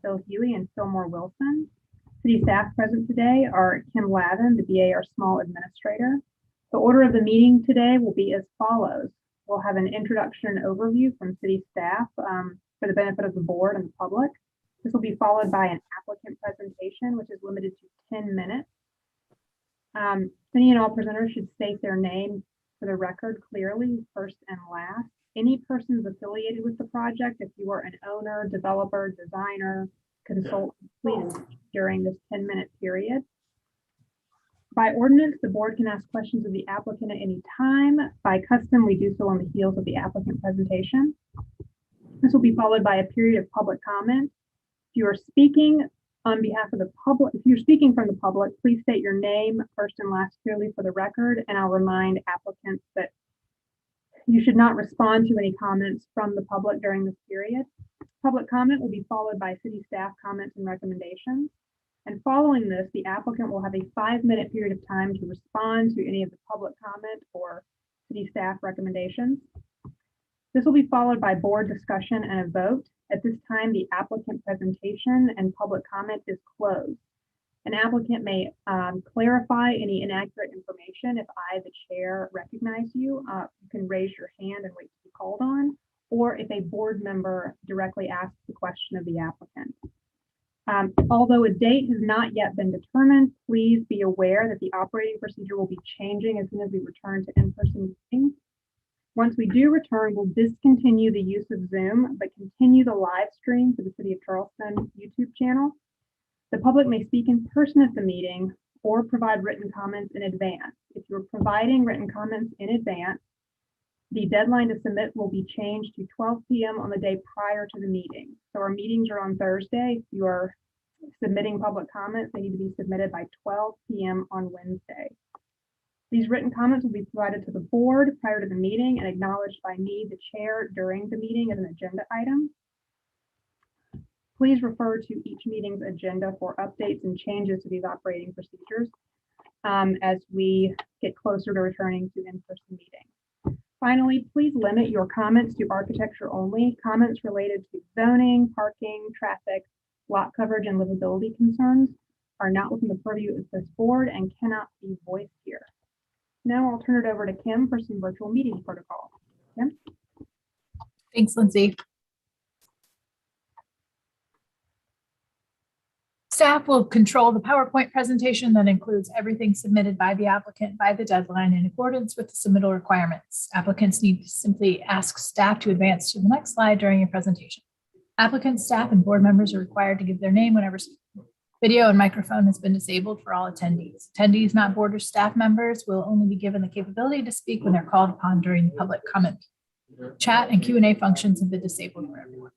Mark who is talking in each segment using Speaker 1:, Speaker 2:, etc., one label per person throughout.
Speaker 1: Phil Huey and Fillmore Wilson. City staff present today are Kim Lavin, the BA, our small administrator. The order of the meeting today will be as follows. We'll have an introduction and overview from city staff for the benefit of the board and the public. This will be followed by an applicant presentation, which is limited to 10 minutes. Any and all presenters should state their name for the record clearly, first and last. Any persons affiliated with the project, if you are an owner, developer, designer, consultant, please during this 10-minute period. By ordinance, the board can ask questions of the applicant at any time. By custom, we do so on the heels of the applicant presentation. This will be followed by a period of public comment. If you are speaking on behalf of the public, if you're speaking from the public, please state your name first and last clearly for the record, and I'll remind applicants that you should not respond to any comments from the public during this period. Public comment will be followed by city staff comments and recommendations. And following this, the applicant will have a 5-minute period of time to respond to any of the public comment or city staff recommendations. This will be followed by board discussion and a vote. At this time, the applicant presentation and public comment is closed. An applicant may clarify any inaccurate information. If I, the chair, recognize you, you can raise your hand and wait to be called on, or if a board member directly asks the question of the applicant. Although a date has not yet been determined, please be aware that the operating procedure will be changing as soon as we return to in-person meetings. Once we do return, we'll discontinue the use of Zoom, but continue the live stream for the City of Charleston YouTube channel. The public may speak in person at the meeting or provide written comments in advance. If you're providing written comments in advance, the deadline to submit will be changed to 12 p.m. on the day prior to the meeting. So our meetings are on Thursday. If you are submitting public comments, they need to be submitted by 12 p.m. on Wednesday. These written comments will be provided to the board prior to the meeting and acknowledged by me, the chair, during the meeting as an agenda item. Please refer to each meeting's agenda for updates and changes to these operating procedures as we get closer to returning to in-person meetings. Finally, please limit your comments to architecture only. Comments related to zoning, parking, traffic, lot coverage, and livability concerns are not within the purview of this board and cannot be voiced here. Now I'll turn it over to Kim for some virtual meeting protocol. Kim?
Speaker 2: Thanks, Lindsay. Staff will control the PowerPoint presentation that includes everything submitted by the applicant by the deadline in accordance with the submittal requirements. Applicants need to simply ask staff to advance to the next slide during your presentation. Applicants, staff, and board members are required to give their name whenever speaking. Video and microphone has been disabled for all attendees. Attendees, not board or staff members, will only be given the capability to speak when they're called upon during the public comment. Chat and Q&A functions have been disabled for everyone.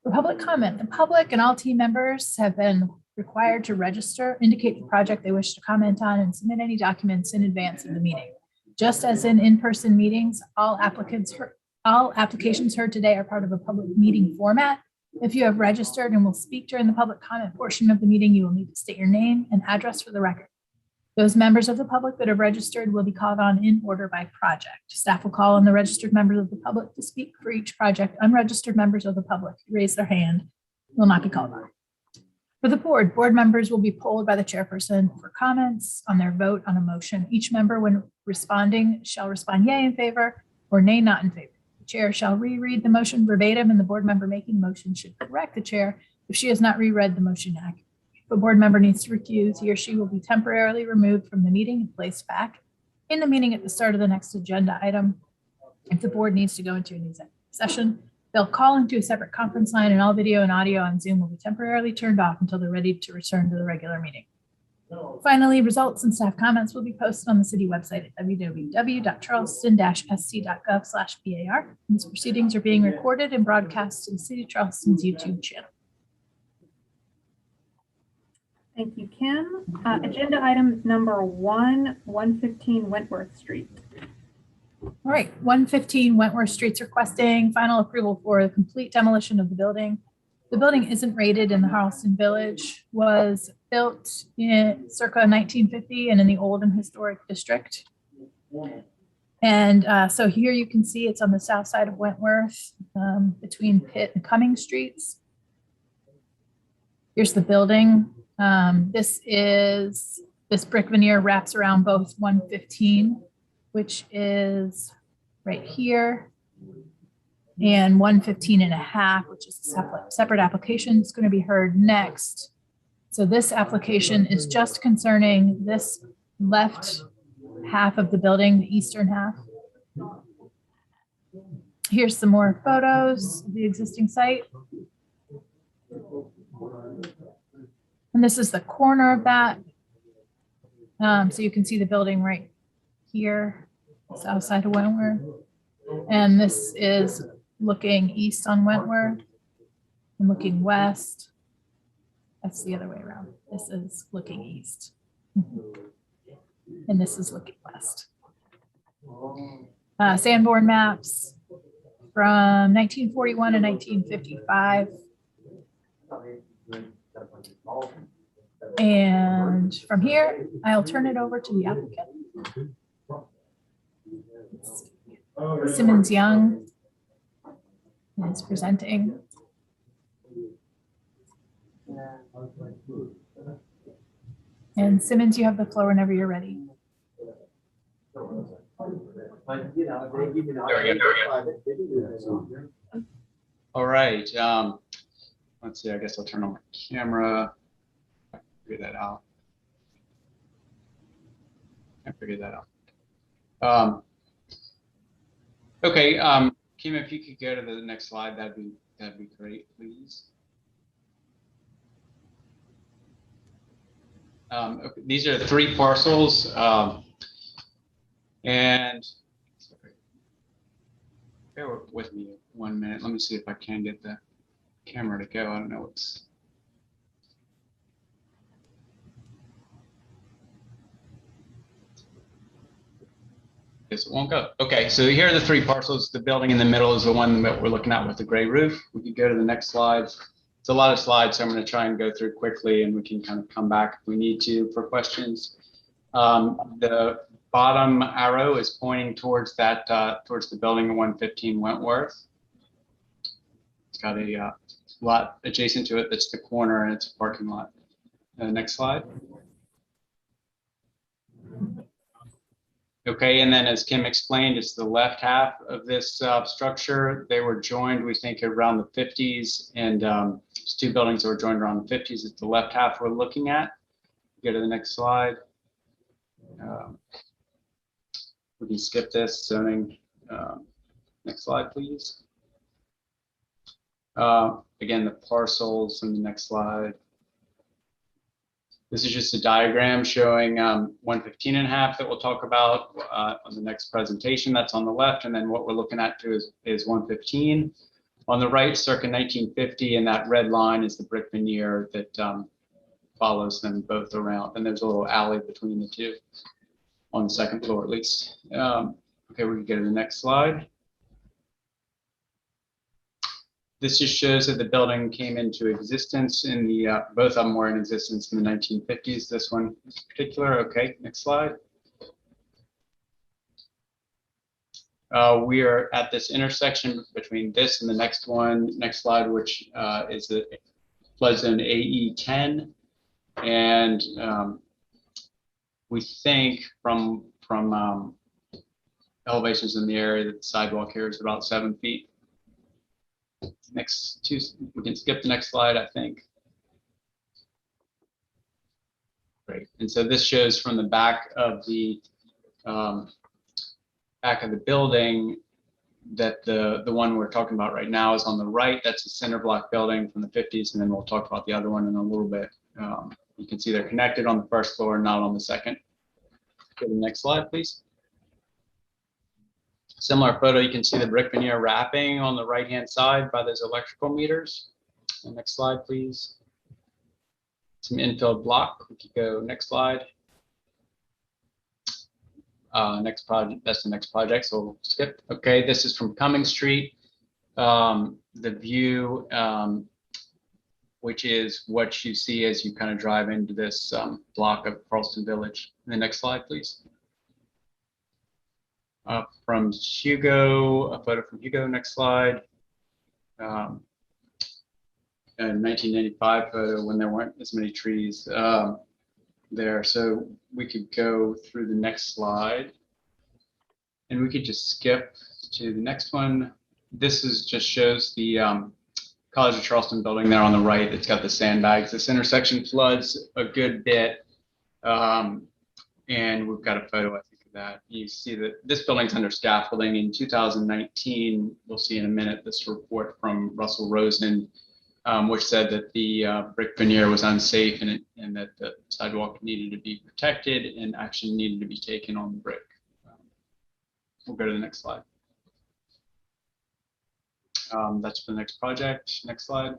Speaker 2: For public comment, the public and all team members have been required to register, indicate the project they wish to comment on, and submit any documents in advance of the meeting. Just as in in-person meetings, all applications heard today are part of a public meeting format. If you have registered and will speak during the public comment portion of the meeting, you will need to state your name and address for the record. Those members of the public that have registered will be called on in order by project. Staff will call on the registered members of the public to speak for each project. Unregistered members of the public who raise their hand will not be called on. For the board members will be polled by the chairperson for comments on their vote on a motion. Each member, when responding, shall respond yay in favor or nay not in favor. The chair shall reread the motion verbatim, and the board member making the motion should correct the chair if she has not reread the motion accurately. If a board member needs to recuse, he or she will be temporarily removed from the meeting and placed back in the meeting at the start of the next agenda item. If the board needs to go into an executive session, they'll call into a separate conference line, and all video and audio on Zoom will be temporarily turned off until they're ready to return to the regular meeting. Finally, results and staff comments will be posted on the city website at www.charleston-sc.gov/BAR. These proceedings are being recorded and broadcast to the City of Charleston's YouTube channel.
Speaker 1: Thank you, Kim. Agenda item number 115 Wentworth Street.
Speaker 2: All right, 115 Wentworth Street's requesting final approval for the complete demolition of the building. The building isn't rated in the Charleston Village, was built in circa 1950 and in the old and historic district. And so here you can see it's on the south side of Wentworth between Pitt and Cumming Streets. Here's the building. This brick veneer wraps around both 115, which is right here, and 115 and a half, which is a separate application. It's going to be heard next. So this application is just concerning this left half of the building, the eastern half. Here's some more photos of the existing site. And this is the corner of that. So you can see the building right here, south side of Wentworth. And this is looking east on Wentworth and looking west. That's the other way around. This is looking east. And this is looking west. Sanborn maps from 1941 and 1955. And from here, I'll turn it over to the applicant. Simmons Young is presenting. And Simmons, you have the floor whenever you're ready.
Speaker 3: All right. Let's see. I guess I'll turn on my camera. Figure that out. I figured that out. Okay, Kim, if you could go to the next slide, that'd be great, please. Okay, these are 3 parcels, and bear with me 1 minute. Let me see if I can get the camera to go. I don't know what's. It won't go. Okay, so here are the 3 parcels. The building in the middle is the one that we're looking at with the gray roof. We can go to the next slide. It's a lot of slides, so I'm going to try and go through quickly, and we can kind of come back if we need to for questions. The bottom arrow is pointing towards that towards the building in 115 Wentworth. It's got a lot adjacent to it that's the corner, and it's a parking lot. Next slide. Okay, and then as Kim explained, it's the left half of this structure. They were joined, we think, around the 50s, and it's 2 buildings that were joined around the 50s. It's the left half we're looking at. Go to the next slide. We can skip this zoning. Next slide, please. Again, the parcels in the next slide. This is just a diagram showing 115 and a half that we'll talk about on the next presentation. That's on the left, and then what we're looking at too is 115. On the right, circa 1950, and that red line is the brick veneer that follows them both around. And there's a little alley between the 2 on the 2nd floor, at least. Okay, we can go to the next slide. This just shows that the building came into existence in the, both of them were in existence in the 1950s. This one in particular. Okay, next slide. We are at this intersection between this and the next one, next slide, which is the flood zone AE10. And we think from elevations in the area that the sidewalk here is about 7 feet. Next 2, we can skip the next slide, I think. Great. And so this shows from the back of the building that the one we're talking about right now is on the right. That's a cinder block building from the 50s, and then we'll talk about the other one in a little bit. You can see they're connected on the 1st floor, not on the 2nd. Go to the next slide, please. Similar photo, you can see the brick veneer wrapping on the right-hand side by those electrical meters. The next slide, please. Some infill block. We could go next slide. Next project, that's the next project, so we'll skip. Okay, this is from Cumming Street. The view, which is what you see as you kind of drive into this block of Charleston Village. The next slide, please. From Hugo, a photo from Hugo, next slide. 1995 photo when there weren't as many trees there. So we could go through the next slide, and we could just skip to the next one. This is just shows the College of Charleston building there on the right. It's got the sandbags. This intersection floods a good bit, and we've got a photo, I think, of that. You see that this building's under scaffolding. In 2019, we'll see in a minute this report from Russell Rosen, which said that the brick veneer was unsafe and that the sidewalk needed to be protected and action needed to be taken on the brick. We'll go to the next slide. That's for the next project. Next slide.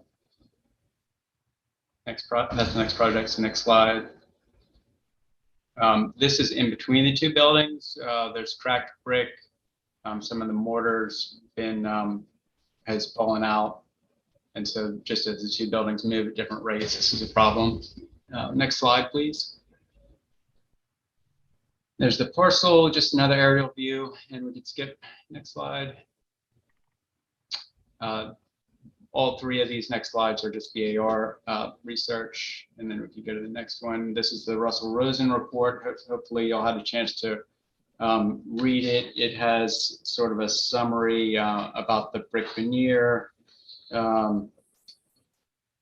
Speaker 3: That's the next project. So next slide. This is in between the two buildings. There's cracked brick. Some of the mortar's has fallen out. And so just as the two buildings move at different rates, this is a problem. Next slide, please. There's the parcel, just another aerial view, and we could skip. Next slide. All three of these next slides are just BAR research, and then we can go to the next one. This is the Russell Rosen report. Hopefully you'll have a chance to read it. It has sort of a summary about the brick veneer, and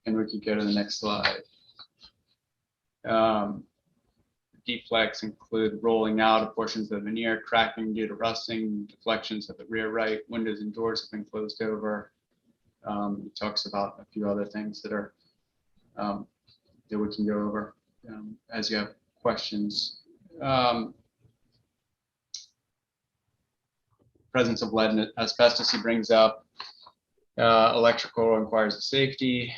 Speaker 3: we can go to the next slide. Deflects include rolling out of portions of the veneer, cracking due to rusting, deflections at the rear right, windows and doors have been closed over. It talks about a few other things that are that we can go over as you have questions. Presence of lead and asbestos he brings up. Electrical requires a safety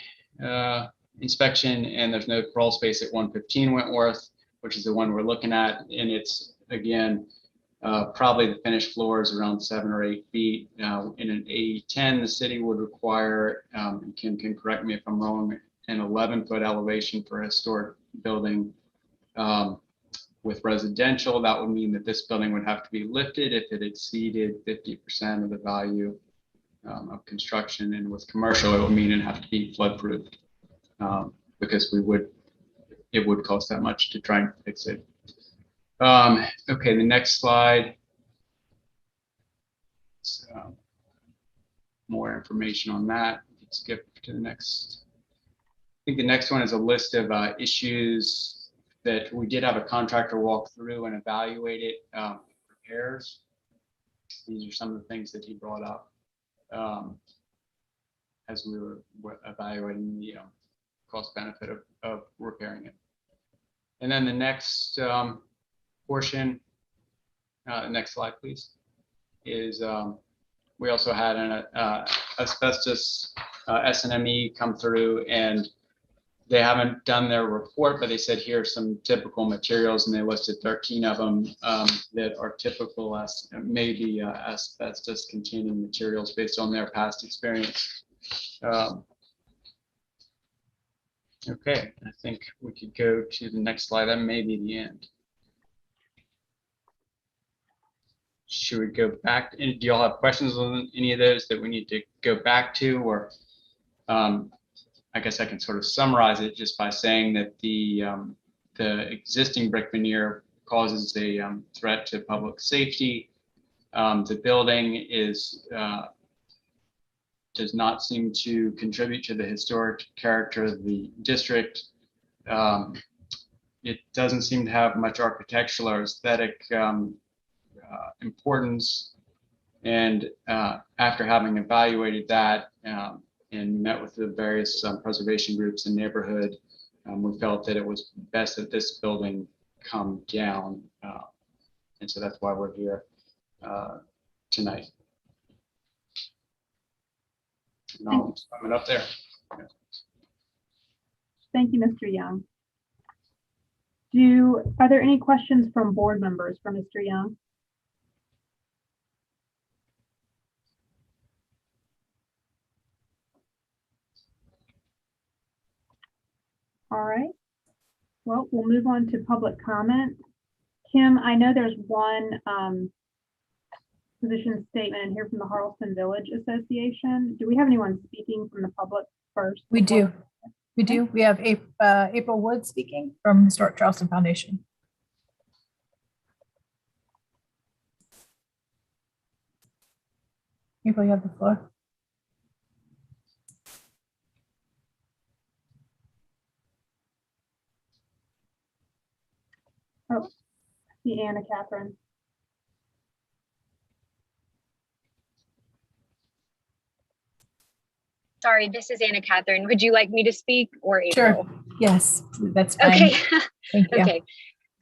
Speaker 3: inspection, and there's no crawl space at 115 Wentworth, which is the one we're looking at, and it's again probably the finished floor is around 7 or 8 feet. Now in an A10, the city would require, and Kim can correct me if I'm wrong, an 11-foot elevation for a historic building. With residential, that would mean that this building would have to be lifted if it exceeded 50% of the value of construction, and with commercial, it would mean it'd have to be flood-proofed because it would cost that much to try and fix it. Okay, the next slide. More information on that. Let's skip to the next. I think the next one is a list of issues that we did have a contractor walk through and evaluate it, repairs. These are some of the things that he brought up as we were evaluating the cost benefit of repairing it. And then the next portion, next slide, please, is we also had an asbestos SNME come through, and they haven't done their report, but they said here are some typical materials, and they listed 13 of them that are typical as maybe asbestos containing materials based on their past experience. Okay, I think we could go to the next slide. That may be the end. Should we go back? Do y'all have questions on any of those that we need to go back to, or I guess I can sort of summarize it just by saying that the existing brick veneer causes a threat to public safety. The building does not seem to contribute to the historic character of the district. It doesn't seem to have much architectural or aesthetic importance. And after having evaluated that and met with the various preservation groups in the neighborhood, we felt that it was best that this building come down. And so that's why we're here tonight. And I'll sum it up there.
Speaker 1: Thank you, Mr. Young. Are there any questions from board members for Mr. Young? All right. Well, we'll move on to public comment. Kim, I know there's one position statement in here from the Charleston Village Association. Do we have anyone speaking from the public first?
Speaker 2: We do. We do. We have April Wood speaking from Historic Charleston Foundation. April, you have the floor.
Speaker 1: Oh, see Anna Catherine.
Speaker 4: Sorry, this is Anna Catherine. Would you like me to speak or April?
Speaker 2: Sure. Yes, that's fine.
Speaker 4: Okay.
Speaker 2: Thank you.
Speaker 4: Okay.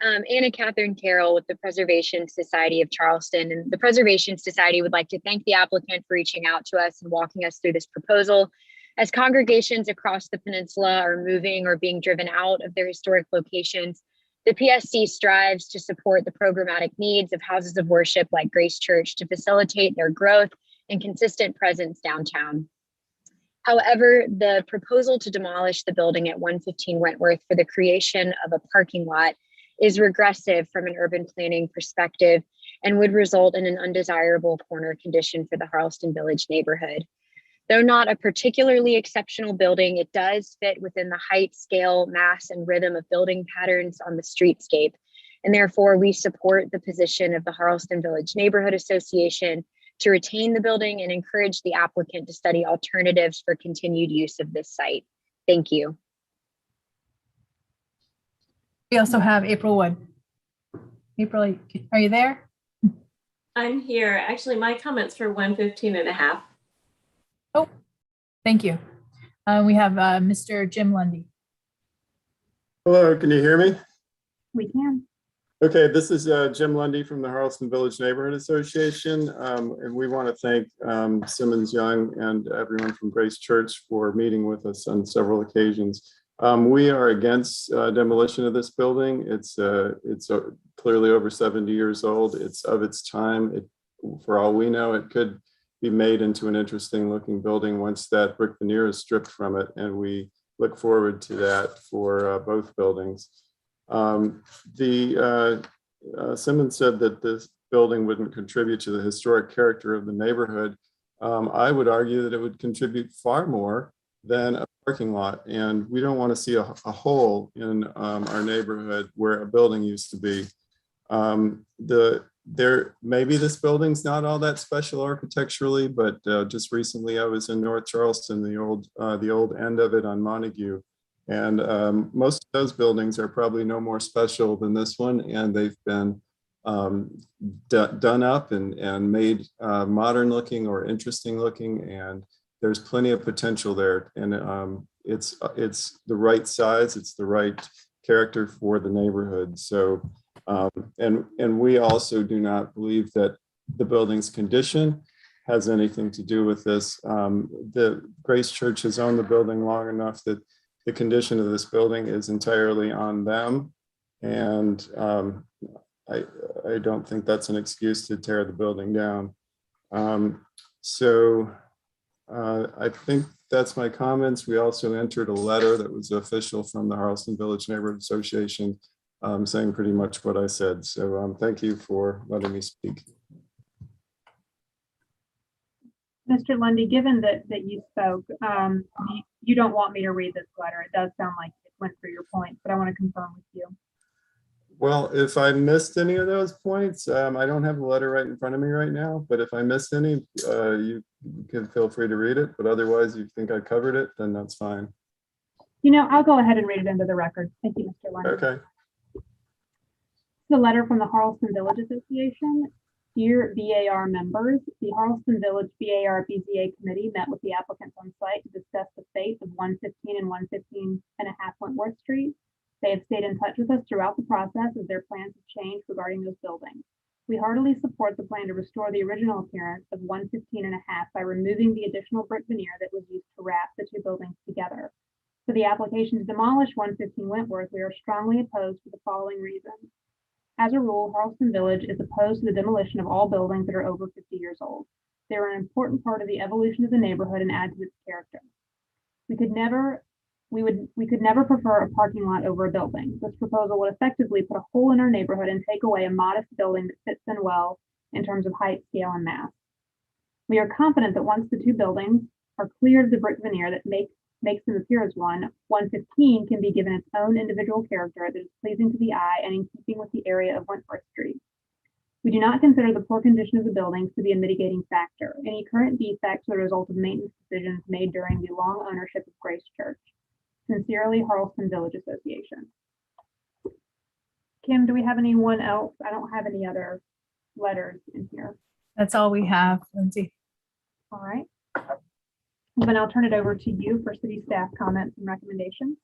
Speaker 4: Anna Catherine Carroll with the Preservation Society of Charleston. And the Preservation Society would like to thank the applicant for reaching out to us and walking us through this proposal. As congregations across the peninsula are moving or being driven out of their historic locations, the PSC strives to support the programmatic needs of houses of worship like Grace Church to facilitate their growth and consistent presence downtown. However, the proposal to demolish the building at 115 Wentworth for the creation of a parking lot is regressive from an urban planning perspective and would result in an undesirable corner condition for the Charleston Village neighborhood. Though not a particularly exceptional building, it does fit within the height, scale, mass, and rhythm of building patterns on the streetscape. And therefore, we support the position of the Charleston Village Neighborhood Association to retain the building and encourage the applicant to study alternatives for continued use of this site. Thank you.
Speaker 2: We also have April Wood. April, are you there?
Speaker 5: I'm here. Actually, my comments for 115 and a half.
Speaker 2: Oh, thank you. We have Mr. Jim Lundy.
Speaker 6: Hello, can you hear me?
Speaker 1: We can.
Speaker 6: Okay, this is Jim Lundy from the Charleston Village Neighborhood Association, and we want to thank Simmons Young and everyone from Grace Church for meeting with us on several occasions. We are against demolition of this building. It's clearly over 70 years old. It's of its time. For all we know, it could be made into an interesting looking building once that brick veneer is stripped from it, and we look forward to that for both buildings. Simmons said that this building wouldn't contribute to the historic character of the neighborhood. I would argue that it would contribute far more than a parking lot, and we don't want to see a hole in our neighborhood where a building used to be. Maybe this building's not all that special architecturally, but just recently I was in North Charleston, the old end of it on Montague. And most of those buildings are probably no more special than this one, and they've been done up and made modern looking or interesting looking, and there's plenty of potential there. And it's the right size, it's the right character for the neighborhood. So, and we also do not believe that the building's condition has anything to do with this. The Grace Church has owned the building long enough that the condition of this building is entirely on them. And I don't think that's an excuse to tear the building down. I think that's my comments. We also entered a letter that was official from the Charleston Village Neighborhood Association saying pretty much what I said. So thank you for letting me speak.
Speaker 1: Mr. Lundy, given that you spoke, you don't want me to read this letter. It does sound like it went through your points, but I want to confirm with you.
Speaker 6: Well, if I missed any of those points, I don't have the letter right in front of me right now, but if I missed any, you can feel free to read it, but otherwise you think I covered it, then that's fine.
Speaker 1: You know, I'll go ahead and read it into the record. Thank you, Mr. Lundy.
Speaker 6: Okay.
Speaker 1: The letter from the Charleston Village Association. Dear BAR members, the Charleston Village BAR BZA committee met with the applicants on site to discuss the fate of 115 and 115 and a half Wentworth Street. They have stayed in touch with us throughout the process as their plans have changed regarding those buildings. We heartily support the plan to restore the original appearance of 115 and a half by removing the additional brick veneer that was used to wrap the two buildings together. For the application to demolish 115 Wentworth, we are strongly opposed for the following reasons. As a rule, Charleston Village is opposed to the demolition of all buildings that are over 50 years old. They are an important part of the evolution of the neighborhood and add to its character. We could never prefer a parking lot over a building. This proposal would effectively put a hole in our neighborhood and take away a modest building that fits in well in terms of height, scale, and mass. We are confident that once the two buildings are cleared of the brick veneer that makes them appear as one, 115 can be given its own individual character that is pleasing to the eye and in keeping with the area of Wentworth Street. We do not consider the poor condition of the buildings to be a mitigating factor. Any current defects are the result of maintenance decisions made during the long ownership of Grace Church. Sincerely, Charleston Village Association. Kim, do we have anyone else? I don't have any other letters in here.
Speaker 2: That's all we have, Lindsay.
Speaker 1: All right. Then I'll turn it over to you for city staff comments and recommendations.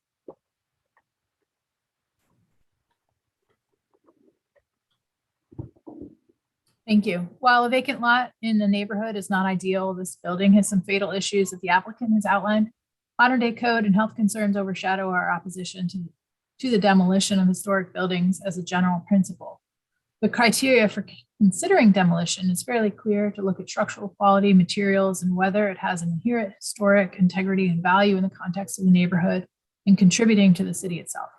Speaker 2: Thank you. While a vacant lot in the neighborhood is not ideal, this building has some fatal issues that the applicant has outlined. Modern day code and health concerns overshadow our opposition to the demolition of historic buildings as a general principle. The criteria for considering demolition is fairly clear: to look at structural quality, materials, and whether it has an inherent historic integrity and value in the context of the neighborhood and contributing to the city itself.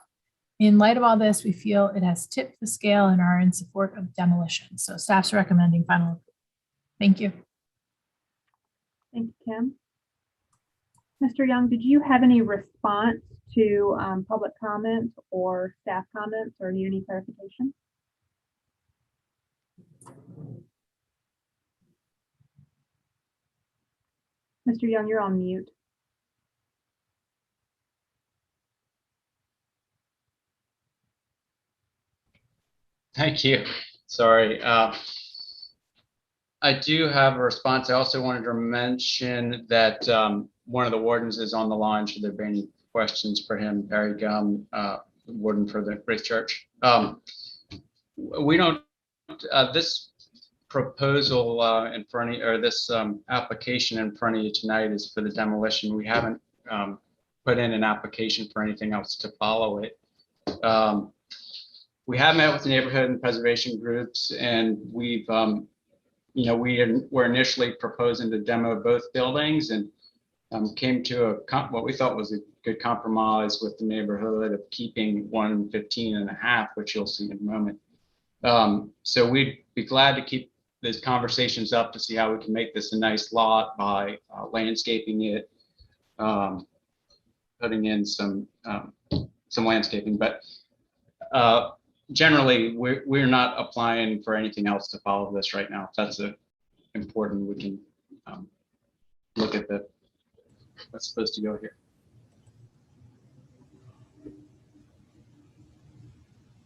Speaker 2: In light of all this, we feel it has tipped the scale and are in support of demolition. So staff's recommending final approval. Thank you.
Speaker 1: Thank you, Kim. Mr. Young, did you have any response to public comments or staff comments, or need any clarification? Mr. Young, you're on mute.
Speaker 3: Thank you. Sorry. I do have a response. I also wanted to mention that one of the wardens is on the line. Should there be any questions for him? Barry Gum, warden for the Grace Church. We don't, this proposal in front of you, or this application in front of you tonight is for the demolition. We haven't put in an application for anything else to follow it. We have met with the neighborhood and preservation groups, and we've, we were initially proposing to demo both buildings, and came to what we thought was a good compromise with the neighborhood of keeping 115.5, which you'll see in a moment. So we'd be glad to keep those conversations up to see how we can make this a nice lot by landscaping it, putting in some landscaping, but generally we're not applying for anything else to follow this right now. If that's important, we can look at what's supposed to go here.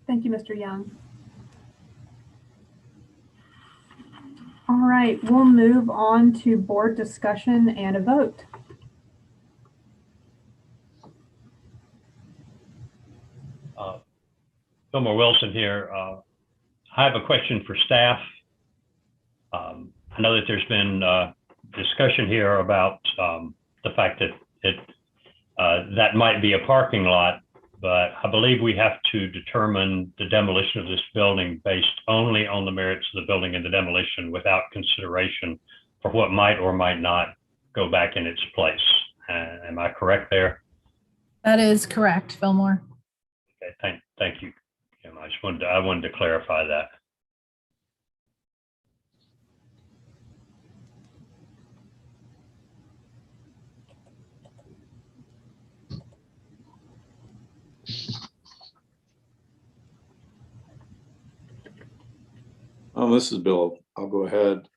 Speaker 1: Thank you, Mr. Young. All right, we'll move on to board discussion and a vote.
Speaker 7: Fillmore Wilson here. I have a question for staff. I know that there's been discussion here about the fact that that might be a parking lot, but I believe we have to determine the demolition of this building based only on the merits of the building and the demolition, without consideration for what might or might not go back in its place. Am I correct there?
Speaker 2: That is correct, Fillmore.
Speaker 7: Okay, thank you. I wanted to clarify that.
Speaker 8: This is Bill. I'll go ahead.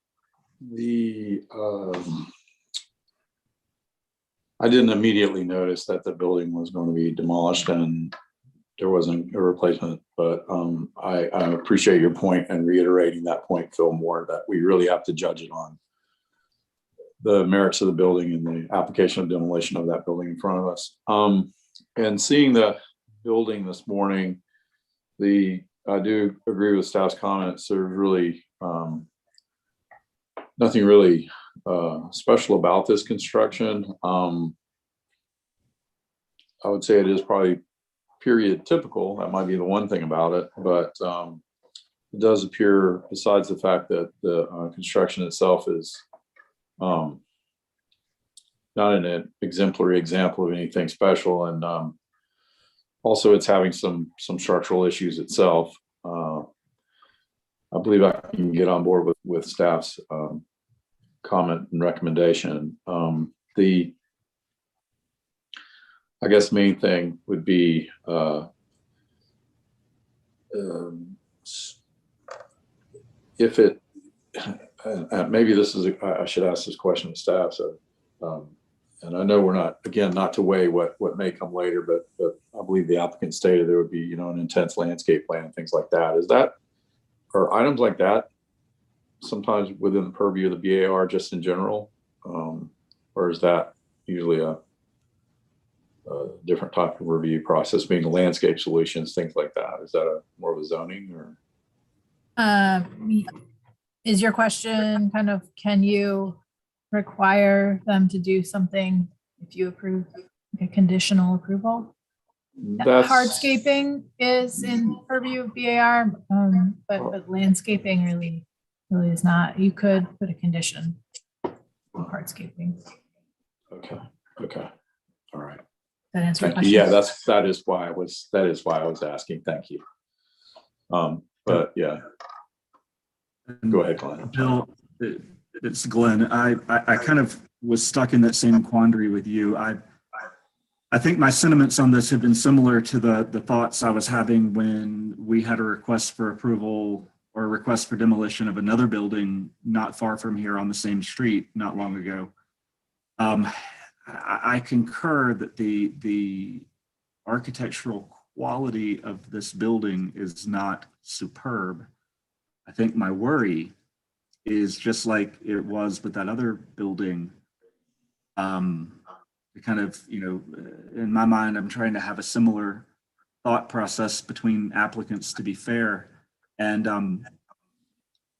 Speaker 8: I didn't immediately notice that the building was going to be demolished and there wasn't a replacement, but I appreciate your point and reiterating that point, Fillmore, that we really have to judge it on the merits of the building and the application of demolition of that building in front of us. And seeing the building this morning, I do agree with staff's comments. There's really nothing really special about this construction. I would say it is probably period typical. That might be the one thing about it, but it does appear, besides the fact that the construction itself is not an exemplary example of anything special, and also it's having some structural issues itself. I believe I can get on board with staff's comment and recommendation. I guess main thing would be if it, maybe this is, I should ask this question to staff. So, and I know we're not, again, not to weigh what may come later, but I believe the applicant stated there would be, an intense landscape plan and things like that. Is that, are items like that sometimes within the purview of the BAR just in general? Or is that usually a different type of review process, being the landscape solutions, things like that? Is that more of a zoning or?
Speaker 2: Is your question kind of, can you require them to do something if you approve a conditional approval? Hardscaping is in purview of BAR, but landscaping really is not. You could put a condition on hardscaping.
Speaker 8: Okay. All right.
Speaker 2: That answer your
Speaker 8: Thank you.
Speaker 2: question?
Speaker 8: Yeah, that is why I was asking. Thank you. But yeah, go ahead, Glenn.
Speaker 9: Bill, it's Glenn. I kind of was stuck in that same quandary with you. I think my sentiments on this have been similar to the thoughts I was having when we had a request for approval or a request for demolition of another building not far from here on the same street not long ago. I concur that the architectural quality of this building is not superb. I think my worry is just like it was with that other building. Kind of, in my mind, I'm trying to have a similar thought process between applicants, to be fair. And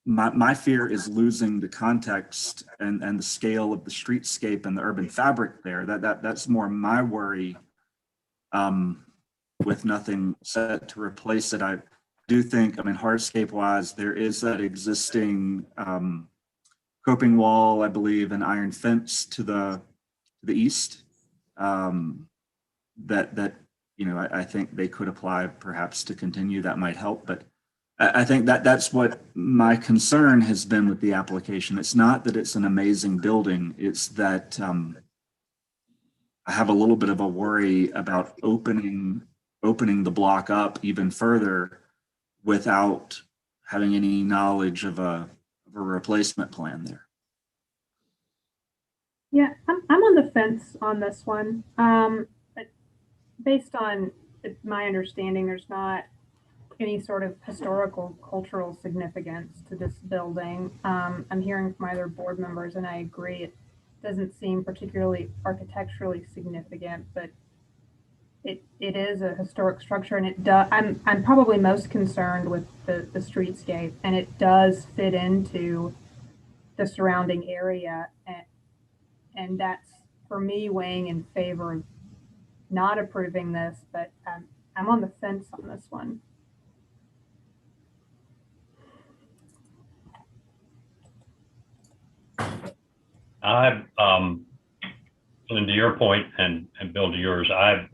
Speaker 9: my fear is losing the context and the scale of the streetscape and the urban fabric there. That's more my worry. With nothing set to replace it, I do think, hardscape wise, there is that existing coping wall, I believe, an iron fence to the east. That I think they could apply perhaps to continue. That might help, but I think that's what my concern has been with the application. It's not that it's an amazing building, it's that I have a little bit of a worry about opening the block up even further without having any knowledge of a replacement plan there.
Speaker 1: Yeah, I'm on the fence on this one. Based on my understanding, there's not any sort of historical cultural significance to this building. I'm hearing from other board members, and I agree, it doesn't seem particularly architecturally significant, but it is a historic structure, and it does. I'm probably most concerned with the streetscape, and it does fit into the surrounding area, and that's for me weighing in favor of not approving this, but I'm on the fence on this one.
Speaker 7: And to your point, and Bill, to yours, I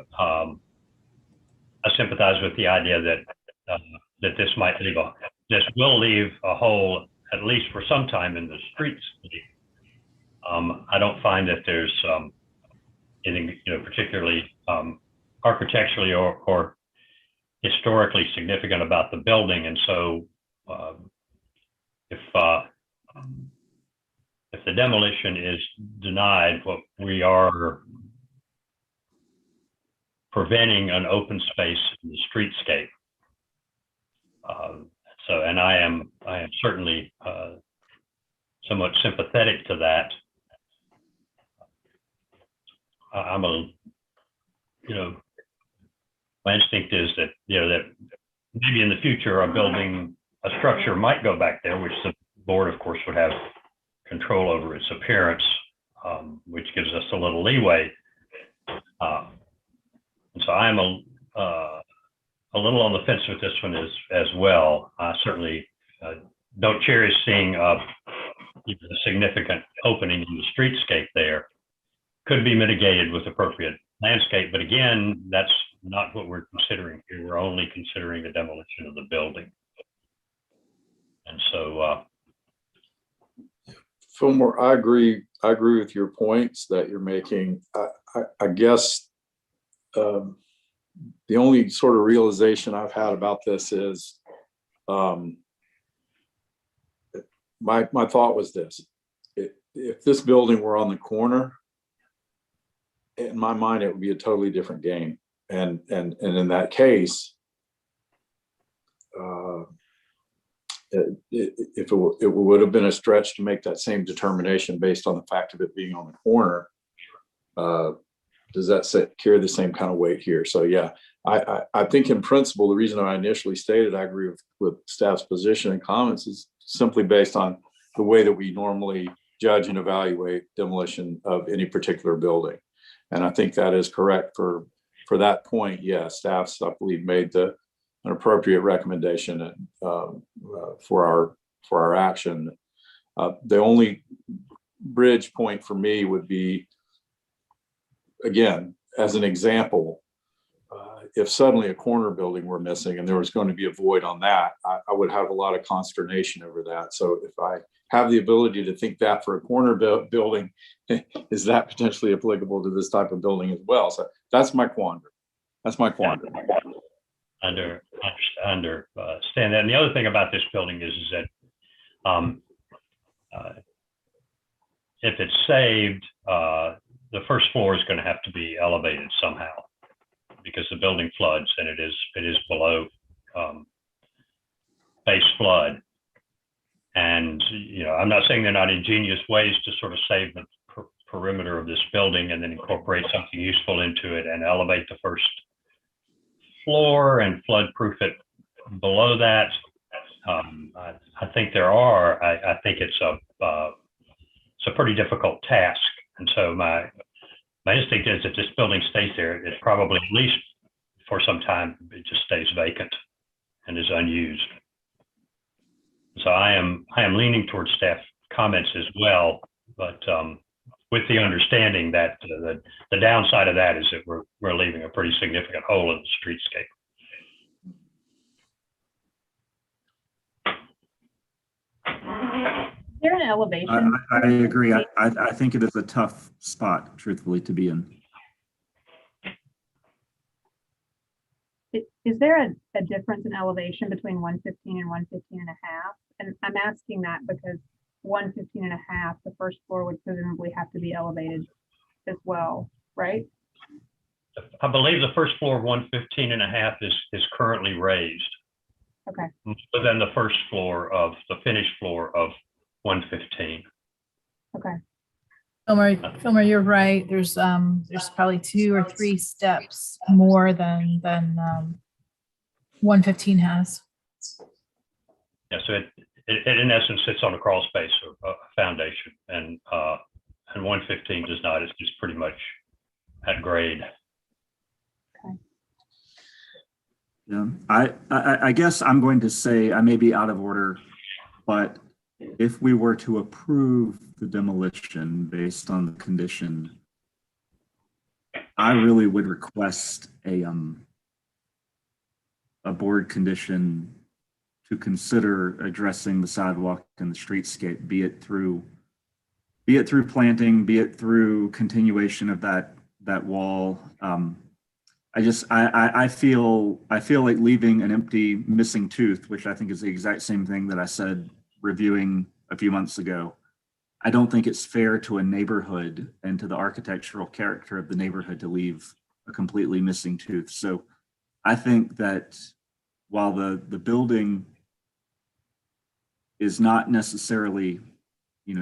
Speaker 7: sympathize with the idea that this will leave a hole, at least for some time, in the streets. I don't find that there's anything, particularly architecturally or historically significant about the building, and so if the demolition is denied, what we are preventing an open space in the streetscape. And I am certainly somewhat sympathetic to that. My instinct is that, that maybe in the future a structure might go back there, which the board, of course, would have control over its appearance, which gives us a little leeway. And so I'm a little on the fence with this one as well. I certainly don't cherish seeing a significant opening in the streetscape there. Could be mitigated with appropriate landscape, but again, that's not what we're considering here. We're only considering the demolition of the building. And so
Speaker 8: Fillmore, I agree with your points that you're making. I guess the only sort of realization I've had about this is, my thought was this: if this building were on the corner, in my mind, it would be a totally different game. And in that case, if it would have been a stretch to make that same determination based on the fact of it being on the corner, does that carry the same kind of weight here? So yeah, I think in principle, the reason I initially stated I agree with staff's position and comments is simply based on the way that we normally judge and evaluate demolition of any particular building. And I think that is correct for that point. Yeah, staff's, I believe, made an appropriate recommendation for our action. The only bridge point for me would be, again, as an example, if suddenly a corner building were missing and there was going to be a void on that, I would have a lot of consternation over that. So if I have the ability to think that for a corner building, is that potentially applicable to this type of building as well? So that's my quandary.
Speaker 7: Understand that. And the other thing about this building is that if it's saved, the first floor is going to have to be elevated somehow, because the building floods and it is below base flood. And I'm not saying they're not ingenious ways to sort of save the perimeter of this building and then incorporate something useful into it and elevate the first floor and flood-proof it below that. I think there are. I think it's a pretty difficult task, and so my instinct is if this building stays there, it probably, at least for some time, it just stays vacant and is unused. So I am leaning towards staff comments as well, but with the understanding that the downside of that is that we're leaving a pretty significant hole in the streetscape.
Speaker 1: Is there an elevation?
Speaker 9: I agree. I think it is a tough spot, truthfully, to be in.
Speaker 1: Is there a difference in elevation between 115 and 115 and a half? And I'm asking that because 115 and a half, the first floor would presumably have to be elevated as well, right?
Speaker 7: I believe the first floor of 115 and a half is currently raised.
Speaker 1: Okay.
Speaker 7: But then the first floor of the finished floor of 115.
Speaker 1: Okay.
Speaker 2: Filmer, you're right. There's probably 2 or 3 steps more than 115 has.
Speaker 7: Yeah, so it in essence sits on a crawl space or a foundation, and 115 does not. It's just pretty much at grade.
Speaker 1: Okay.
Speaker 9: Yeah, I guess I'm going to say I may be out of order, but if we were to approve the demolition based on the condition, I really would request a board condition to consider addressing the sidewalk and the streetscape, be it through planting, be it through continuation of that wall. I feel like leaving an empty missing tooth, which I think is the exact same thing that I said reviewing a few months ago. I don't think it's fair to a neighborhood and to the architectural character of the neighborhood to leave a completely missing tooth. So I think that while the building is not necessarily,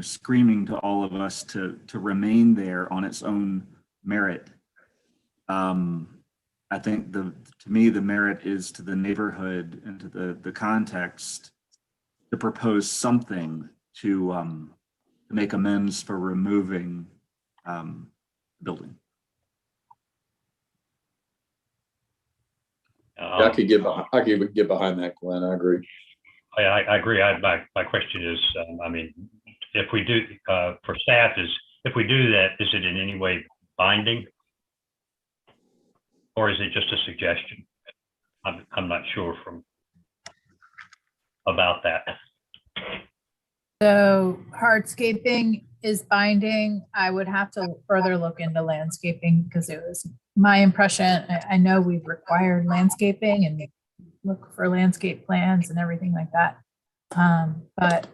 Speaker 9: screaming to all of us to remain there on its own merit, I think to me the merit is to the neighborhood and to the context to propose something to make amends for removing the building.
Speaker 8: I could get behind that, Glenn. I agree.
Speaker 7: I agree. My question is, if we do for staff if we do that, is it in any way binding, or is it just a suggestion? I'm not sure about that.
Speaker 2: So hardscaping is binding. I would have to further look into landscaping because it was my impression, I know we've required landscaping and look for landscape plans and everything like that. But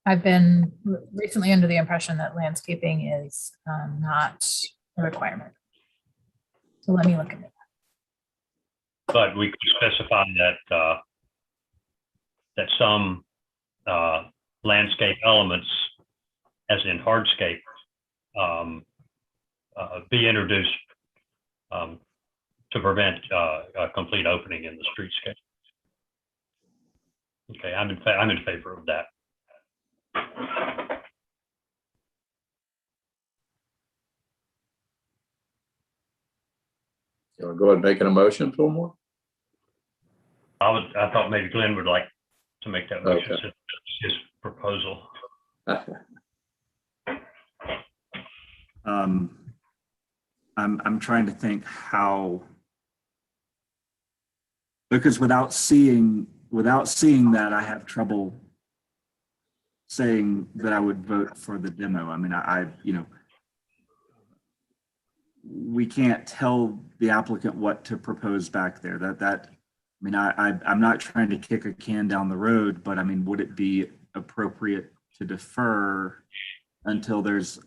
Speaker 2: I've been recently under the impression that landscaping is not a requirement. So let me look at it.
Speaker 7: But we could specify that that some landscape elements, as in hardscape, be introduced to prevent a complete opening in the streetscape. Okay, I'm in favor of that.
Speaker 8: You want to go ahead and make an emotion, Fillmore?
Speaker 7: I thought maybe Glenn would like to make that motion,
Speaker 8: Okay.
Speaker 7: since it's his proposal.
Speaker 9: I'm trying to think how, because without seeing that, I have trouble saying that I would vote for the demo. I mean, we can't tell the applicant what to propose back there. I'm not trying to kick a can down the road, but I mean, would it be appropriate to defer until there's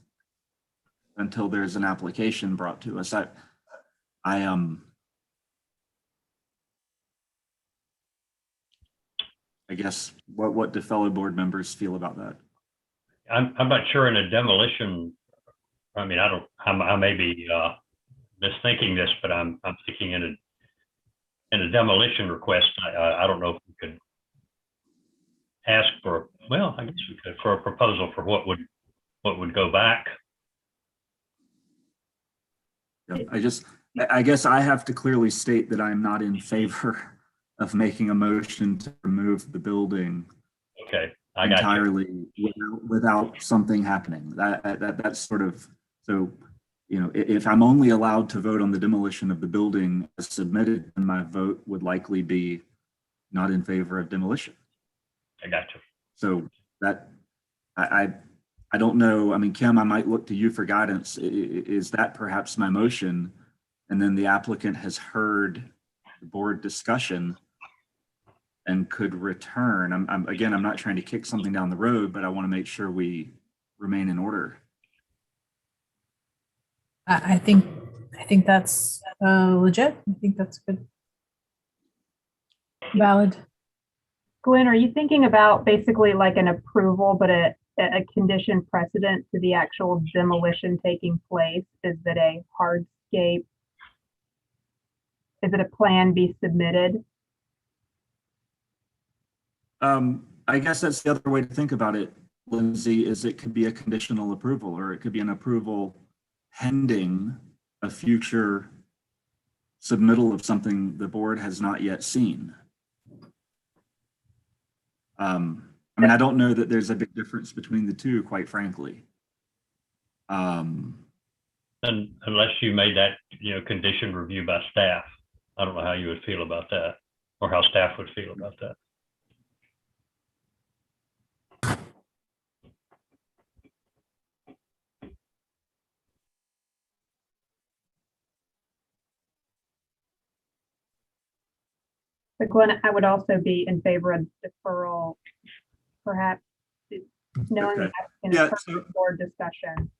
Speaker 9: an application brought to us? I guess what do fellow board members feel about that?
Speaker 7: I'm not sure in a demolition. I mean, I may be misthinking this, but I'm thinking in a demolition request. I don't know if we could ask for. Well, I guess we could for a proposal for what would go back.
Speaker 9: I guess I have to clearly state that I'm not in favor of making a motion to remove the building.
Speaker 7: Okay, I got
Speaker 9: entirely without something happening. That's sort of, so, if I'm only allowed to vote on the demolition of the building as submitted, then my vote would likely be not in favor of demolition.
Speaker 7: I got you.
Speaker 9: So that, I don't know. I mean, Kim, I might look to you for guidance. Is that perhaps my motion? And then the applicant has heard the board discussion and could return. I'm not trying to kick something down the road, but I want to make sure we remain in order.
Speaker 2: I think that's legit. I think that's good. Valid.
Speaker 1: Glenn, are you thinking about basically like an approval, but a condition precedent to the actual demolition taking place? Is that a hardscape? Is it a plan be submitted?
Speaker 9: I guess that's the other way to think about it, Lindsay, is it could be a conditional approval, or it could be an approval pending a future submittal of something the board has not yet seen. I mean, I don't know that there's a big difference between the two, quite frankly.
Speaker 7: And unless you made that, condition review by staff, I don't know how you would feel about that, or how staff would feel about that.
Speaker 1: But Glenn, I would also be in favor of deferral, perhaps knowing
Speaker 9: Okay.
Speaker 1: that
Speaker 9: Yeah,
Speaker 1: in a board discussion.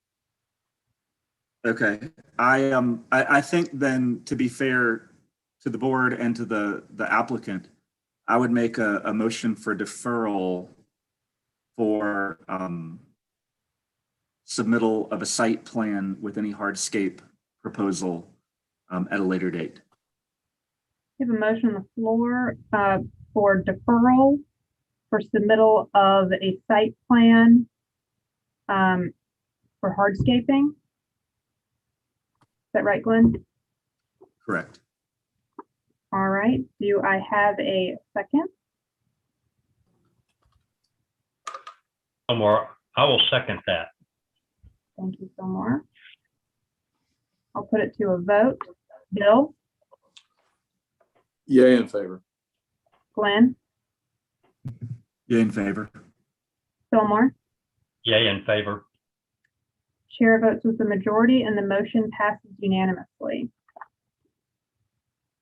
Speaker 9: Okay, I think then, to be fair to the board and to the applicant, I would make a motion for deferral for submittal of a site plan with any hardscape proposal at a later date.
Speaker 1: We have a motion on the floor for deferral for submittal of a site plan for hardscaping. Is that right, Glenn?
Speaker 9: Correct.
Speaker 1: All right. Do I have a second?
Speaker 7: Fillmore, I will second that.
Speaker 1: Thank you, Fillmore. I'll put it to a vote. Bill?
Speaker 8: Yay in favor.
Speaker 1: Glenn?
Speaker 9: Yeah, in favor.
Speaker 1: Fillmore?
Speaker 7: Yay in favor.
Speaker 1: Chair votes with the majority and the motion passes unanimously.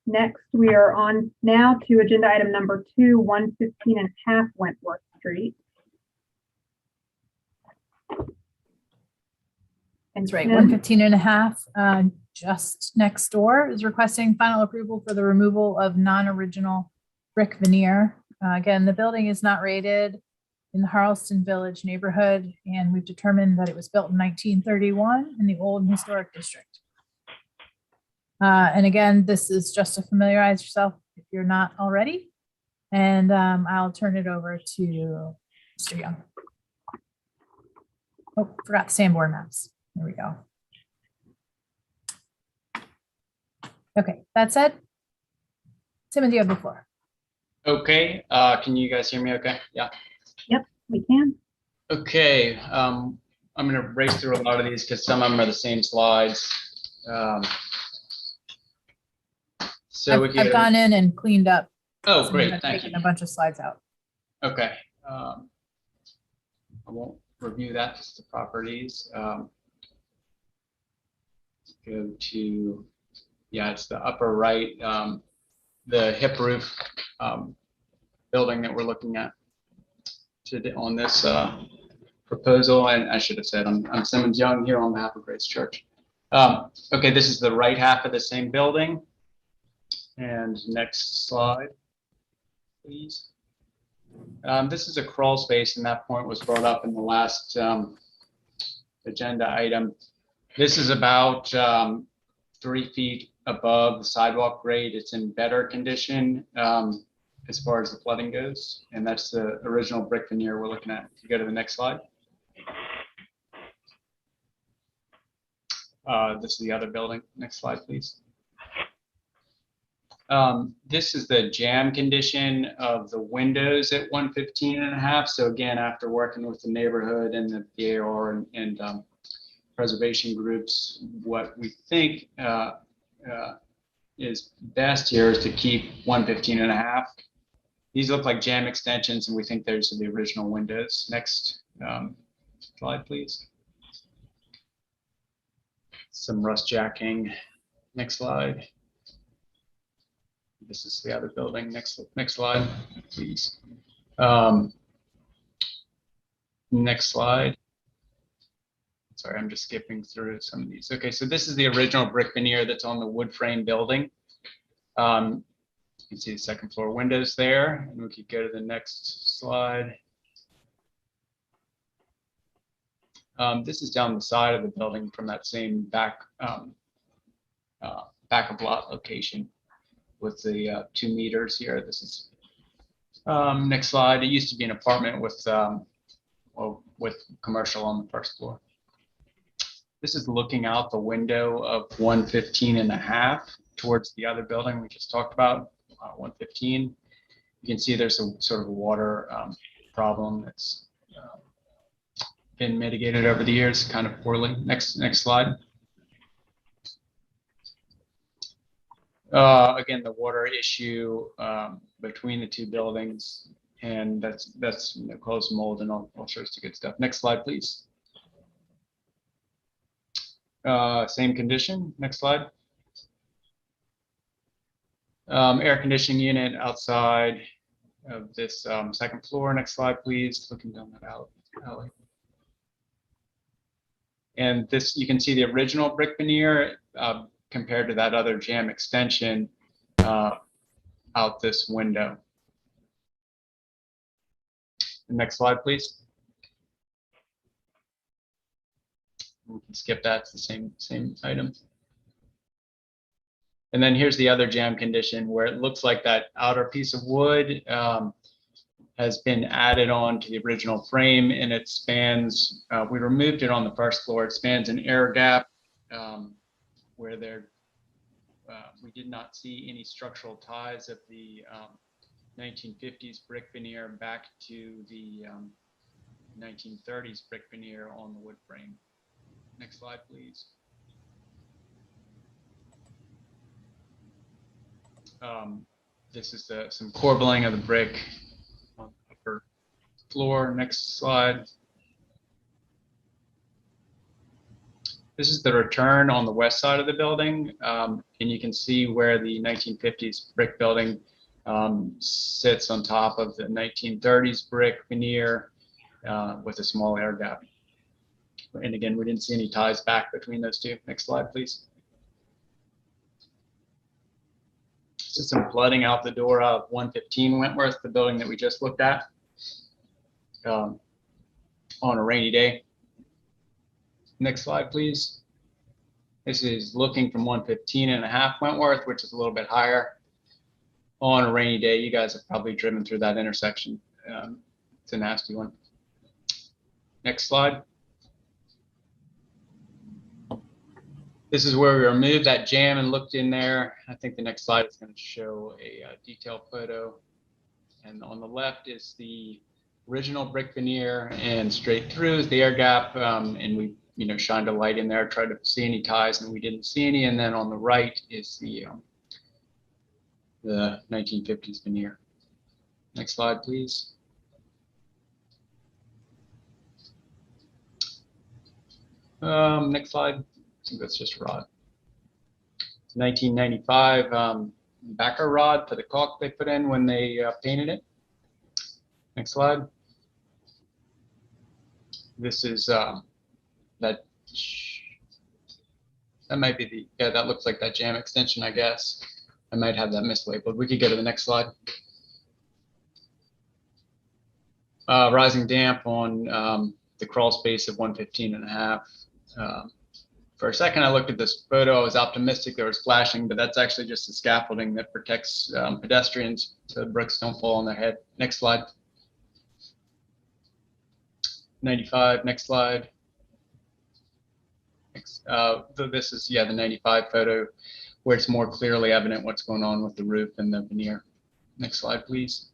Speaker 1: Next, we are on now to agenda item number 2, 115.5 Wentworth Street. And
Speaker 2: That's right,
Speaker 1: Kim,
Speaker 2: 115.5, just next door, is requesting final approval for the removal of non-original brick veneer. Again, the building is not rated in the Charleston Village neighborhood, and we've determined that it was built in 1931 in the old historic district. And again, this is just to familiarize yourself if you're not already. And I'll turn it over to Mr. Young. Oh, forgot the Sanborn maps. There we go. Okay, that said, Timothy, you have the floor.
Speaker 3: Okay, can you guys hear me okay? Yeah.
Speaker 1: Yep, we can.
Speaker 3: Okay, I'm gonna race through a lot of these because some of them are the same slides. So
Speaker 2: I've gone in and cleaned up.
Speaker 3: Oh,
Speaker 2: some
Speaker 3: great,
Speaker 2: I've
Speaker 3: thank
Speaker 2: taken
Speaker 3: you.
Speaker 2: a bunch of slides out.
Speaker 3: Okay. I won't review that, just the properties. Go to, yeah, it's the upper right, the hip roof building that we're looking at today on this proposal. And I should have said, I'm Simmons Young here on behalf of Grace Church. Okay, this is the right half of the same building. And next slide, please. This is a crawl space, and that point was brought up in the last agenda item. This is about 3 feet above the sidewalk grade. It's in better condition as far as the flooding goes, and that's the original brick veneer we're looking at. If you go to the next slide. This is the other building. Next slide, please. This is the jam condition of the windows at 115.5. So again, after working with the neighborhood and the BAR and preservation groups, what we think is best here is to keep 115.5. These look like jam extensions, and we think those are the original windows. Next slide, please. Some rust jacking. Next slide. This is the other building. Next slide, please. Next slide. Sorry, I'm just skipping through some of these. Okay, so this is the original brick veneer that's on the wood frame building. You can see the second floor windows there, and we could go to the next slide. This is down the side of the building from that same back back of lot location with the 2 meters here. This is next slide. It used to be an apartment with commercial on the first floor. This is looking out the window of 115.5 towards the other building we just talked about, 115. You can see there's a sort of a water problem that's been mitigated over the years, kind of poorly. Next slide. Again, the water issue between the 2 buildings, and that's close mold and all sorts of good stuff. Next slide, please. Same condition. Next slide. Air conditioning unit outside of this second floor. Next slide, please. Looking down that alley. And this, you can see the original brick veneer compared to that other jam extension out this window. The next slide, please. We can skip that. It's the same item. And then here's the other jam condition where it looks like that outer piece of wood has been added on to the original frame, and it spans, we removed it on the first floor. It spans an air gap where we did not see any structural ties of the 1950s brick veneer back to the 1930s brick veneer on the wood frame. Next slide, please. This is some corbelling of the brick on the upper floor. Next slide. This is the return on the west side of the building. And you can see where the 1950s brick building sits on top of the 1930s brick veneer with a small air gap. And again, we didn't see any ties back between those two. Next slide, please. This is some flooding out the door of 115 Wentworth, the building that we just looked at on a rainy day. Next slide, please. This is looking from 115.5 Wentworth, which is a little bit higher. On a rainy day, you guys have probably driven through that intersection. It's a nasty one. Next slide. This is where we removed that jam and looked in there. I think the next slide is going to show a detailed photo. And on the left is the original brick veneer, and straight through is the air gap. And we, shined a light in there, tried to see any ties, and we didn't see any. And then on the right is the 1950s veneer. Next slide, please. Next slide. I think that's just a rod. It's 1995 backer rod for the caulk they put in when they painted it. Next slide. This is that might be the, yeah, that looks like that jam extension, I guess. I might have that mislabeled. We could go to the next slide. Rising damp on the crawl space of 115.5. For a second, I looked at this photo. I was optimistic there was flashing, but that's actually just the scaffolding that protects pedestrians so the bricks don't fall on their head. Next slide. 95. Next slide. Next, this is, yeah, the 95 photo where it's more clearly evident what's going on with the roof and the veneer. Next slide, please.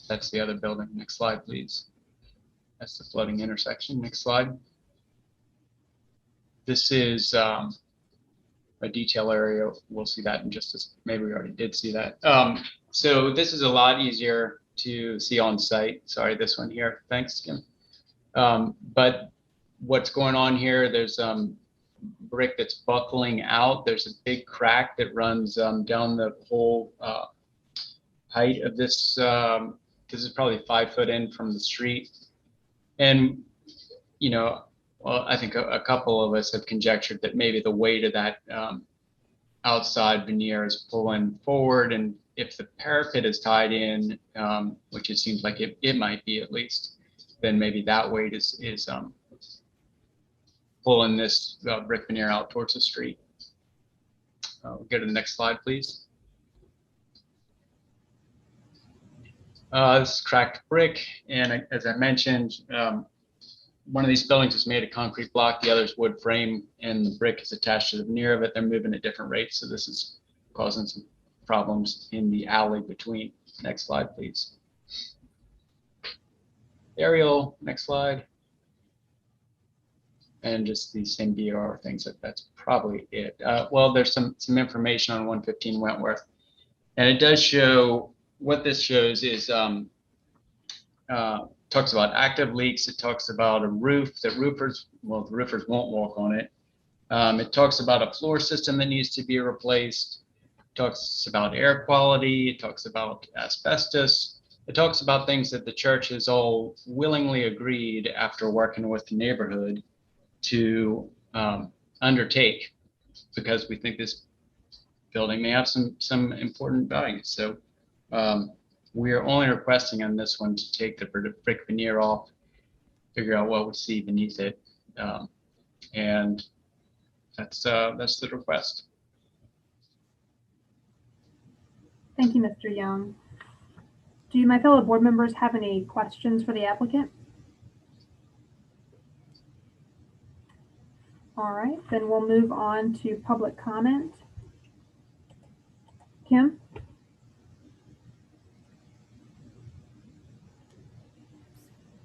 Speaker 3: That's the other building. Next slide, please. That's the flooding intersection. Next slide. This is a detail area. We'll see that in just as, maybe we already did see that. So this is a lot easier to see on site. Sorry, this one here. Thanks, Kim. But what's going on here, there's brick that's buckling out. There's a big crack that runs down the whole height of this. This is probably 5 foot in from the street. And, well, I think a couple of us have conjectured that maybe the weight of that outside veneer is pulling forward. And if the parapet is tied in, which it seems like it might be at least, then maybe that weight is pulling this brick veneer out towards the street. We'll go to the next slide, please. This is cracked brick, and as I mentioned, one of these buildings is made of concrete block, the other is wood frame, and the brick is attached to the veneer of it. They're moving at different rates, so this is causing some problems in the alley between. Next slide, please. Aerial, next slide. And just the same DOR things, that's probably it. Well, there's some information on 115 Wentworth, and it does show. What this shows is talks about active leaks. It talks about a roof that roofers won't walk on it. It talks about a floor system that needs to be replaced. It talks about air quality. It talks about asbestos. It talks about things that the church has all willingly agreed after working with the neighborhood to undertake, because we think this building may have some important values. So we are only requesting on this one to take the brick veneer off, figure out what we see beneath it, and that's the request.
Speaker 1: Thank you, Mr. Young. Do my fellow board members have any questions for the applicant? All right, then we'll move on to public comment. Kim?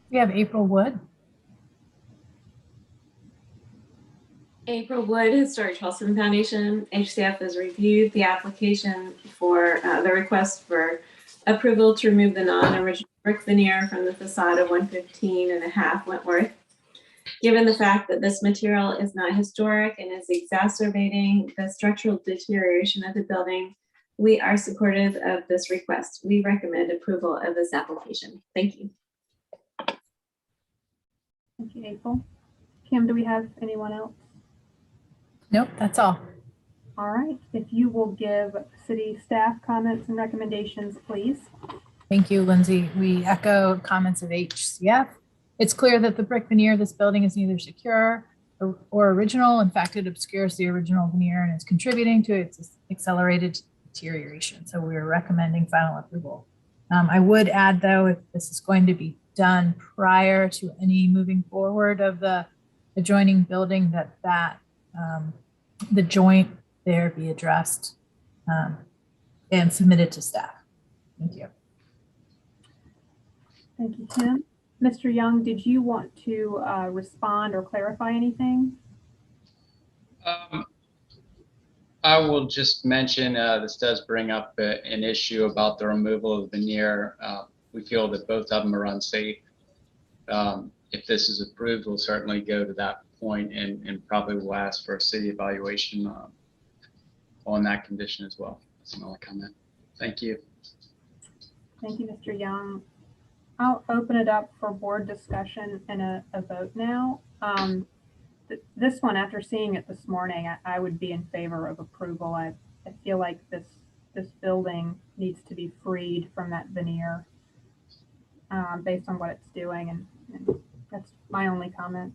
Speaker 2: We have April Wood.
Speaker 5: April Wood, Historic Charleston Foundation. HCF has reviewed the application for the request for approval to remove the non-original brick veneer from the facade of 115.5 Wentworth. Given the fact that this material is not historic and is exacerbating the structural deterioration of the building, we are supportive of this request. We recommend approval of this application. Thank you.
Speaker 1: Thank you, April. Kim, do we have anyone else?
Speaker 2: Nope, that's all.
Speaker 1: All right, if you will give city staff comments and recommendations, please.
Speaker 2: Thank you, Lindsay. We echo comments of HCF. It's clear that the brick veneer of this building is neither secure or original. In fact, it obscures the original veneer and is contributing to its accelerated deterioration. So we're recommending final approval. I would add, though, if this is going to be done prior to any moving forward of the adjoining building, that the joint there be addressed and submitted to staff. Thank you.
Speaker 1: Thank you, Kim. Mr. Young, did you want to respond or clarify anything?
Speaker 3: I will just mention this does bring up an issue about the removal of veneer. We feel that both of them are unsafe. If this is approved, we'll certainly go to that point and probably will ask for a city evaluation on that condition as well. That's my only comment. Thank you.
Speaker 1: Thank you, Mr. Young. I'll open it up for board discussion and a vote now. This one, after seeing it this morning, I would be in favor of approval. I feel like this building needs to be freed from that veneer based on what it's doing, and that's my only comment.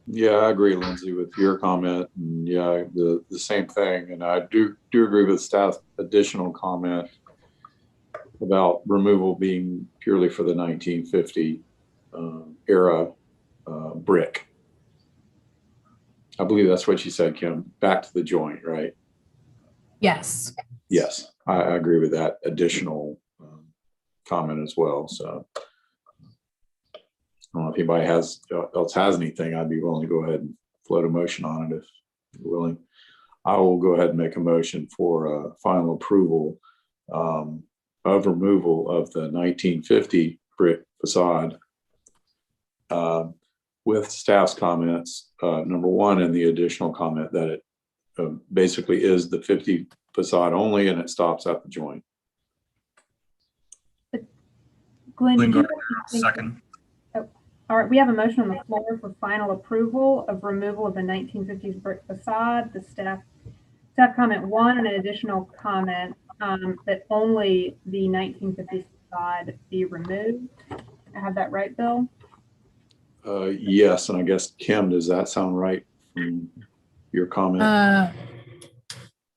Speaker 8: Yeah, I agree, Lindsay, with your comment. And yeah, the same thing. And I do agree with staff's additional comment about removal being purely for the 1950 era brick. I believe that's what you said, Kim. Back to the joint, right?
Speaker 2: Yes.
Speaker 8: Yes, I agree with that additional comment as well. So I don't know if anybody else has anything. I'd be willing to go ahead and float a motion on it if you're willing. I will go ahead and make a motion for final approval of removal of the 1950 brick facade with staff's comments. Number one, and the additional comment that it basically is the 50 facade only and it stops at the joint.
Speaker 1: Glenn, did you
Speaker 9: Second.
Speaker 1: Oh, all right, we have a motion on the floor for final approval of removal of the 1950s brick facade. The staff comment one and an additional comment that only the 1950s facade be removed. I have that right, Bill?
Speaker 8: Yes, and I guess Kim, does that sound right from your comment?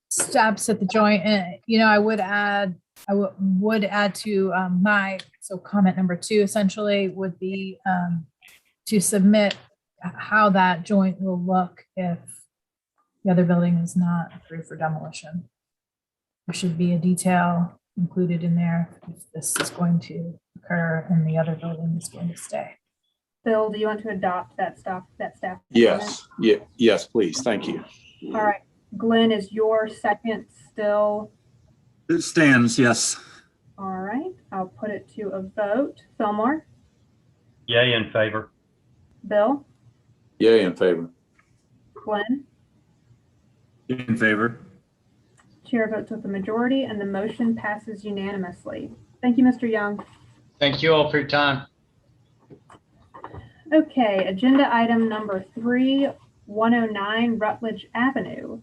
Speaker 2: Stops at the joint, and I would add to my comment number two essentially would be to submit how that joint will look if the other building is not approved for demolition. There should be a detail included in there if this is going to occur and the other building is going to stay.
Speaker 1: Bill, do you want to adopt that staff?
Speaker 8: Yes. Yeah. Yes, please. Thank you.
Speaker 1: All right. Glenn, is your second still?
Speaker 9: It stands, yes.
Speaker 1: All right. I'll put it to a vote. Fillmore?
Speaker 7: Yay in favor.
Speaker 1: Bill?
Speaker 8: Yay in favor.
Speaker 1: Glenn?
Speaker 9: In favor.
Speaker 1: Chair votes with the majority and the motion passes unanimously. Thank you, Mr. Young.
Speaker 3: Thank you all for your time.
Speaker 1: Okay, agenda item number 3, 109 Rutledge Avenue.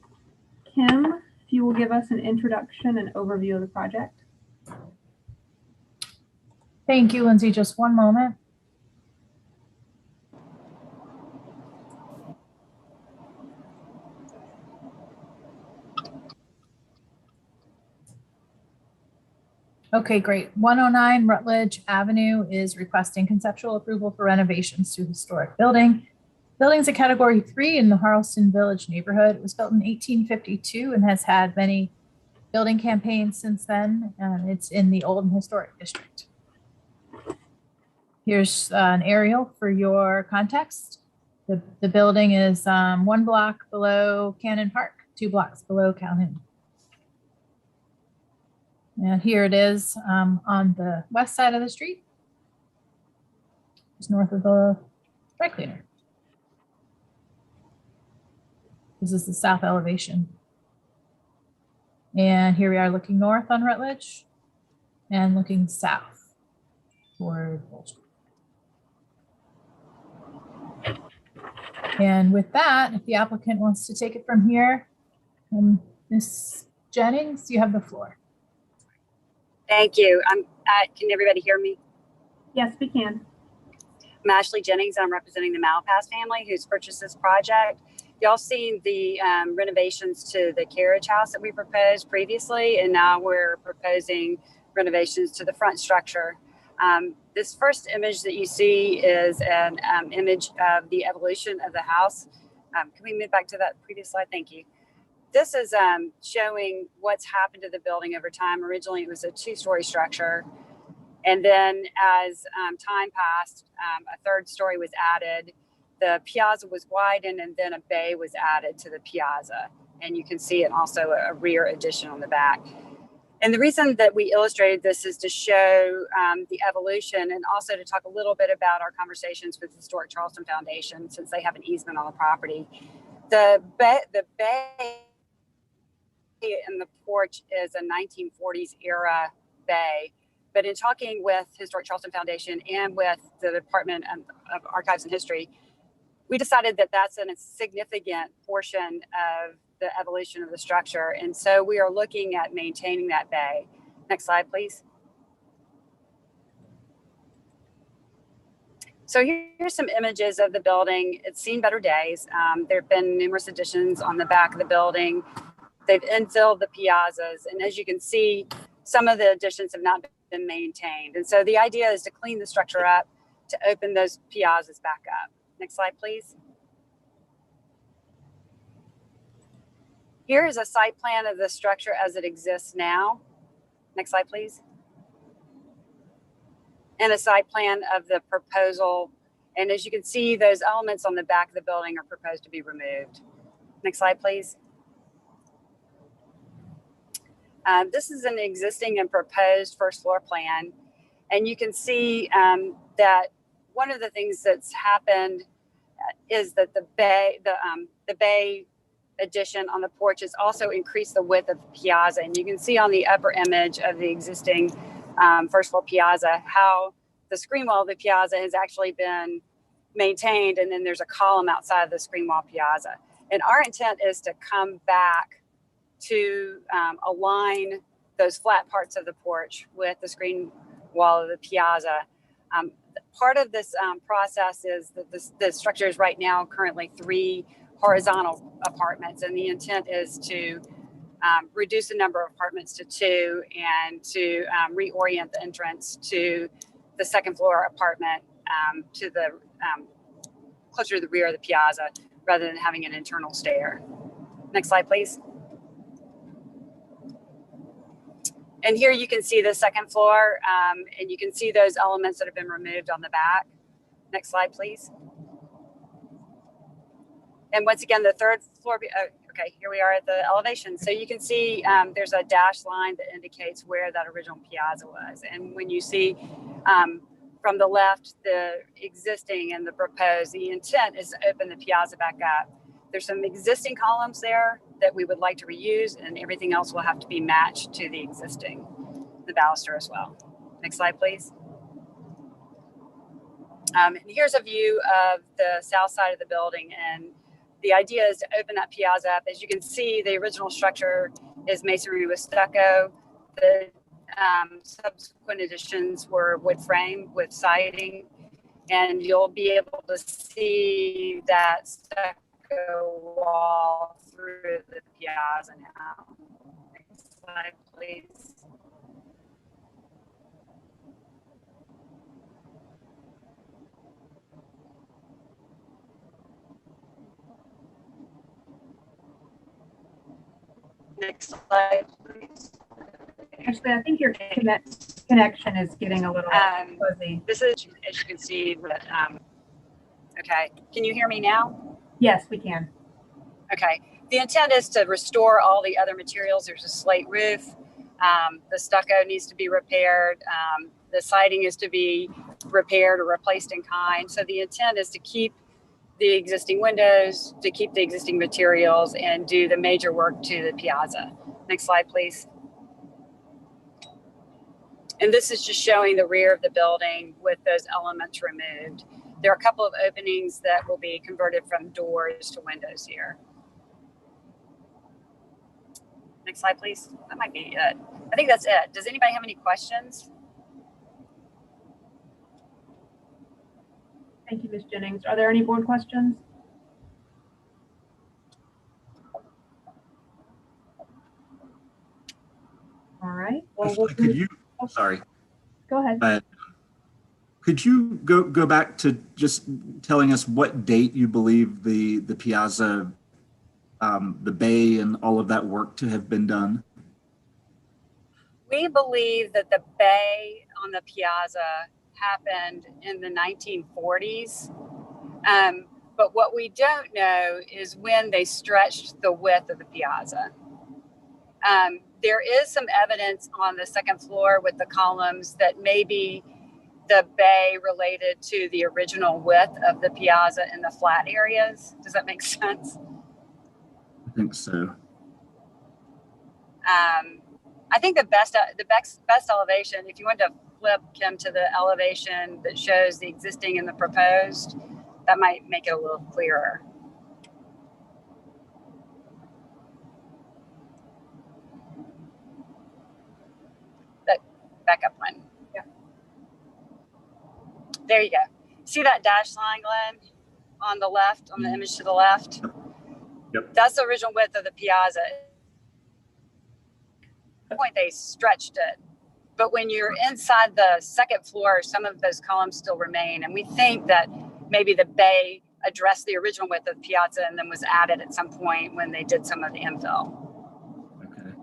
Speaker 1: Kim, if you will give us an introduction and overview of the project.
Speaker 2: Thank you, Lindsay. Just one moment. Okay, great. 109 Rutledge Avenue is requesting conceptual approval for renovations to historic building. Building's a category 3 in the Charleston Village neighborhood. It was built in 1852 and has had many building campaigns since then. It's in the old and historic district. Here's an aerial for your context. The building is 1 block below Cannon Park, 2 blocks below Calhoun. And here it is on the west side of the street, just north of the dry cleaner. This is the south elevation. And here we are looking north on Rutledge and looking south toward Bull Street. And with that, if the applicant wants to take it from here, Ms. Jennings, you have the floor.
Speaker 10: Thank you. Can everybody hear me?
Speaker 1: Yes, we can.
Speaker 10: I'm Ashley Jennings. I'm representing the Malpass family who's purchased this project. Y'all seen the renovations to the carriage house that we proposed previously, and now we're proposing renovations to the front structure. This first image that you see is an image of the evolution of the house. Can we move back to that previous slide? Thank you. This is showing what's happened to the building over time. Originally, it was a two-story structure. And then as time passed, a third story was added. The piazza was widened, and then a bay was added to the piazza. And you can see it also a rear addition on the back. And the reason that we illustrated this is to show the evolution, and also to talk a little bit about our conversations with the Historic Charleston Foundation, since they have an easement on the property. The bay and the porch is a 1940s era bay. But in talking with Historic Charleston Foundation and with the Department of Archives and History, we decided that that's a significant portion of the evolution of the structure. And so we are looking at maintaining that bay. Next slide, please. So here's some images of the building. It's seen better days. There have been numerous additions on the back of the building. They've infilled the piazzas. And as you can see, some of the additions have not been maintained. And so the idea is to clean the structure up, to open those piazzas back up. Next slide, please. Here is a site plan of the structure as it exists now. Next slide, please. And a site plan of the proposal. And as you can see, those elements on the back of the building are proposed to be removed. Next slide, please. This is an existing and proposed first floor plan. And you can see that one of the things that's happened is that the bay addition on the porch has also increased the width of the piazza. And you can see on the upper image of the existing first floor piazza how the screen wall of the piazza has actually been maintained. And then there's a column outside of the screen wall piazza. And our intent is to come back to align those flat parts of the porch with the screen wall of the piazza. Part of this process is that the structure is right now currently 3 horizontal apartments, and the intent is to reduce the number of apartments to 2 and to reorient the entrance to the second floor apartment to the closer to the rear of the piazza rather than having an internal stair. Next slide, please. And here you can see the second floor, and you can see those elements that have been removed on the back. Next slide, please. And once again, the third floor, okay, here we are at the elevation. So you can see there's a dashed line that indicates where that original piazza was. And when you see from the left, the existing and the proposed, the intent is to open the piazza back up. There's some existing columns there that we would like to reuse, and everything else will have to be matched to the existing, the baluster as well. Next slide, please. And here's a view of the south side of the building, and the idea is to open that piazza up. As you can see, the original structure is masonry with stucco. The subsequent additions were wood frame with siding, and you'll be able to see that stucco wall through the piazza now. Next slide, please. Next slide, please.
Speaker 1: Actually, I think your connection is getting a little fuzzy.
Speaker 10: This is, as you can see, but, okay. Can you hear me now?
Speaker 1: Yes, we can.
Speaker 10: Okay. The intent is to restore all the other materials. There's a slate roof. The stucco needs to be repaired. The siding is to be repaired or replaced in kind. So the intent is to keep the existing windows, to keep the existing materials, and do the major work to the piazza. Next slide, please. And this is just showing the rear of the building with those elements removed. There are a couple of openings that will be converted from doors to windows here. Next slide, please. That might be it. I think that's it. Does anybody have any questions?
Speaker 1: Thank you, Ms. Jennings. Are there any board questions? All right. Well,
Speaker 9: Could you, sorry.
Speaker 1: Go ahead.
Speaker 9: Could you go back to just telling us what date you believe the piazza, the bay and all of that work to have been done?
Speaker 10: We believe that the bay on the piazza happened in the 1940s. But what we don't know is when they stretched the width of the piazza. There is some evidence on the second floor with the columns that maybe the bay related to the original width of the piazza in the flat areas. Does that make sense?
Speaker 9: I think so.
Speaker 10: I think the best elevation, if you want to flip, Kim, to the elevation that shows the existing and the proposed, that might make it a little clearer. That backup one.
Speaker 1: Yeah.
Speaker 10: There you go. See that dash line, Glenn, on the left, on the image to the left?
Speaker 9: Yep.
Speaker 10: That's the original width of the piazza. At the point they stretched it. But when you're inside the second floor, some of those columns still remain. And we think that maybe the bay addressed the original width of the piazza and then was added at some point when they did some of the infill.
Speaker 9: Okay.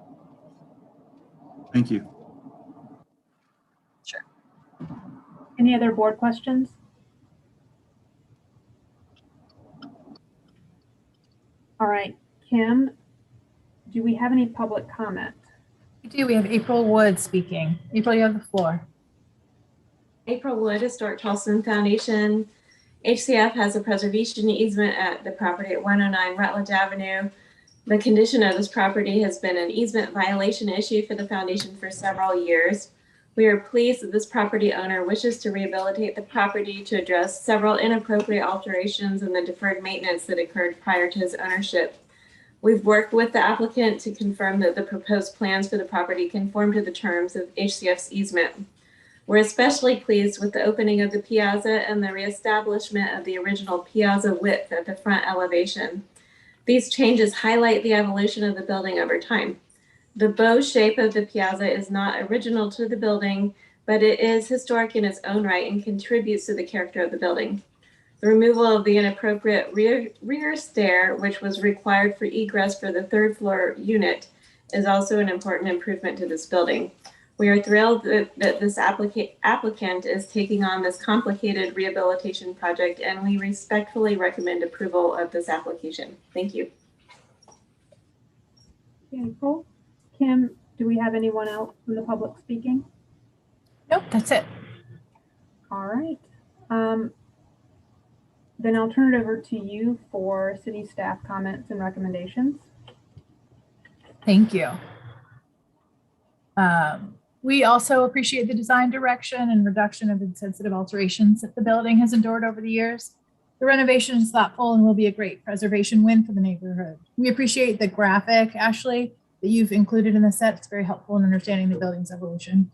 Speaker 9: Thank you.
Speaker 10: Sure.
Speaker 1: Any other board questions? All right, Kim, do we have any public comment?
Speaker 2: We do. We have April Wood speaking. April, you have the floor.
Speaker 5: April Wood, Historic Charleston Foundation. HCF has a preservation easement at the property at 109 Rutledge Avenue. The condition of this property has been an easement violation issue for the foundation for several years. We are pleased that this property owner wishes to rehabilitate the property to address several inappropriate alterations and the deferred maintenance that occurred prior to his ownership. We've worked with the applicant to confirm that the proposed plans for the property conform to the terms of HCF's easement. We're especially pleased with the opening of the piazza and the reestablishment of the original piazza width at the front elevation. These changes highlight the evolution of the building over time. The bow shape of the piazza is not original to the building, but it is historic in its own right and contributes to the character of the building. The removal of the inappropriate rear stair, which was required for egress for the third floor unit, is also an important improvement to this building. We are thrilled that this applicant is taking on this complicated rehabilitation project, and we respectfully recommend approval of this application. Thank you.
Speaker 1: April. Kim, do we have anyone else from the public speaking?
Speaker 2: Nope, that's it.
Speaker 1: All right. Then I'll turn it over to you for city staff comments and recommendations.
Speaker 2: Thank you. We also appreciate the design direction and reduction of insensitive alterations that the building has endured over the years. The renovation is thoughtful and will be a great preservation win for the neighborhood. We appreciate the graphic, Ashley, that you've included in the set. It's very helpful in understanding the building's evolution.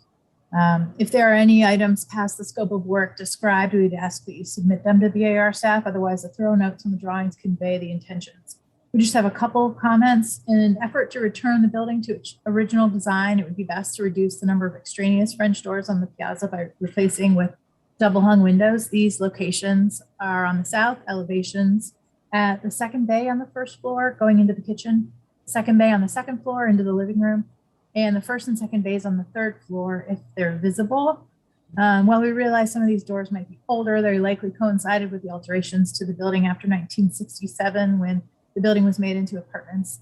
Speaker 2: If there are any items past the scope of work described, we'd ask that you submit them to the AR staff. Otherwise, the throw notes on the drawings convey the intentions. We just have a couple of comments. In an effort to return the building to its original design, it would be best to reduce the number of extraneous French doors on the piazza by replacing with double hung windows. These locations are on the south elevations at the second bay on the first floor going into the kitchen, second bay on the second floor into the living room, and the first and second bays on the third floor if they're visible. While we realize some of these doors might be older, they likely coincided with the alterations to the building after 1967 when the building was made into apartments.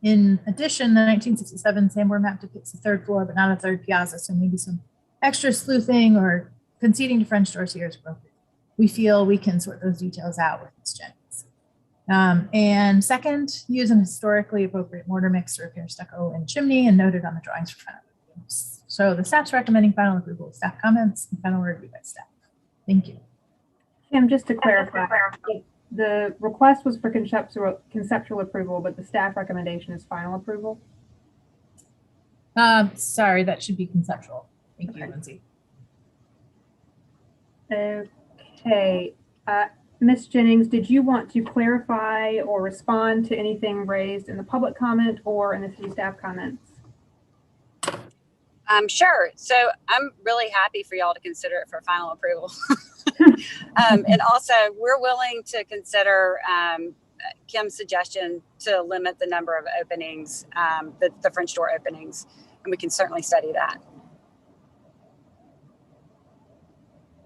Speaker 2: In addition, the 1967 Sanborn map depicts a third floor, but not a third piazza, so maybe some extra sleuthing or conceding to French doors here is appropriate. We feel we can sort those details out with Ms. Jennings. And second, use an historically appropriate mortar mix to repair stucco and chimney and noted on the drawings for final review. So the staff's recommending final approval of staff comments and final review by staff. Thank you.
Speaker 1: Kim, just to clarify, the request was for conceptual approval, but the staff recommendation is final approval?
Speaker 2: Sorry, that should be conceptual. Thank you, Lindsay.
Speaker 1: Okay. Ms. Jennings, did you want to clarify or respond to anything raised in the public comment or in the city staff comments?
Speaker 10: Sure. So I'm really happy for y'all to consider it for final approval. And also, we're willing to consider Kim's suggestion to limit the number of openings, the French door openings, and we can certainly study that.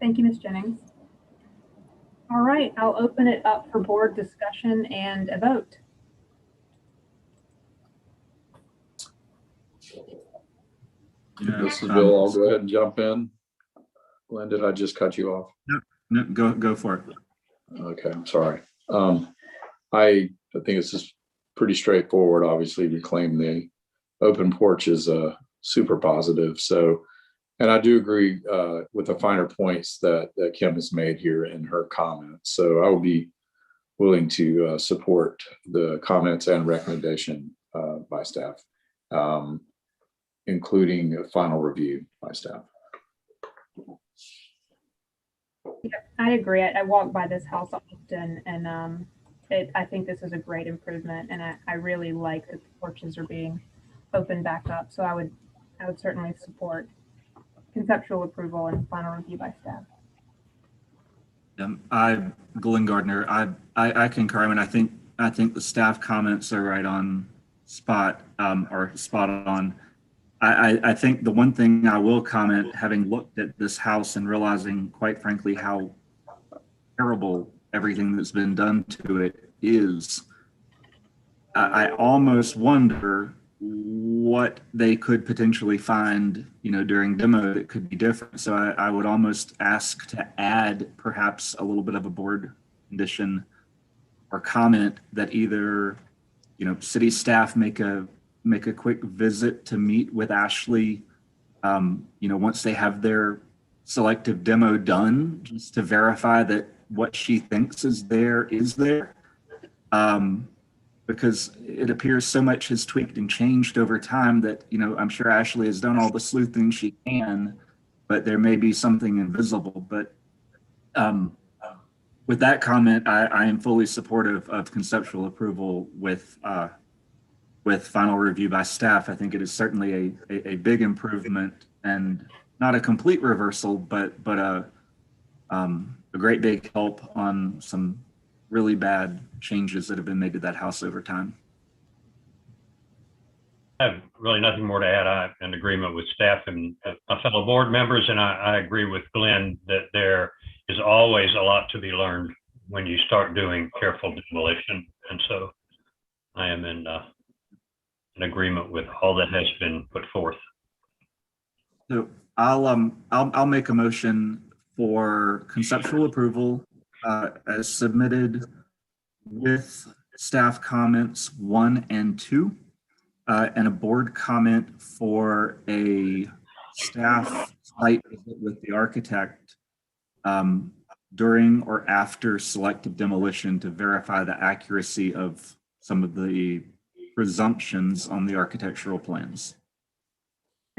Speaker 1: Thank you, Ms. Jennings. All right, I'll open it up for board discussion and a vote.
Speaker 8: This is Bill. I'll go ahead and jump in. Glenn, did I just cut you off?
Speaker 9: No, go for it.
Speaker 8: Okay, I'm sorry. I think it's just pretty straightforward. Obviously, we claim the open porch is super positive. So, and I do agree with the finer points that Kim has made here in her comments. So I will be willing to support the comments and recommendation by staff, including a final review by staff.
Speaker 1: Yeah, I agree. I walk by this house often, and I think this is a great improvement, and I really like that the porches are being opened back up. So I would certainly support conceptual approval and final review by staff.
Speaker 9: Glenn Gardner, I concur. I mean, I think the staff comments are right on spot, or spot on. I think the one thing I will comment, having looked at this house and realizing, quite frankly, how terrible everything that's been done to it is, I almost wonder what they could potentially find, during demo that could be different. So I would almost ask to add perhaps a little bit of a board condition or comment that either, city staff make a quick visit to meet with Ashley, once they have their selective demo done, just to verify that what she thinks is there. Because it appears so much has tweaked and changed over time that, I'm sure Ashley has done all the sleuthing she can, but there may be something invisible. But with that comment, I am fully supportive of conceptual approval with final review by staff. I think it is certainly a big improvement and not a complete reversal, but a great big help on some really bad changes that have been made to that house over time.
Speaker 7: I have really nothing more to add. I'm in agreement with staff and my fellow board members, and I agree with Glenn that there is always a lot to be learned when you start doing careful demolition. And so I am in agreement with all that has been put forth.
Speaker 9: So I'll make a motion for conceptual approval as submitted with staff comments 1 and 2, and a board comment for a staff site visit with the architect during or after selective demolition to verify the accuracy of some of the presumptions on the architectural plans.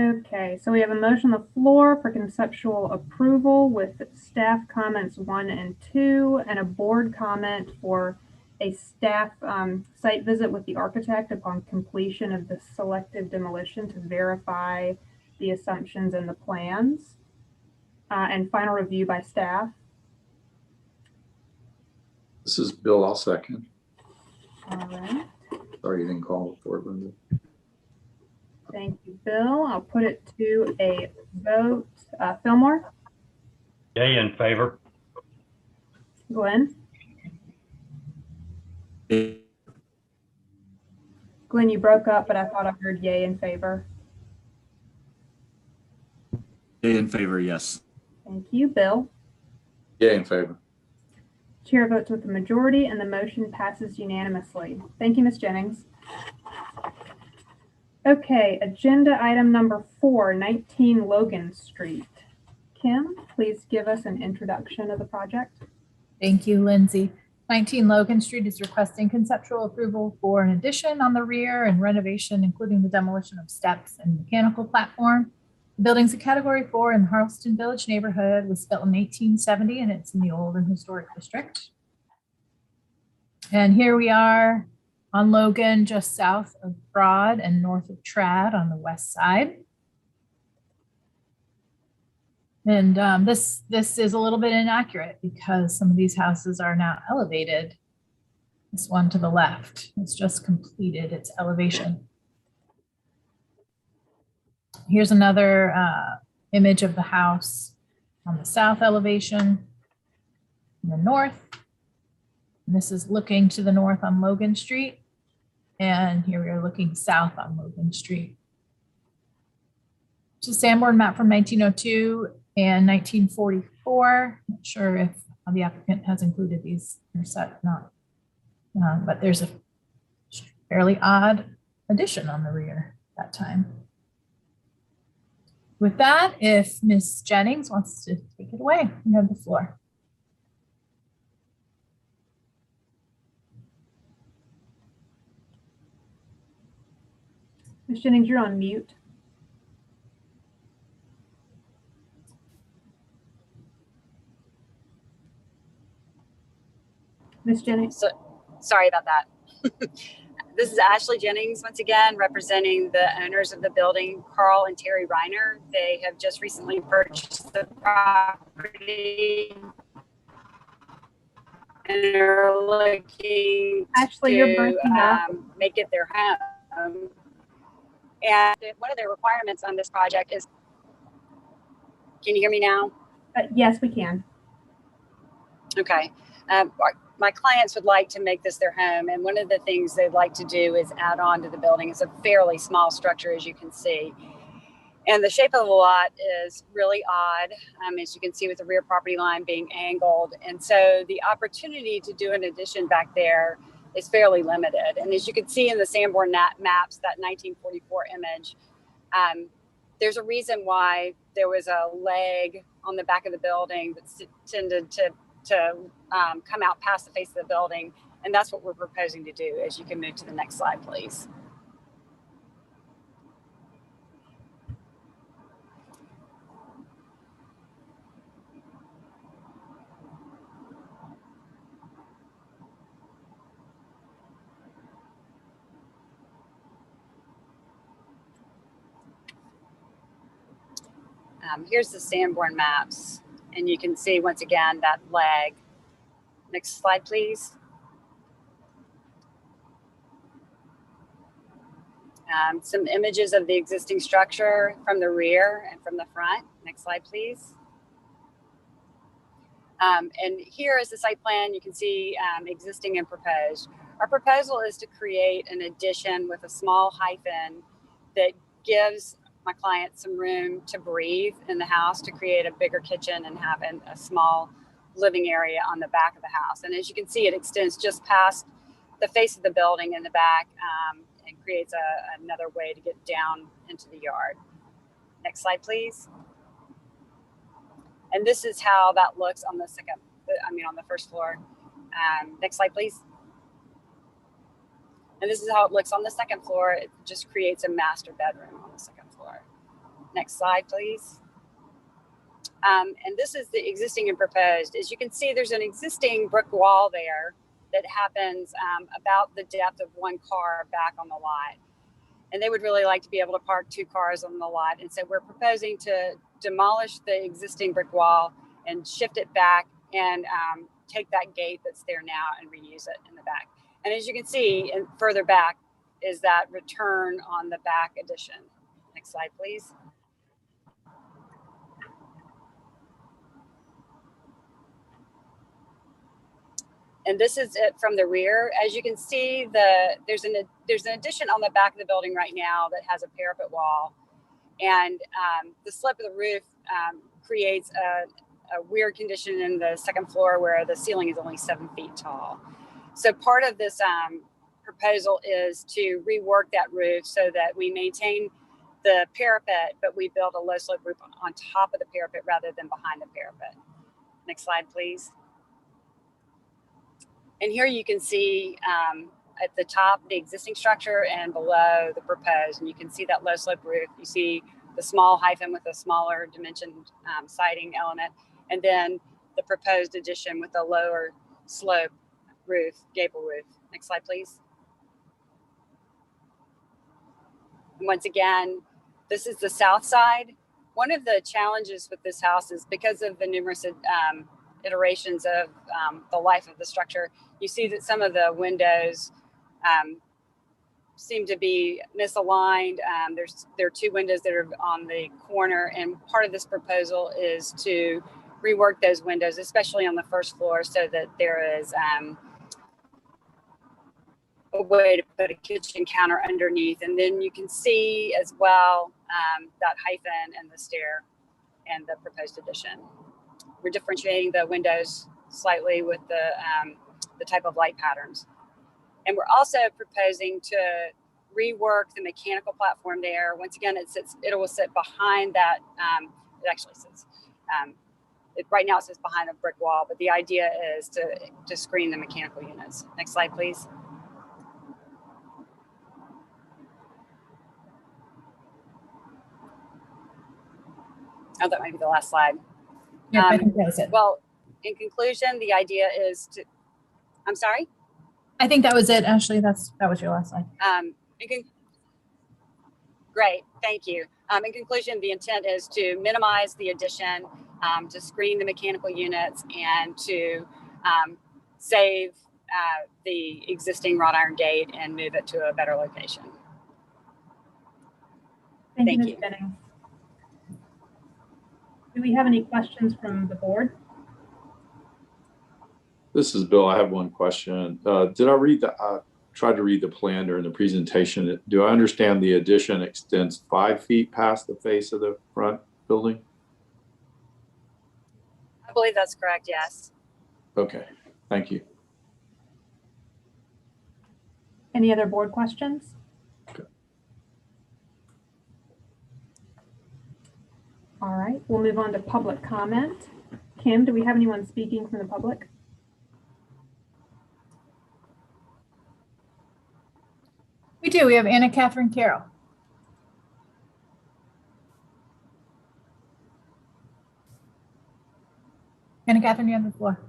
Speaker 1: Okay, so we have a motion on the floor for conceptual approval with staff comments 1 and 2 and a board comment for a staff site visit with the architect upon completion of the selective demolition to verify the assumptions in the plans, and final review by staff.
Speaker 8: This is Bill. I'll second.
Speaker 1: All right.
Speaker 8: Sorry you didn't call for it, Linda.
Speaker 1: Thank you, Bill. I'll put it to a vote. Fillmore?
Speaker 7: Yay in favor.
Speaker 1: Glenn? Glenn, you broke up, but I thought I heard yay in favor.
Speaker 9: Yay in favor, yes.
Speaker 1: Thank you. Bill?
Speaker 8: Yay in favor.
Speaker 1: Chair votes with the majority and the motion passes unanimously. Thank you, Ms. Jennings. Okay, agenda item number 4, 19 Logan Street. Kim, please give us an introduction of the project.
Speaker 2: Thank you, Lindsay. 19 Logan Street is requesting conceptual approval for an addition on the rear and renovation, including the demolition of steps and mechanical platform. The building's a category 4 in the Charleston Village neighborhood, was built in 1870, and it's in the old and historic district. And here we are on Logan, just south of Broad and north of Trad on the west side. And this is a little bit inaccurate because some of these houses are now elevated. This one to the left, it's just completed its elevation. Here's another image of the house on the south elevation in the north. And this is looking to the north on Logan Street. And here we are looking south on Logan Street. It's a Sanborn map from 1902 and 1944. Not sure if the applicant has included these or set not, but there's a fairly odd addition on the rear at that time. With that, if Ms. Jennings wants to take it away, you have the floor.
Speaker 1: Ms. Jennings, you're on mute. Ms. Jennings?
Speaker 10: So, sorry about that. This is Ashley Jennings, once again, representing the owners of the building, Carl and Terry Reiner. They have just recently purchased the property and are looking
Speaker 1: Ashley, you're
Speaker 10: to
Speaker 1: breaking up.
Speaker 10: make it their home. And one of their requirements on this project is, can you hear me now?
Speaker 1: Yes, we can.
Speaker 10: Okay. My clients would like to make this their home, and one of the things they'd like to do is add on to the building. It's a fairly small structure, as you can see. And the shape of the lot is really odd, as you can see, with the rear property line being angled. And so the opportunity to do an addition back there is fairly limited. And as you can see in the Sanborn maps, that 1944 image, there's a reason why there was a leg on the back of the building that tended to come out past the face of the building. And that's what we're proposing to do. As you can move to the next slide, please. Here's the Sanborn maps, and you can see once again that leg. Next slide, please. Some images of the existing structure from the rear and from the front. Next slide, please. And here is the site plan. You can see existing and proposed. Our proposal is to create an addition with a small hyphen that gives my client some room to breathe in the house, to create a bigger kitchen and have a small living area on the back of the house. And as you can see, it extends just past the face of the building in the back and creates another way to get down into the yard. Next slide, please. And this is how that looks on the on the first floor. Next slide, please. And this is how it looks on the second floor. It just creates a master bedroom on the second floor. Next slide, please. And this is the existing and proposed. As you can see, there's an existing brick wall there that happens about the depth of one car back on the lot. And they would really like to be able to park 2 cars on the lot. And so we're proposing to demolish the existing brick wall and shift it back and take that gate that's there now and reuse it in the back. And as you can see, and further back is that return on the back addition. Next slide, please. And this is it from the rear. As you can see, there's an addition on the back of the building right now that has a parapet wall. And the slip of the roof creates a weird condition in the second floor where the ceiling is only 7 feet tall. So part of this proposal is to rework that roof so that we maintain the parapet, but we build a low slope roof on top of the parapet rather than behind the parapet. Next slide, please. And here you can see at the top the existing structure and below the proposed, and you can see that low slope roof. You see the small hyphen with a smaller dimensioned siding element, and then the proposed addition with a lower slope roof, gable roof. Next slide, please. And once again, this is the south side. One of the challenges with this house is because of the numerous iterations of the life of the structure, you see that some of the windows seem to be misaligned. There are 2 windows that are on the corner, and part of this proposal is to rework those windows, especially on the first floor, so that there is a way to put a kitchen counter underneath. And then you can see as well that hyphen and the stair and the proposed addition. We're differentiating the windows slightly with the type of light patterns. And we're also proposing to rework the mechanical platform there. Once again, it will sit behind that. It actually sits, right now it sits behind a brick wall, but the idea is to screen the mechanical units. Next slide, please. Oh, that might be the last slide.
Speaker 2: Yeah, I think that was it.
Speaker 10: Well, in conclusion, the idea is to, I'm sorry?
Speaker 2: I think that was it, Ashley. That was your last slide.
Speaker 10: Great, thank you. In conclusion, the intent is to minimize the addition, to screen the mechanical units, and to save the existing wrought iron gate and move it to a better location.
Speaker 1: Thank you,
Speaker 10: Thank
Speaker 1: Ms.
Speaker 10: you.
Speaker 1: Jennings. Do we have any questions from the board?
Speaker 8: This is Bill. I have one question. Did I read tried to read the plan during the presentation? Do I understand the addition extends 5 feet past the face of the front building?
Speaker 10: I believe that's correct, yes.
Speaker 8: Okay, thank you.
Speaker 1: Any other board questions?
Speaker 8: Okay.
Speaker 1: All right, we'll move on to public comment. Kim, do we have anyone speaking from the public?
Speaker 2: We do. We have Anna Catherine Carroll. Anna Catherine, you have the floor.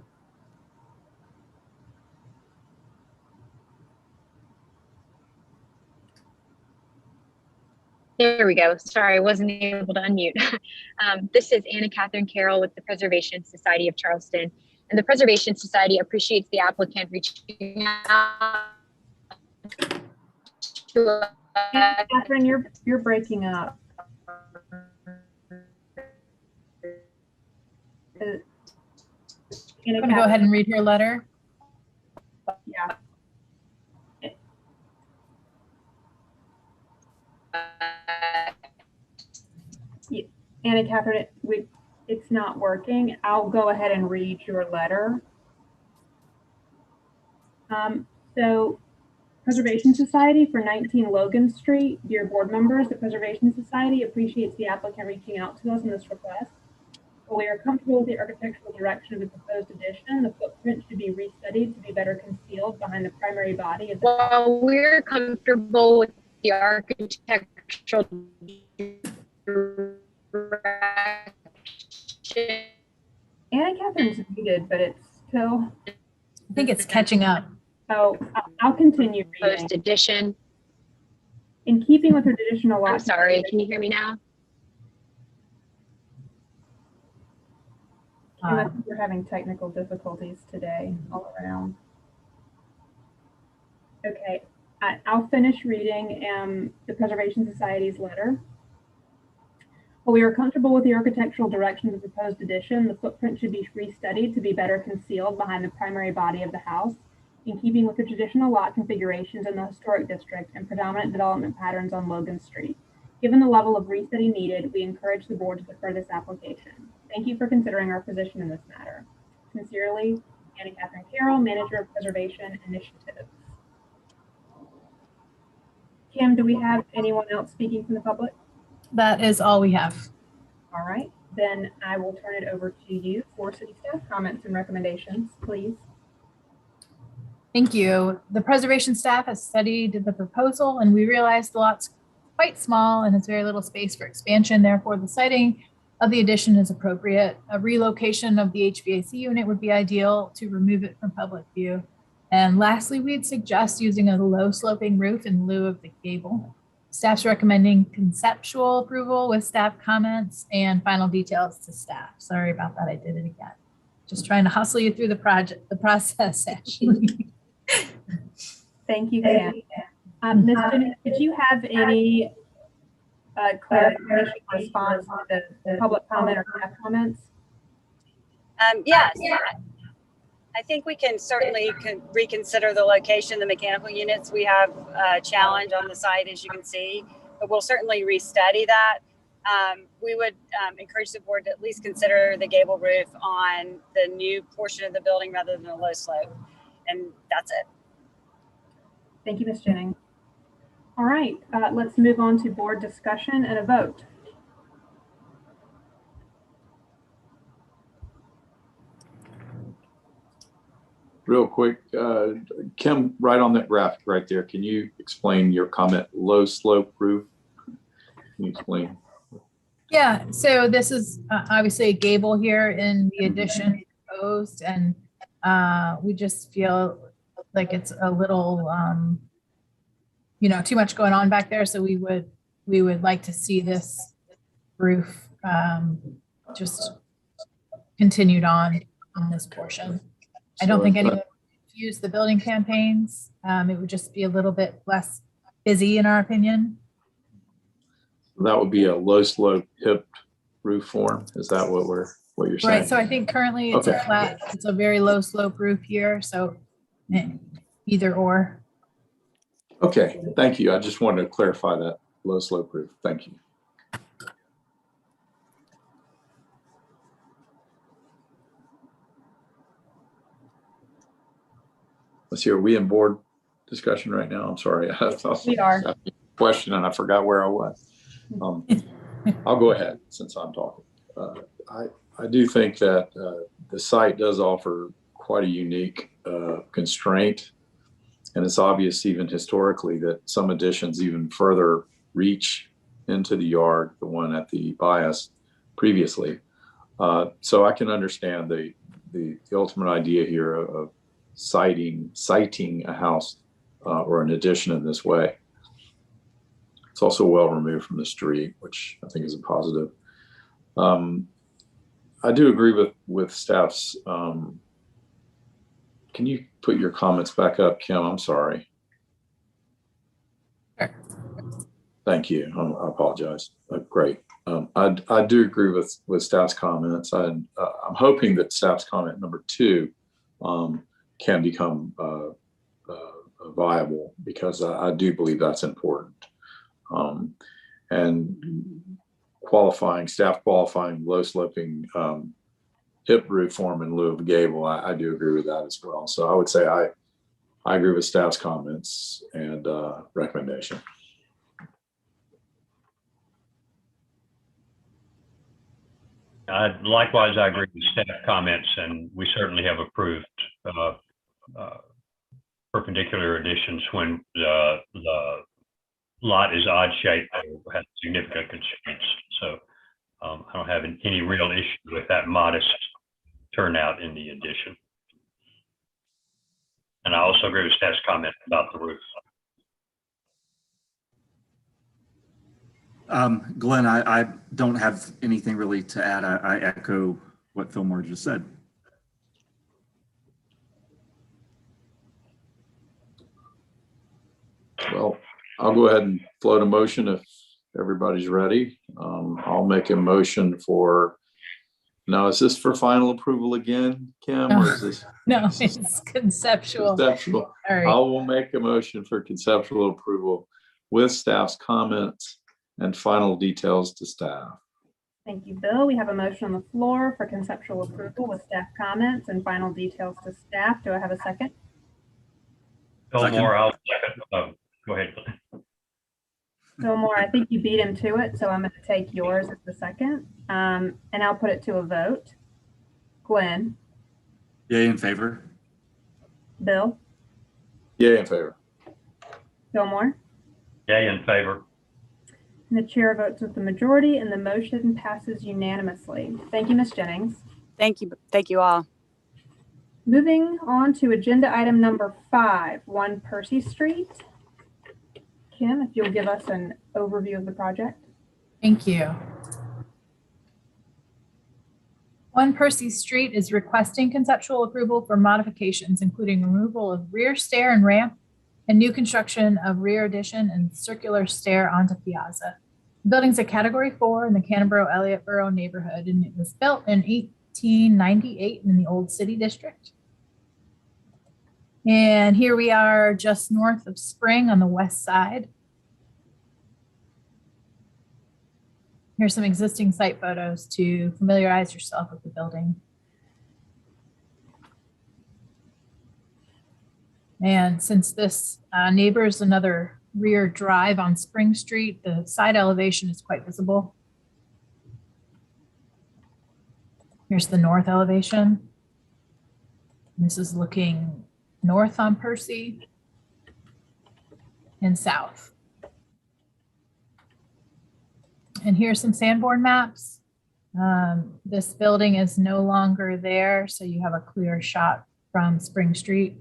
Speaker 4: There we go. Sorry, I wasn't able to unmute. This is Anna Catherine Carroll with the Preservation Society of Charleston. And the Preservation Society appreciates the applicant reaching out to
Speaker 1: Anna Catherine, you're breaking up.
Speaker 2: I'm going to go ahead and read her letter.
Speaker 1: Yeah. Anna Catherine, it's not working. I'll go ahead and read your letter. So Preservation Society for 19 Logan Street. Dear board members, the Preservation Society appreciates the applicant reaching out to us in this request. While we are comfortable with the architectural direction of the proposed addition, the footprint should be restudied to be better concealed behind the primary body of the house.
Speaker 4: While we're comfortable with the architectural direction,
Speaker 1: Anna Catherine's muted, but it's still.
Speaker 2: I think it's catching up.
Speaker 1: So I'll continue reading.
Speaker 4: Post addition.
Speaker 1: In keeping with her traditional lot.
Speaker 4: I'm sorry, can you hear me now?
Speaker 1: I think we're having technical difficulties today all around. Okay, I'll finish reading the Preservation Society's letter. While we are comfortable with the architectural direction of the proposed addition, the footprint should be restudied to be better concealed behind the primary body of the house, in keeping with the traditional lot configurations in the historic district and predominant development patterns on Logan Street. Given the level of restudy needed, we encourage the board to defer this application. Thank you for considering our position in this matter. Sincerely, Anna Catherine Carroll, Manager of Preservation Initiatives. Kim, do we have anyone else speaking from the public?
Speaker 2: That is all we have.
Speaker 1: All right, then I will turn it over to you for city staff comments and recommendations, please.
Speaker 2: Thank you. The preservation staff has studied the proposal and we realized the lot's quite small and has very little space for expansion. Therefore, the siting of the addition is appropriate. A relocation of the HVAC unit would be ideal to remove it from public view. And lastly, we'd suggest using a low sloping roof in lieu of the gable. Staff's recommending conceptual approval with staff comments and final details to staff. Sorry about that, I did it again. Just trying to hustle you through the process, actually.
Speaker 1: Thank you, Kim. Ms. Jennings, did you have any clarification response to the public comment or staff comments?
Speaker 10: Yes, I think we can certainly reconsider the location, the mechanical units. We have a challenge on the site, as you can see, but we'll certainly restudy that. We would encourage the board to at least consider the gable roof on the new portion of the building rather than a low slope. And that's it.
Speaker 1: Thank you, Ms. Jennings. All right, let's move on to board discussion and a vote.
Speaker 8: Real quick, Kim, right on that graphic right there, can you explain your comment, low slope roof? Can you explain?
Speaker 2: Yeah, so this is obviously a gable here in the addition proposed, and we just feel like it's a little, too much going on back there. So we would like to see this roof just continued on this portion. I don't think anyone would use the building campaigns. It would just be a little bit less busy in our opinion.
Speaker 8: That would be a low slope hipped roof form. Is that what you're saying?
Speaker 2: Right. So I think currently it's a flat, it's a very low slope roof here. So either or.
Speaker 8: Okay, thank you. I just wanted to clarify that low slope roof. Thank you. Let's see, are we in board discussion right now? I'm sorry.
Speaker 1: We are.
Speaker 8: Question and I forgot where I was. I'll go ahead since I'm talking. I do think that the site does offer quite a unique constraint. And it's obvious even historically that some additions even further reach into the yard, the one at the bias previously. So I can understand the ultimate idea here of citing a house or an addition in this way. It's also well removed from the street, which I think is a positive. I do agree with staff's. Can you put your comments back up, Kim? I'm sorry.
Speaker 2: Sure.
Speaker 8: Thank you. I apologize. Great. I do agree with staff's comments. I'm hoping that staff's comment number 2 can become viable, because I do believe that's important. And staff qualifying low sloping hip roof form in lieu of gable, I do agree with that as well. So I would say I agree with staff's comments and recommendation.
Speaker 7: Likewise, I agree with staff comments, and we certainly have approved perpendicular additions when the lot is odd shaped or has significant constraints. So I don't have any real issue with that modest turnout in the addition. And I also agree with staff's comment about the roof.
Speaker 9: Glenn, I don't have anything really to add. I echo what Fillmore just said.
Speaker 8: Well, I'll go ahead and float a motion if everybody's ready, I'll make a motion for, now is this for final approval again, Kim, or is this
Speaker 2: No, it's conceptual.
Speaker 8: conceptual?
Speaker 2: All right.
Speaker 8: I will make a motion for conceptual approval with staff's comments and final details to staff.
Speaker 1: Thank you, Bill. We have a motion on the floor for conceptual approval with staff comments and final details to staff. Do I have a second?
Speaker 7: Bill
Speaker 9: Second.
Speaker 7: Moore, I'll second. Oh, go ahead.
Speaker 1: Bill Moore, I think you beat him to it, so I'm going to take yours as the second. And I'll put it to a vote. Glenn,
Speaker 9: Yay in favor.
Speaker 1: Bill,
Speaker 8: Yay in favor.
Speaker 1: Bill Moore.
Speaker 7: Yay in favor.
Speaker 1: And the chair votes with the majority and the motion passes unanimously. Thank you, Ms. Jennings.
Speaker 10: Thank you. Thank you all.
Speaker 1: Moving on to agenda item number 5, 1 Percy Street. Kim, if you'll give us an overview of the project.
Speaker 2: Thank you. 1 Percy Street is requesting conceptual approval for modifications, including removal of rear stair and ramp and new construction of rear addition and circular stair onto piazza. The building's a category 4 in the Canterbury Elliott neighborhood, and it was built in 1898 in the Old City District. And here we are just north of Spring on the west side. Here's some existing site photos to familiarize yourself with the building. And since this neighbors another rear drive on Spring Street, the side elevation is quite visible. Here's the north elevation. This is looking north on Percy and south. And here's some Sanborn maps. This building is no longer there, so you have a clear shot from Spring Street,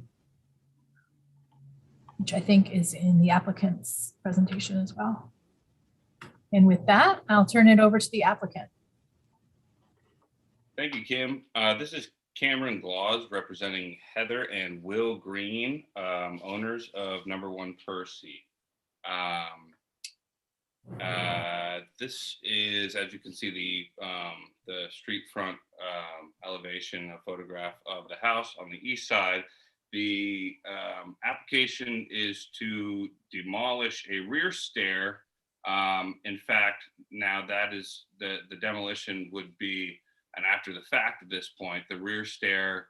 Speaker 2: which I think is in the applicant's presentation as well. And with that, I'll turn it over to the applicant.
Speaker 11: Thank you, Kim. This is Cameron Glaus representing Heather and Will Green, owners of number 1 Percy. This is, as you can see, the street front elevation, a photograph of the house on the east side. The application is to demolish a rear stair. In fact, now that is the demolition would be an after the fact at this point. The rear stair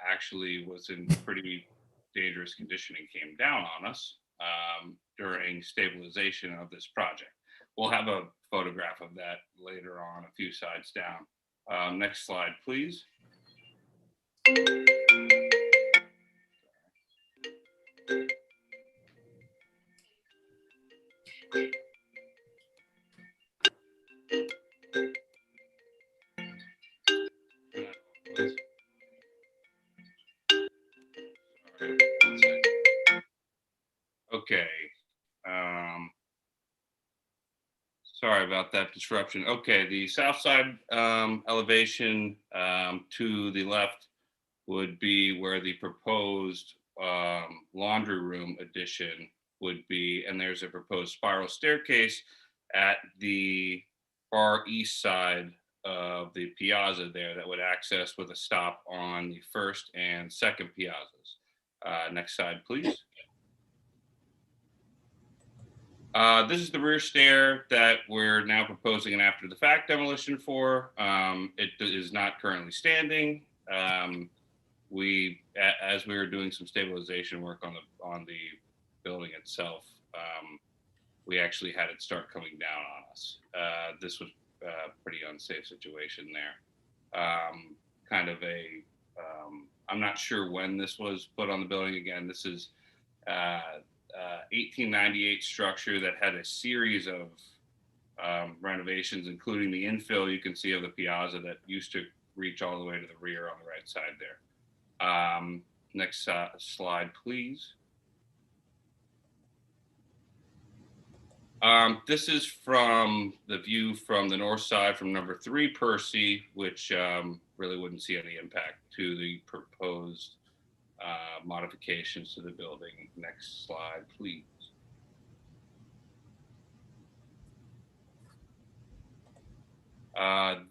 Speaker 11: actually was in pretty dangerous condition and came down on us during stabilization of this project. We'll have a photograph of that later on, a few sides down. Next slide, please. Okay. Sorry about that disruption. Okay, the south side elevation to the left would be where the proposed laundry room addition would be, and there's a proposed spiral staircase at the far east side of the piazza there that would access with a stop on the first and second piazzas. Next slide, please. This is the rear stair that we're now proposing an after the fact demolition for. It is not currently standing. As we were doing some stabilization work on the building itself, we actually had it start coming down on us. This was a pretty unsafe situation there. Kind of a, I'm not sure when this was put on the building. Again, this is 1898 structure that had a series of renovations, including the infill you can see of the piazza that used to reach all the way to the rear on the right side there. Next slide, please. This is from the view from the north side from number 3 Percy, which really wouldn't see any impact to the proposed modifications to the building. Next slide, please.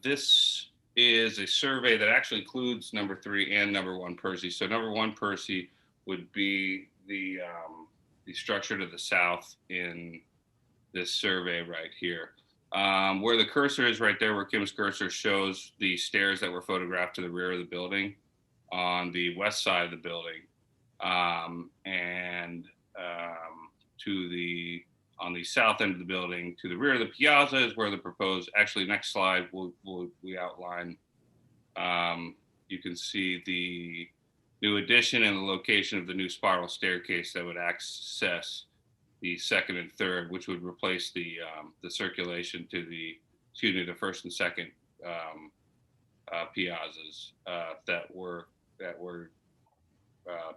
Speaker 11: This is a survey that actually includes number 3 and number 1 Percy. So number 1 Percy would be the structure to the south in this survey right here. Where the cursor is right there, where Kim's cursor shows the stairs that were photographed to the rear of the building on the west side of the building. On the south end of the building to the rear of the piazza is where the proposed, actually next slide, we outline, you can see the new addition and the location of the new spiral staircase that would access the second and third, which would replace the circulation to the first and second piazzas that were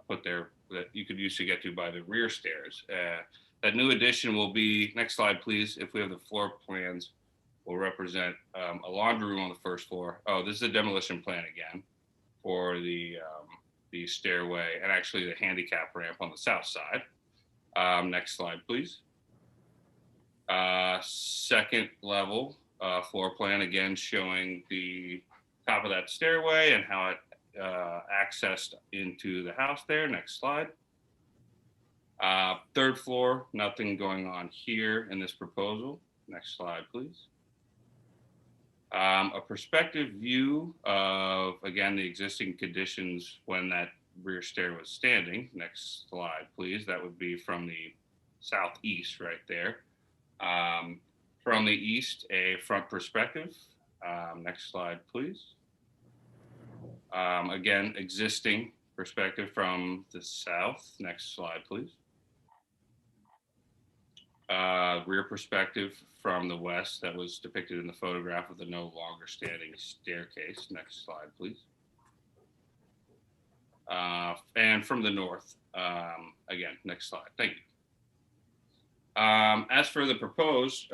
Speaker 11: put there that you could use to get to by the rear stairs. That new addition will be, next slide, please. If we have the floor plans, will represent a laundry room on the first floor. Oh, this is a demolition plan again for the stairway and actually the handicap ramp on the south side. Next slide, please. Second level floor plan, again, showing the top of that stairway and how it accessed into the house there. Next slide. Third floor, nothing going on here in this proposal. Next slide, please. A perspective view of, again, the existing conditions when that rear stair was standing. Next slide, please. That would be from the southeast right there. From the east, a front perspective. Next slide, please. Again, existing perspective from the south. Next slide, please. Rear perspective from the west that was depicted in the photograph of the no longer standing staircase. Next slide, please. And from the north, again, next slide. Thank you. As for the proposed,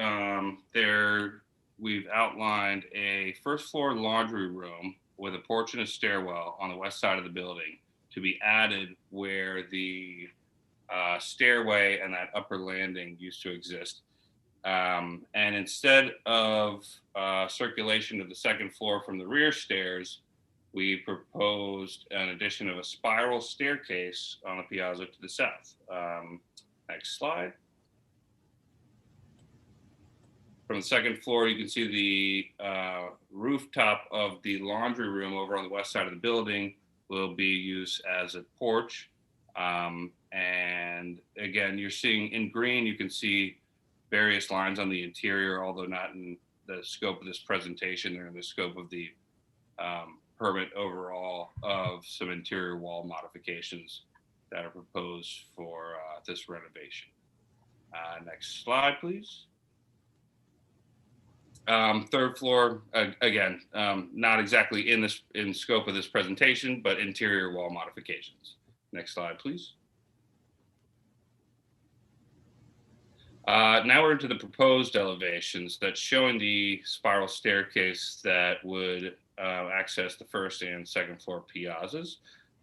Speaker 11: we've outlined a first floor laundry room with a porch and a stairwell on the west side of the building to be added where the stairway and that upper landing used to exist. And instead of circulation to the second floor from the rear stairs, we proposed an addition of a spiral staircase on the piazza to the south. Next slide. From the second floor, you can see the rooftop of the laundry room over on the west side of the building will be used as a porch. And again, you're seeing in green, you can see various lines on the interior, although not in the scope of this presentation. They're in the scope of the permit overall of some interior wall modifications that are proposed for this renovation. Next slide, please. Third floor, again, not exactly in scope of this presentation, but interior wall modifications. Next slide, please. Now we're into the proposed elevations that's showing the spiral staircase that would access the first and second floor piazzas.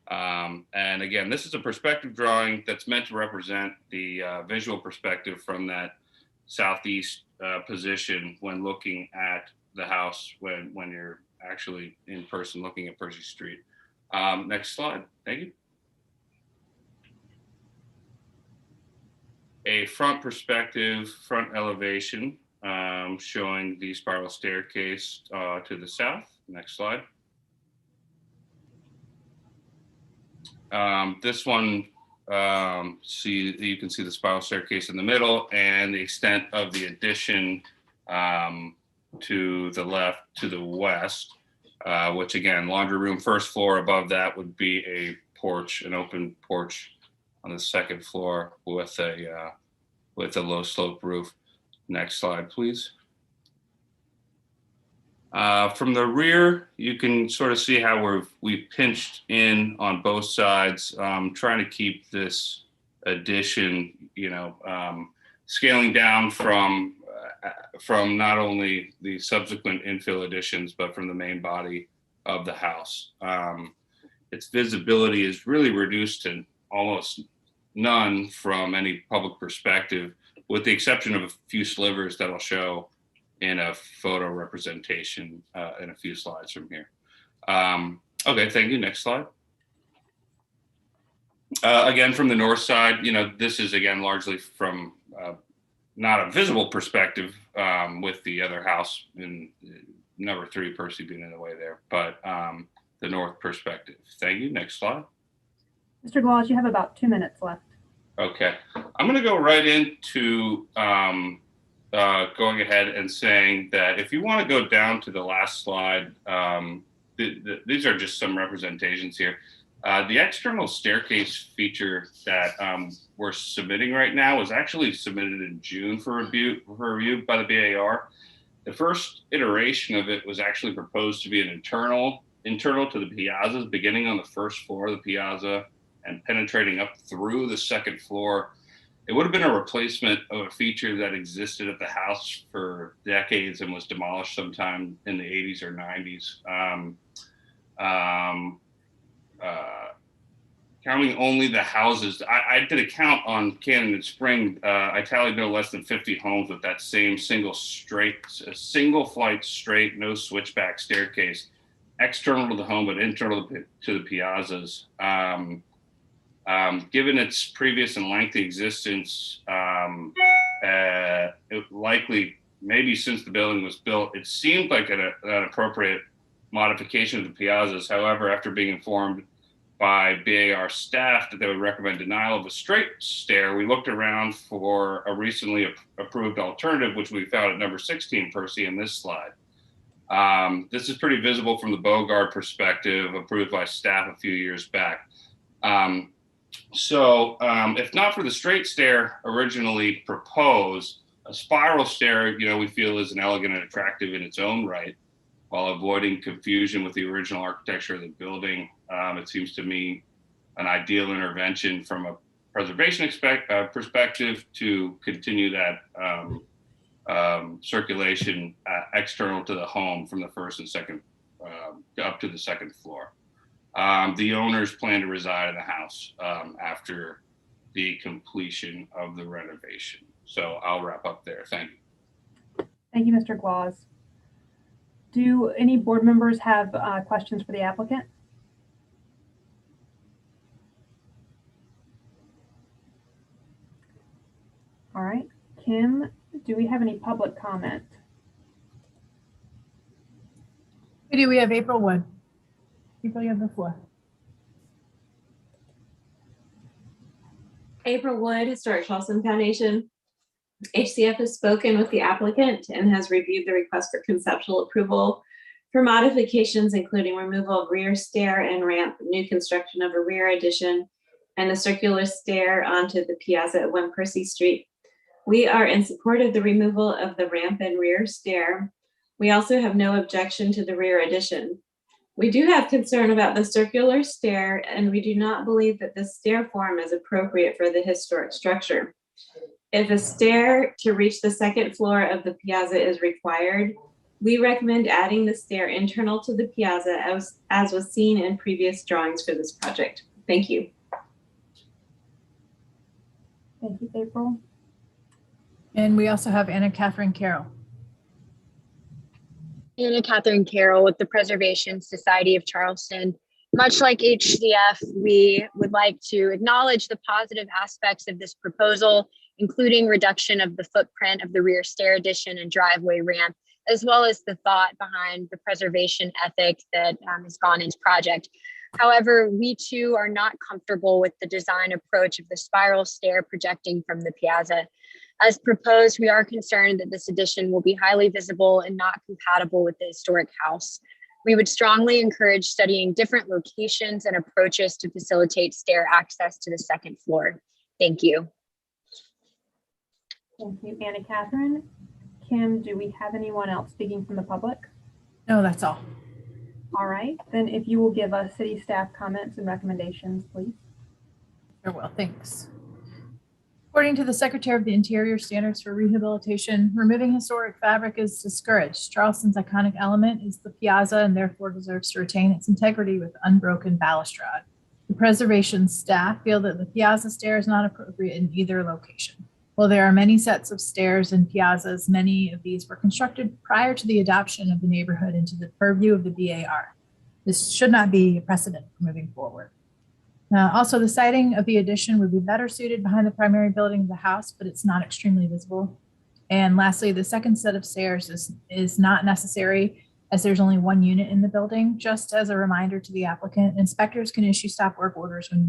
Speaker 11: And again, this is a perspective drawing that's meant to represent the visual perspective from that southeast position when looking at the house when you're actually in person looking at Percy Street. Next slide, thank you. A front perspective, front elevation showing the spiral staircase to the south. Next slide. This one, you can see the spiral staircase in the middle and the extent of the addition to the left, to the west, which again, laundry room, first floor. Above that would be a porch, an open porch on the second floor with a low slope roof. Next slide, please. From the rear, you can sort of see how we've pinched in on both sides, trying to keep this addition, scaling down from not only the subsequent infill additions, but from the main body of the house. Its visibility is really reduced to almost none from any public perspective, with the exception of a few slivers that I'll show in a photo representation in a few slides from here. Okay, thank you. Next slide. Again, from the north side, this is again largely from not a visible perspective with the other house in number 3 Percy being in the way there, but the north perspective. Thank you. Next slide.
Speaker 1: Mr. Gloss, you have about 2 minutes left.
Speaker 11: Okay, I'm going to go right into going ahead and saying that if you want to go down to the last slide, these are just some representations here. The external staircase feature that we're submitting right now was actually submitted in June for review by the BAR. The first iteration of it was actually proposed to be an internal to the piazzas, beginning on the first floor of the piazza and penetrating up through the second floor. It would have been a replacement of a feature that existed at the house for decades and was demolished sometime in the 80s or 90s. Counting only the houses, I did a count on Cannon and Spring. I tallied no less than 50 homes with that same single flight straight, no switchback staircase, external to the home but internal to the piazzas. Given its previous and lengthy existence, it likely, maybe since the building was built, it seemed like an appropriate modification of the piazzas. However, after being informed by BAR staff that they would recommend denial of a straight stair, we looked around for a recently approved alternative, which we found at number 16 Percy in this slide. This is pretty visible from the Bogard perspective, approved by staff a few years back. If not for the straight stair originally proposed, a spiral stair, we feel is an elegant and attractive in its own right, while avoiding confusion with the original architecture of the building. It seems to me an ideal intervention from a preservation perspective to continue that circulation external to the home from the first and second up to the second floor. The owners plan to reside in the house after the completion of the renovation. So I'll wrap up there. Thank you.
Speaker 1: Thank you, Mr. Gloss. Do any board members have questions for the applicant? All right, Kim, do we have any public comment?
Speaker 2: We do. We have April Wood. April, you have the floor.
Speaker 5: April Wood, Historic Charleston Foundation. HCF has spoken with the applicant and has reviewed the request for conceptual approval for modifications, including removal of rear stair and ramp, new construction of a rear addition, and a circular stair onto the piazza at 1 Percy Street. We are in support of the removal of the ramp and rear stair. We also have no objection to the rear addition. We do have concern about the circular stair, and we do not believe that the stair form is appropriate for the historic structure. If a stair to reach the second floor of the piazza is required, we recommend adding the stair internal to the piazza as was seen in previous drawings for this project. Thank you.
Speaker 1: Thank you, April.
Speaker 2: And we also have Anna Catherine Carroll.
Speaker 4: Anna Catherine Carroll with the Preservation Society of Charleston. Much like HCF, we would like to acknowledge the positive aspects of this proposal, including reduction of the footprint of the rear stair addition and driveway ramp, as well as the thought behind the preservation ethic that has gone into project. However, we too are not comfortable with the design approach of the spiral stair projecting from the piazza. As proposed, we are concerned that this addition will be highly visible and not compatible with the historic house. We would strongly encourage studying different locations and approaches to facilitate stair access to the second floor. Thank you.
Speaker 1: Thank you, Anna Catherine. Kim, do we have anyone else speaking from the public?
Speaker 2: No, that's all.
Speaker 1: All right, then if you will give us city staff comments and recommendations, please.
Speaker 2: Very well, thanks. According to the Secretary of the Interior Standards for Rehabilitation, removing historic fabric is discouraged. Charleston's iconic element is the piazza and therefore deserves to retain its integrity with unbroken balustrade. The preservation staff feel that the piazza stair is not appropriate in either location. While there are many sets of stairs and piazzas, many of these were constructed prior to the adoption of the neighborhood into the purview of the BAR. This should not be a precedent for moving forward. Also, the siting of the addition would be better suited behind the primary building of the house, but it's not extremely visible. And lastly, the second set of stairs is not necessary as there's only one unit in the building. Just as a reminder to the applicant, inspectors can issue stop work orders when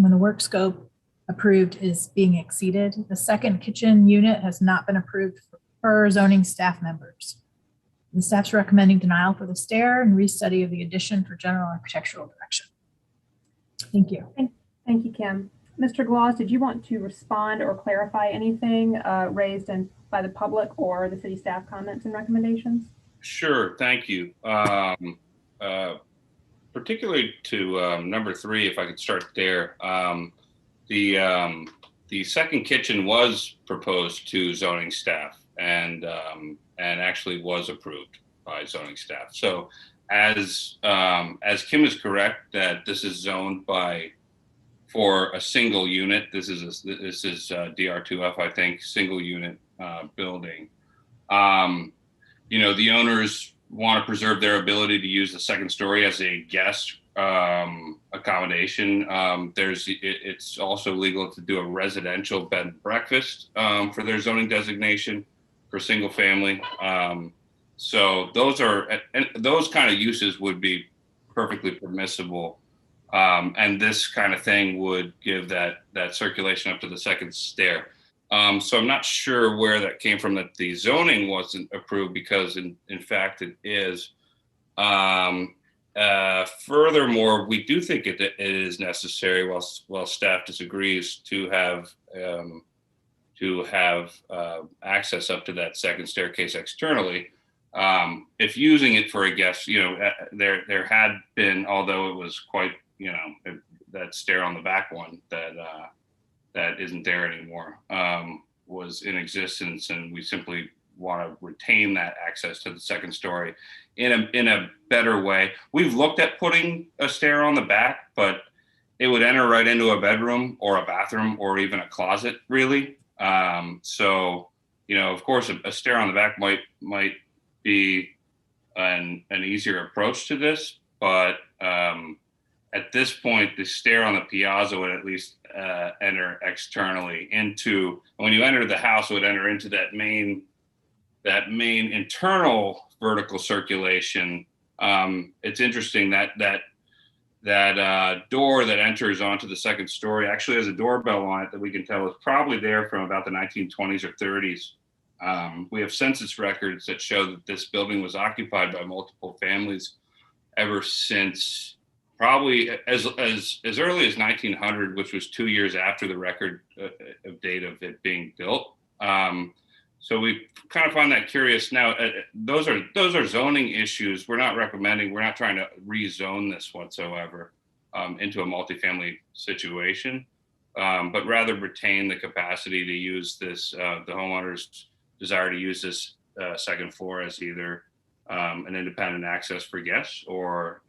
Speaker 2: the work scope approved is being exceeded. The second kitchen unit has not been approved for zoning staff members. The staff's recommending denial for the stair and restudy of the addition for general architectural direction. Thank you.
Speaker 1: Thank you, Kim. Mr. Gloss, did you want to respond or clarify anything raised by the public or the city staff comments and recommendations?
Speaker 11: Sure, thank you. Particularly to number 3, if I could start there. The second kitchen was proposed to zoning staff and actually was approved by zoning staff. So as Kim is correct that this is zoned for a single unit. This is DR2F, I think, single unit building. The owners want to preserve their ability to use the second story as a guest accommodation. It's also legal to do a residential bed and breakfast for their zoning designation for single family. So those kind of uses would be perfectly permissible. And this kind of thing would give that circulation up to the second stair. So I'm not sure where that came from, that the zoning wasn't approved, because in fact it is. Furthermore, we do think it is necessary, while staff disagrees, to have access up to that second staircase externally. If using it for a guest, there had been, although it was quite, that stair on the back one that isn't there anymore, was in existence, and we simply want to retain that access to the second story in a better way. We've looked at putting a stair on the back, but it would enter right into a bedroom or a bathroom or even a closet, really. So, of course, a stair on the back might be an easier approach to this, but at this point, the stair on the piazza would at least enter externally into, when you enter the house, it would enter into that main internal vertical circulation. It's interesting that door that enters onto the second story actually has a doorbell on it that we can tell is probably there from about the 1920s or 30s. We have census records that show that this building was occupied by multiple families ever since probably as early as 1900, which was 2 years after the record of date of it being built. So we kind of find that curious. Now, those are zoning issues. We're not trying to rezone this whatsoever into a multifamily situation, but rather retain the capacity to use this, the homeowner's desire to use this second floor as either an independent access for guests or,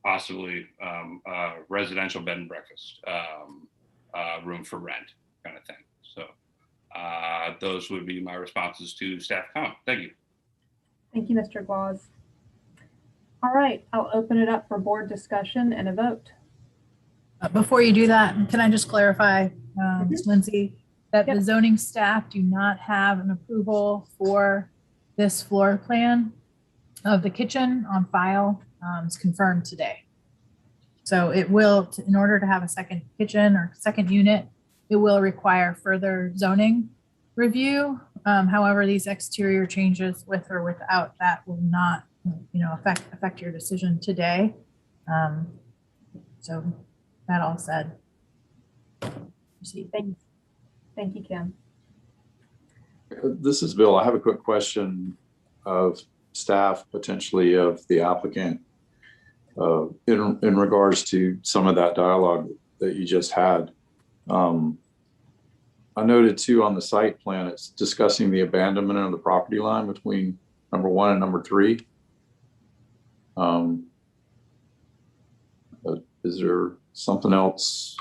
Speaker 11: possibly residential bed and breakfast room for rent kind of thing. So those would be my responses to staff comment. Thank you.
Speaker 1: Thank you, Mr. Gloss. All right, I'll open it up for board discussion and a vote.
Speaker 2: Before you do that, can I just clarify, Ms. Lindsay, that the zoning staff do not have an approval for this floor plan of the kitchen on file. It's confirmed today. So it will, in order to have a second kitchen or second unit, it will require further zoning review. However, these exterior changes with or without that will not, affect your decision today. So that all said.
Speaker 1: Thank you, Kim.
Speaker 8: This is Bill. I have a quick question of staff, potentially of the applicant, in regards to some of that dialogue that you just had. I noted too on the site plan, it's discussing the abandonment of the property line between number 1 and number 3. Is there something else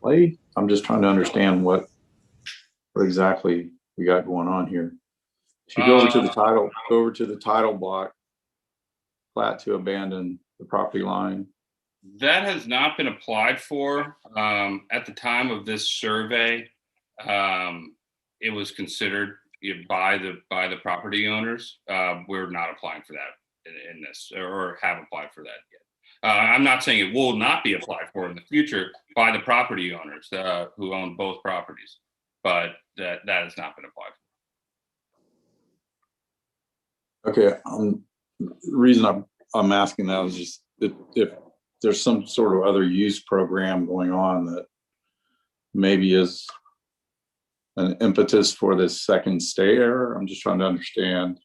Speaker 8: display? I'm just trying to understand what exactly we got going on here. If you go over to the title block, plat to abandon the property line.
Speaker 11: That has not been applied for. At the time of this survey, it was considered by the property owners. We're not applying for that in this, or have applied for that yet. I'm not saying it will not be applied for in the future by the property owners who own both properties, but that has not been applied for.
Speaker 8: Okay, the reason I'm asking that is just if there's some sort of other use program going on that maybe is an impetus for this second stair. I'm just trying to understand.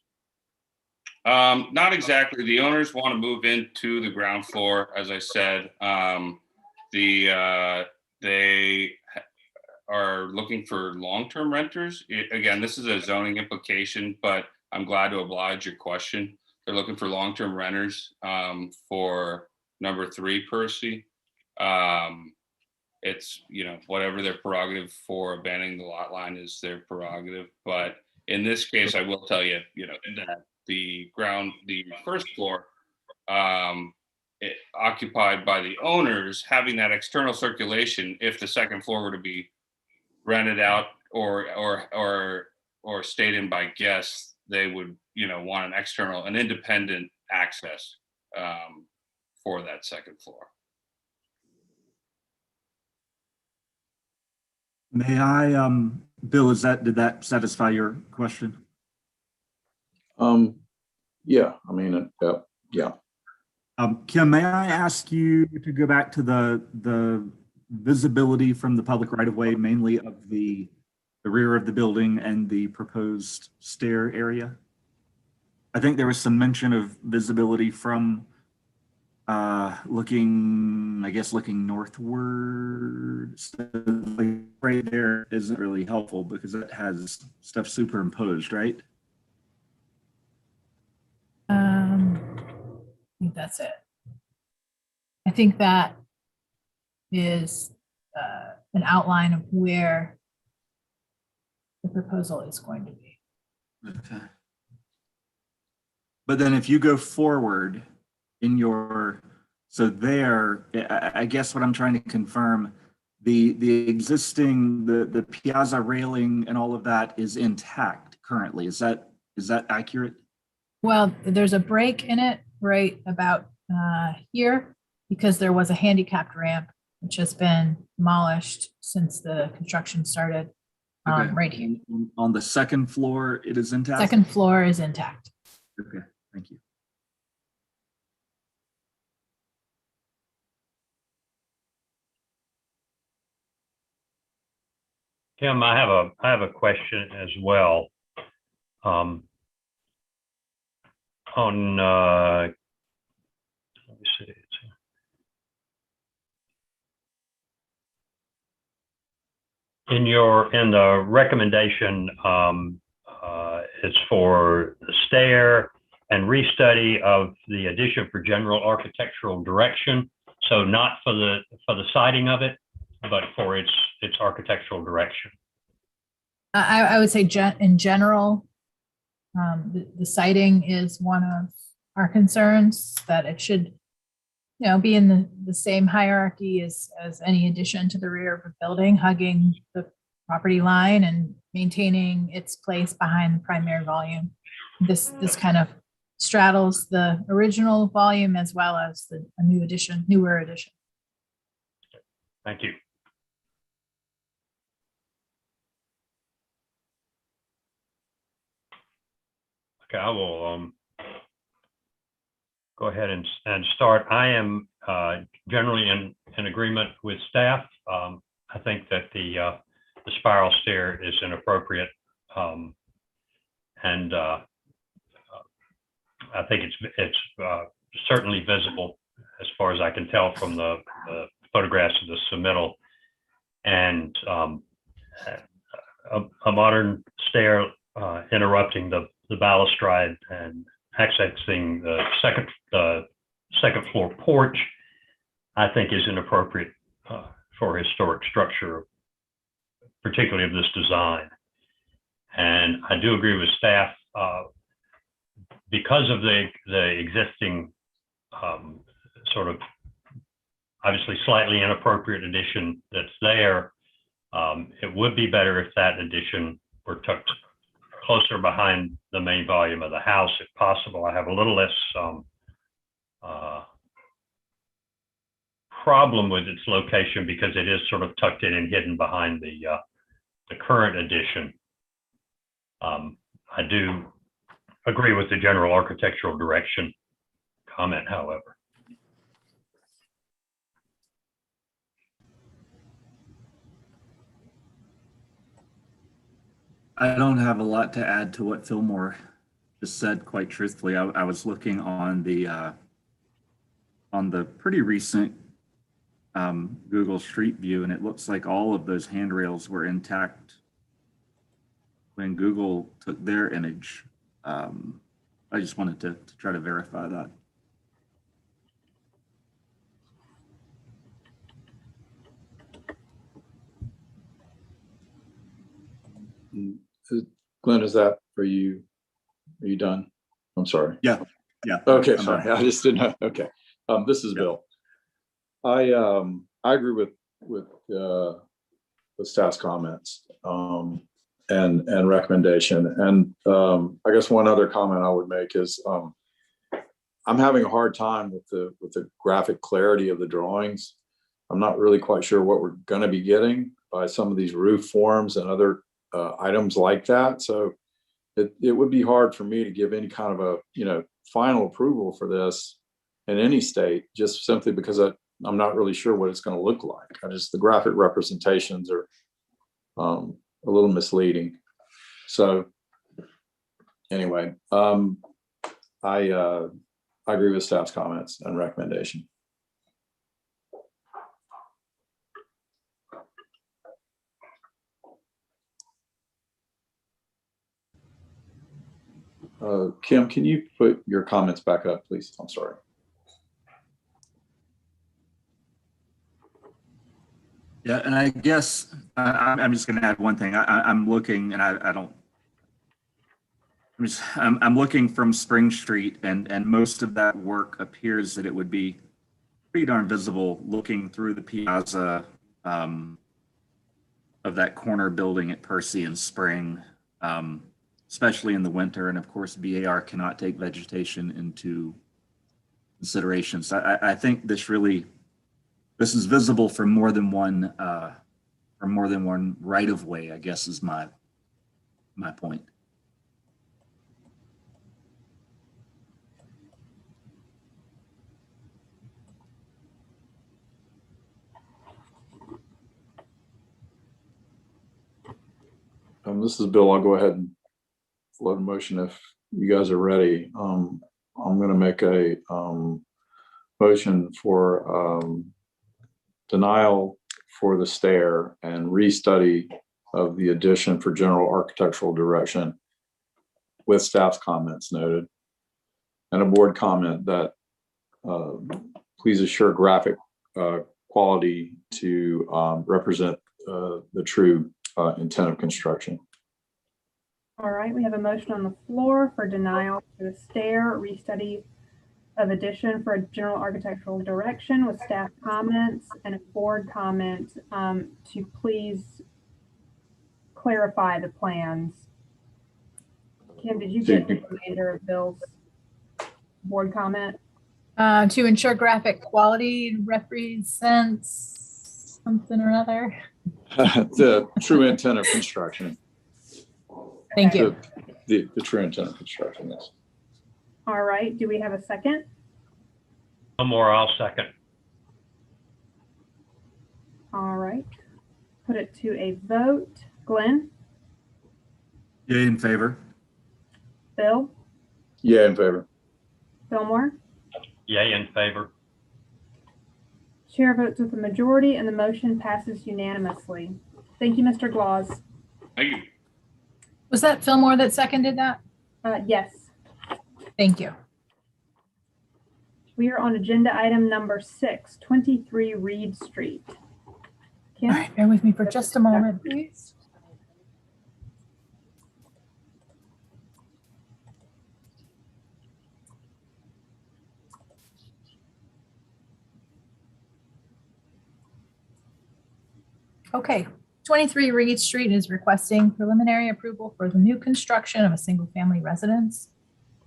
Speaker 11: Not exactly. The owners want to move into the ground floor, as I said. They are looking for long-term renters. Again, this is a zoning implication, but I'm glad to oblige your question. They're looking for long-term renters for number 3, Percy. It's, whatever their prerogative for abandoning the lot line is their prerogative. But in this case, I will tell you, that the first floor, occupied by the owners, having that external circulation, if the second floor were to be rented out or stayed in by guests, they would, want an independent access for that second floor.
Speaker 9: May I, Bill, did that satisfy your question?
Speaker 8: Yeah, I mean, yeah.
Speaker 9: Kim, may I ask you to go back to the visibility from the public right of way, mainly of the rear of the building and the proposed stair area? I think there was some mention of visibility from looking northward. So right there isn't really helpful because it has stuff superimposed, right?
Speaker 2: I think that's it. I think that is an outline of where the proposal is going to be.
Speaker 9: Okay. But then if you go forward in I guess what I'm trying to confirm, the existing, the piazza railing and all of that is intact currently. Is that accurate?
Speaker 2: Well, there's a break in it right about here because there was a handicapped ramp, which has been demolished since the construction started.
Speaker 9: Okay.
Speaker 2: Right here.
Speaker 9: On the second floor, it is intact?
Speaker 2: Second floor is intact.
Speaker 9: Okay, thank you.
Speaker 7: Tim, I have a question as well. On let me see. In the recommendation, it's for the stair and restudy of the addition for general architectural direction. So not for the siding of it, but for its architectural direction.
Speaker 2: I would say in general, the siding is one of our concerns, that it should, be in the same hierarchy as any addition to the rear of a building, hugging the property line and maintaining its place behind the primary volume. This kind of straddles the original volume as well as a newer addition.
Speaker 7: Thank you. Okay, I will go ahead and start. I am generally in agreement with staff. I think that the spiral stair is inappropriate, and I think it's certainly visible as far as I can tell from the photographs of the submittal, and a modern stair interrupting the balustrade and accessing the second floor porch, I think is inappropriate for historic structure, particularly of this design. And I do agree with staff, because of the existing sort of obviously slightly inappropriate addition that's there. It would be better if that addition were tucked closer behind the main volume of the house, if possible. I have a little less problem with its location because it is sort of tucked in and hidden behind the current addition. I do agree with the general architectural direction comment, however.
Speaker 9: I don't have a lot to add to what Fillmore just said, quite truthfully. I was looking on the pretty recent Google Street View, and it looks like all of those handrails were intact when Google took their image. I just wanted to try to verify that.
Speaker 8: Glenn, is that for you? Are you done? I'm sorry.
Speaker 9: Yeah.
Speaker 8: Okay,
Speaker 9: I'm
Speaker 8: sorry.
Speaker 9: done.
Speaker 8: I just didn't know. Okay. This is Bill. I agree with staff's comments and recommendation. And I guess one other comment I would make is I'm having a hard time with the graphic clarity of the drawings. I'm not really quite sure what we're going to be getting by some of these roof forms and other items like that. So it would be hard for me to give any kind of a final approval for this in any state, just simply because I'm not really sure what it's going to look like. The graphic representations are a little misleading. So anyway, I agree with staff's comments and recommendation. Kim, can you put your comments back up, please? I'm sorry.
Speaker 9: Yeah, and I guess I'm just going to add one thing. I'm looking, and I'm looking from Spring Street, and most of that work appears that it would be pretty darn visible looking through the piazza of that corner building at Percy and Spring, especially in the winter. And of course, BAR cannot take vegetation into consideration. So I think this is visible from more than one right of way, I guess, is my point.
Speaker 8: This is Bill. I'll go ahead and float a motion if you guys are ready. I'm going to make a motion for denial for the stair and restudy of the addition for general architectural direction with staff's comments noted, and a board comment that please assure graphic quality to represent the true intent of construction.
Speaker 1: All right, we have a motion on the floor for denial for the stair, restudy of addition for a general architectural direction with staff comments and a board comment to please clarify the plans. Kim, did you get the remainder of Bill's board comment?
Speaker 2: To ensure graphic quality represents something or other.
Speaker 8: The true intent of construction.
Speaker 2: Thank you.
Speaker 8: The true intent of construction, yes.
Speaker 1: All right, do we have a second?
Speaker 7: No more, I'll second.
Speaker 1: All right, put it to a vote. Glenn?
Speaker 9: Yay in favor.
Speaker 1: Bill?
Speaker 8: Yeah, in favor.
Speaker 1: Fillmore?
Speaker 7: Yay in favor.
Speaker 1: Chair votes with a majority and the motion passes unanimously. Thank you, Mr. Glaus.
Speaker 11: Thank you.
Speaker 2: Was that Fillmore that seconded that?
Speaker 1: Yes.
Speaker 2: Thank you.
Speaker 1: We are on agenda item number 6, 23 Reed Street. Kim?
Speaker 2: All right, bear with me for just a moment, please. Okay, 23 Reed Street is requesting preliminary approval for the new construction of a single-family residence.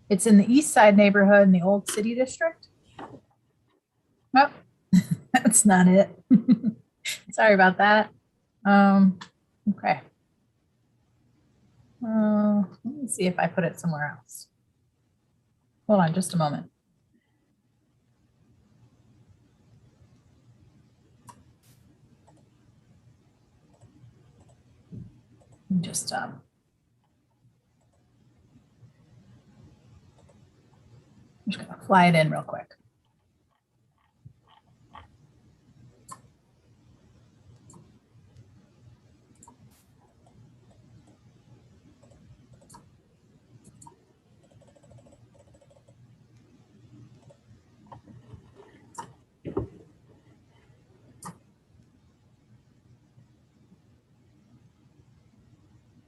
Speaker 2: It's in the East Side neighborhood in the Old City District. Oh, that's not it. Sorry about that. Okay. Let me see if I put it somewhere else. Hold on just a moment. Just I'm just gonna fly it in real quick.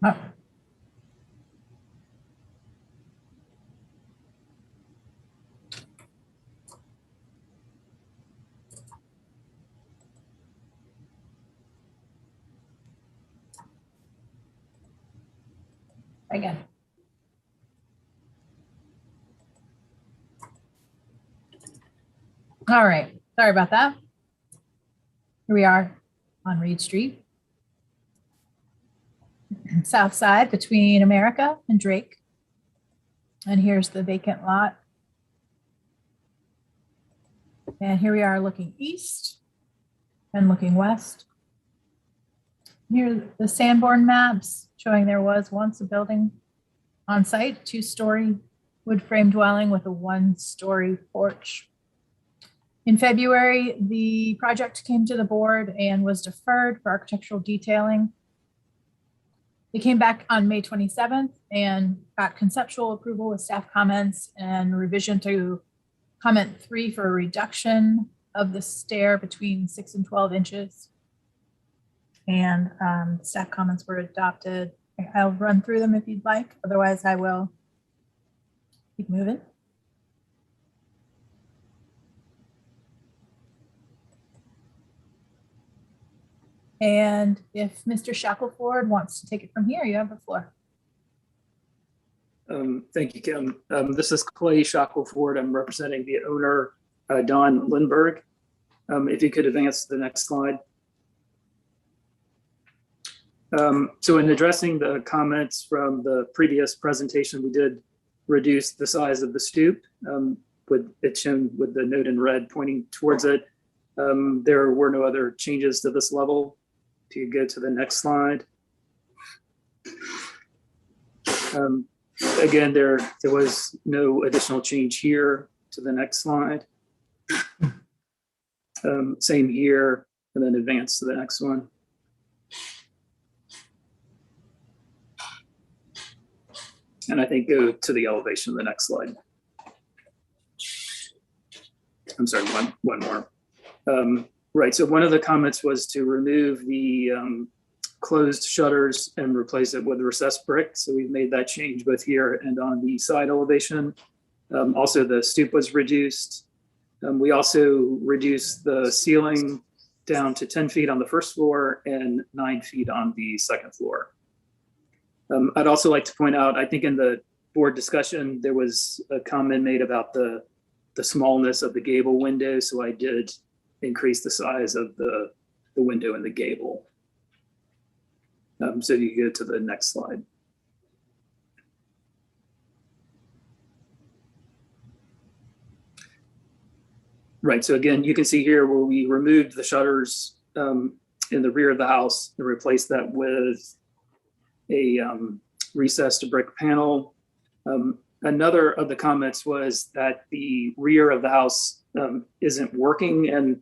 Speaker 2: Oh. Again. All right, sorry about that. Here we are on Reed Street. South side between America and Drake. And here's the vacant lot. And here we are looking east and looking west. Here are the Sanborn maps showing there was once a building on site, 2-story wood frame dwelling with a 1-story porch. In February, the project came to the board and was deferred for architectural detailing. They came back on May 27th and got conceptual approval with staff comments and revision to comment 3 for a reduction of the stair between 6 and 12 inches. And staff comments were adopted. I'll run through them if you'd like. Otherwise, I will keep moving. And if Mr. Shackelford wants to take it from here, you have the floor.
Speaker 12: Thank you, Kim. This is Clay Shackelford. I'm representing the owner, Don Lindbergh. If you could advance to the next slide. So in addressing the comments from the previous presentation, we did reduce the size of the stoop, with it shown with the note in red pointing towards it. There were no other changes to this level. If you go to the next slide. Again, there was no additional change here. To the next slide. Same here, and then advance to the next one. And I think go to the elevation of the next slide. I'm sorry, one more. Right, so one of the comments was to remove the closed shutters and replace it with recessed brick. So we've made that change both here and on the side elevation. Also, the stoop was reduced. We also reduced the ceiling down to 10 feet on the first floor and 9 feet on the second floor. I'd also like to point out, I think in the board discussion, there was a comment made about the smallness of the gable window. So I did increase the size of the window in the gable. So you go to the next slide. Right, so again, you can see here where we removed the shutters in the rear of the house and replaced that with a recessed brick panel. Another of the comments was that the rear of the house isn't working, and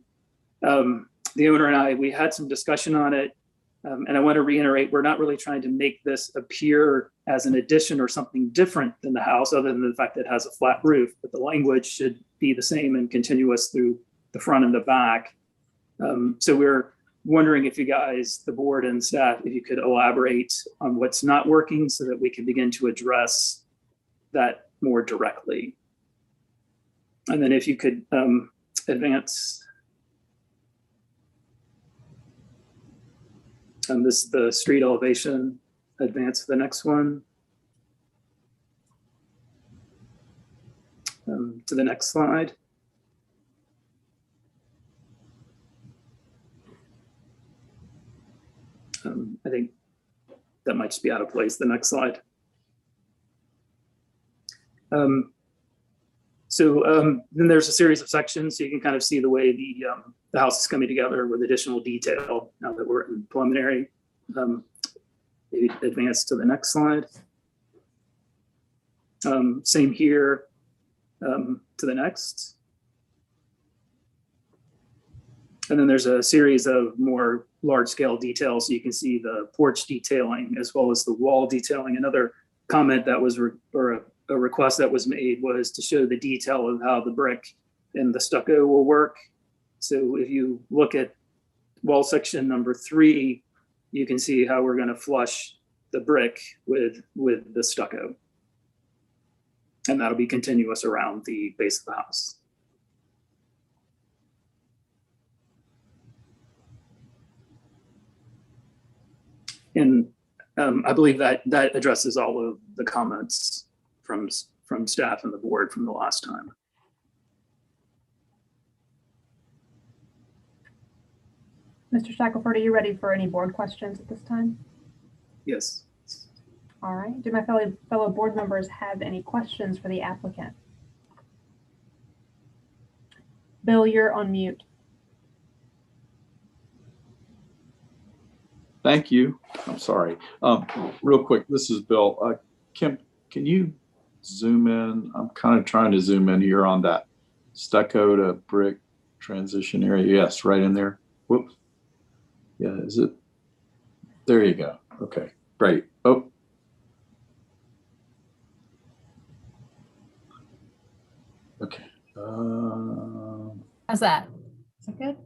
Speaker 12: the owner and I, we had some discussion on it. And I want to reiterate, we're not really trying to make this appear as an addition or something different than the house, other than the fact that it has a flat roof, but the language should be the same and continuous through the front and the back. So we're wondering if you guys, the board and staff, if you could elaborate on what's not working so that we can begin to address that more directly. And then if you could advance. This is the street elevation. Advance to the next one. To the next slide. I think that might just be out of place. The next slide. Then there's a series of sections, so you can kind of see the way the house is coming together with additional detail now that we're in preliminary. Maybe advance to the next slide. Same here, to the next. And then there's a series of more large scale details. So you can see the porch detailing as well as the wall detailing. Another comment that was, a request that was made was to show the detail of how the brick and the stucco will work. So if you look at wall section number 3, you can see how we're going to flush the brick with the stucco. And that'll be continuous around the base of the house. And I believe that addresses all of the comments from staff and the board from the last time.
Speaker 1: Mr. Shackelford, are you ready for any board questions at this time?
Speaker 12: Yes.
Speaker 1: All right. Do my fellow board members have any questions for the applicant? Bill, you're on mute.
Speaker 8: Thank you. I'm sorry. Real quick, this is Bill. Kim, can you zoom in? I'm kind of trying to zoom in here on that stucco to brick transition area. Yes, right in there. Whoops. Yeah, is it? There you go. Okay, great. Oh. Okay.
Speaker 2: How's that? Is that good?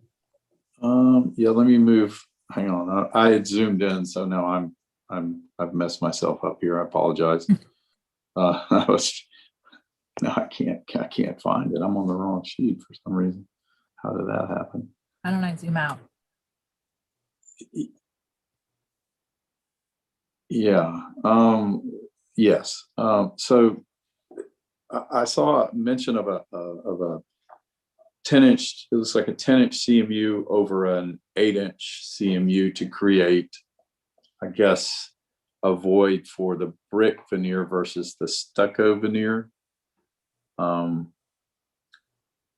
Speaker 8: Yeah, let me move. Hang on. I had zoomed in, so now I've messed myself up here. I apologize. I can't find it. I'm on the wrong sheet for some reason. How did that happen?
Speaker 2: Why don't I zoom out?
Speaker 8: Yeah. Yes. So I saw a mention of a 10-inch, it looks like a 10-inch CMU over an 8-inch CMU to create, I guess, a void for the brick veneer versus the stucco veneer.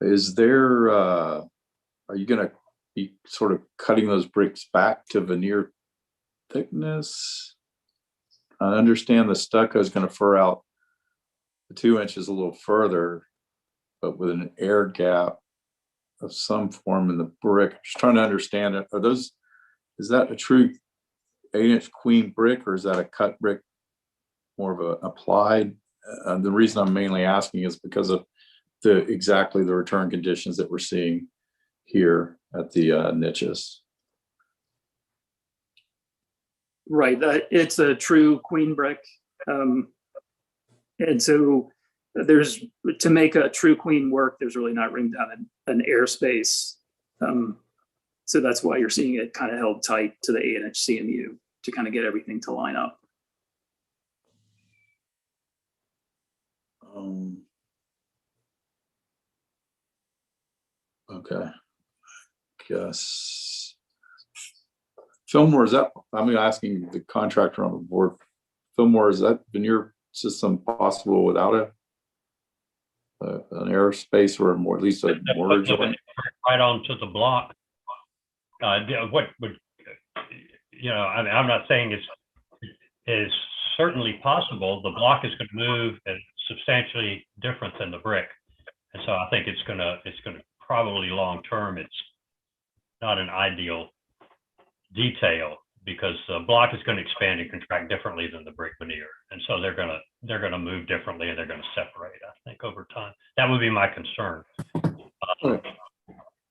Speaker 8: Is there, are you going to be sort of cutting those bricks back to veneer thickness? I understand the stucco is going to fur out the 2 inches a little further, but with an air gap of some form in the brick. I'm just trying to understand it. Is that a true 8-inch queen brick, or is that a cut brick, more of a applied? The reason I'm mainly asking is because of exactly the return conditions that we're seeing here at the niches.
Speaker 12: Right, it's a true queen brick. And so there's, to make a true queen work, there's really not room down an airspace. So that's why you're seeing it kind of held tight to the 8-inch CMU to kind of get everything to line up.
Speaker 8: Okay. I guess. Fillmore, is that, I'm asking the contractor on the board, Fillmore, is that veneer system possible without an airspace or more, at least a mortar joint?
Speaker 7: Right onto the block. What would, I mean, I'm not saying it's certainly possible. The block is going to move and substantially different than the brick. And so I think it's going to probably long term, it's not an ideal detail because the block is going to expand and contract differently than the brick veneer. And so they're going to move differently and they're going to separate, I think, over time. That would be my concern.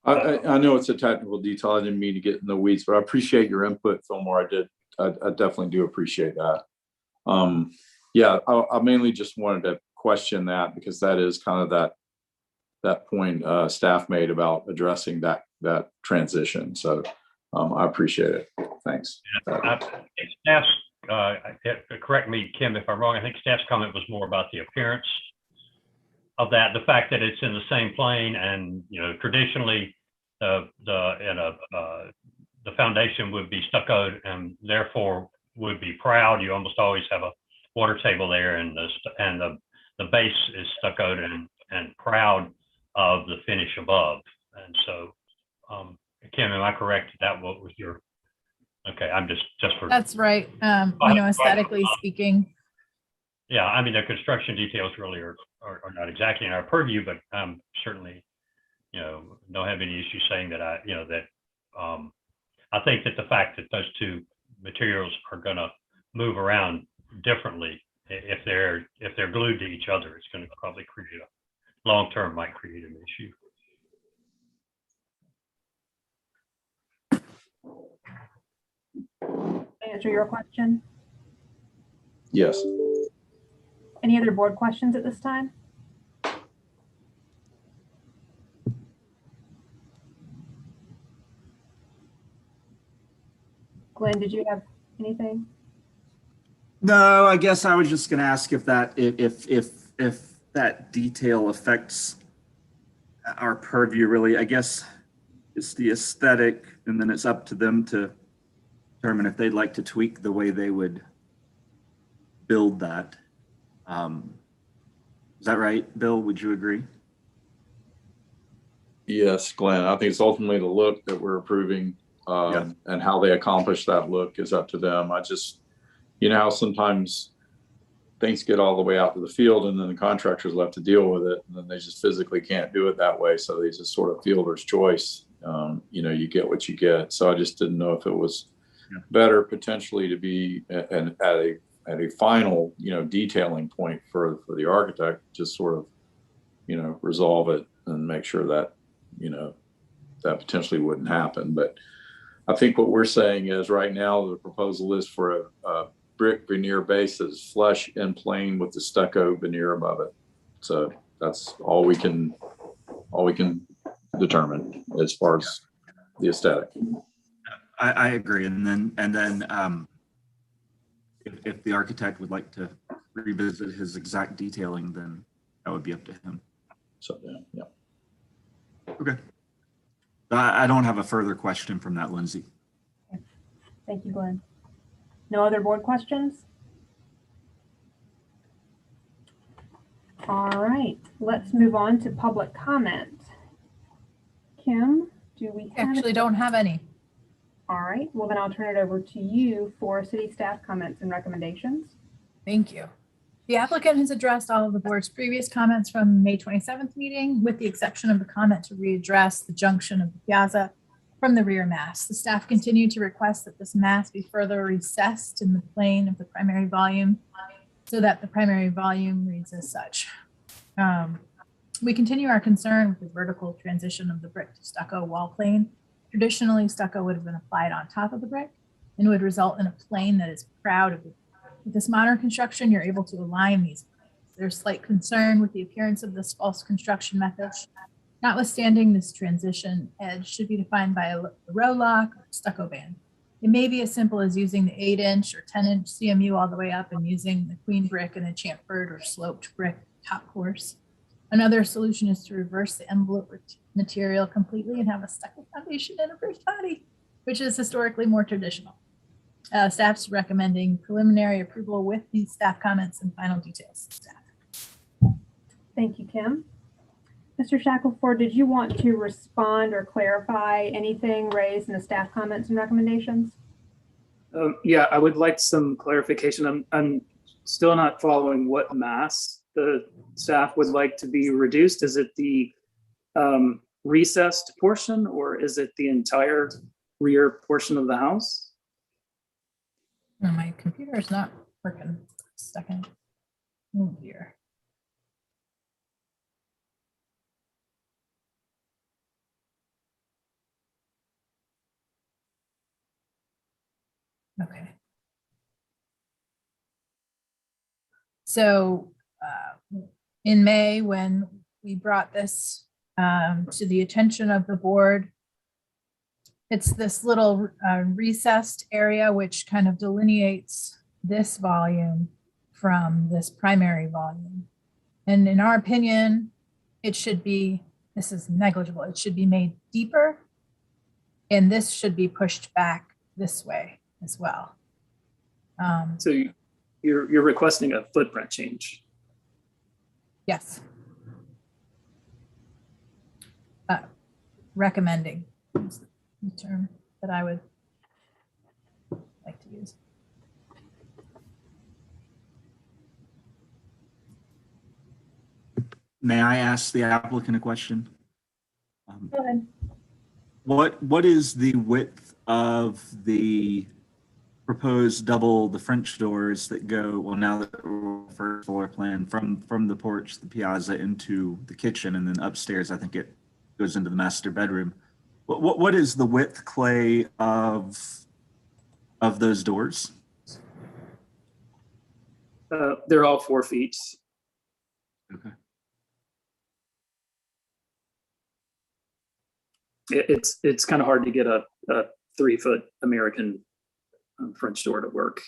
Speaker 8: I know it's a technical detail. I didn't mean to get in the weeds, but I appreciate your input, Fillmore. I definitely do appreciate that. Yeah, I mainly just wanted to question that because that is kind of that point staff made about addressing that transition. So I appreciate it. Thanks.
Speaker 7: Staff's, correct me, Kim, if I'm wrong. I think staff's comment was more about the appearance of that, the fact that it's in the same plane, and traditionally the foundation would be stuccoed and therefore would be proud. You almost always have a water table there, and the base is stuccoed and proud of the finish above. And so, Kim, am I correct? That what was your? Okay, I'm just for.
Speaker 2: That's right. Aesthetically speaking.
Speaker 7: Yeah, I mean, the construction details really are not exactly in our purview, but certainly, don't have any issue saying that I think that the fact that those two materials are going to move around differently, if they're glued to each other, it's going to probably create long term might create an issue.
Speaker 1: Answer your question.
Speaker 8: Yes.
Speaker 1: Any other board questions at this time? Glenn, did you have anything?
Speaker 9: No, I guess I was just going to ask if that detail affects our purview. Really, I guess it's the aesthetic, and then it's up to them to determine if they'd like to tweak the way they would build that. Is that right, Bill? Would you agree?
Speaker 8: Yes, Glenn. I think it's ultimately the look that we're approving, and how they accomplish that look is up to them. I just, how sometimes things get all the way out to the field and then the contractor's left to deal with it, and then they just physically can't do it that way. So they just sort of fielder's choice. You get what you get. So I just didn't know if it was better potentially to be at a final, detailing point for the architect, just sort of, resolve it and make sure that, that potentially wouldn't happen. But I think what we're saying is right now the proposal is for a brick veneer base that's flush and plain with the stucco veneer above it. So that's all we can determine as far as the aesthetic.
Speaker 9: I agree. And then if the architect would like to revisit his exact detailing, then that would be up to him.
Speaker 8: So yeah.
Speaker 9: Okay. I don't have a further question from that, Lindsay.
Speaker 1: Thank you, Glenn. No other board questions? All right, let's move on to public comment. Kim, do we
Speaker 2: Actually don't have any.
Speaker 1: All right, well then I'll turn it over to you for city staff comments and recommendations.
Speaker 2: Thank you. The applicant has addressed all of the board's previous comments from May 27th meeting, with the exception of the comment to readdress the junction of the piazza from the rear mass. The staff continued to request that this mass be further recessed in the plane of the primary volume so that the primary volume reads as such. We continue our concern with the vertical transition of the brick to stucco wall plane. Traditionally, stucco would have been applied on top of the brick and would result in a plane that is proud of it. With this modern construction, you're able to align these planes. There's slight concern with the appearance of this false construction method. Notwithstanding, this transition edge should be defined by a row lock or stucco band. It may be as simple as using the 8-inch or 10-inch CMU all the way up and using the queen brick and a chamfered or sloped brick top course. Another solution is to reverse the envelope material completely and have a stucco foundation and a brick body, which is historically more traditional. Staff's recommending preliminary approval with these staff comments and final details. Staff.
Speaker 1: Thank you, Kim. Mr. Shackelford, did you want to respond or clarify anything raised in the staff comments and recommendations?
Speaker 12: Yeah, I would like some clarification. I'm still not following what mass the staff would like to be reduced. Is it the recessed portion, or is it the entire rear portion of the house?
Speaker 2: Oh, my computer is not working. Second. Oh dear. Okay. So in May, when we brought this to the attention of the board, it's this little recessed area which kind of delineates this volume from this primary volume. And in our opinion, it should be, this is negligible, it should be made deeper, and this should be pushed back this way as well.
Speaker 12: So you're requesting a footprint change.
Speaker 2: Yes. Recommending is the term that I would like to use.
Speaker 9: May I ask the applicant a question?
Speaker 2: Go ahead.
Speaker 9: What is the width of the proposed the French doors that go, well, now that we're first floor plan from the porch, the piazza into the kitchen, and then upstairs, I think it goes into the master bedroom. What is the width, Clay, of those doors?
Speaker 12: They're all 4 feet.
Speaker 9: Okay.
Speaker 12: It's kind of hard to get a 3-foot American French door to work.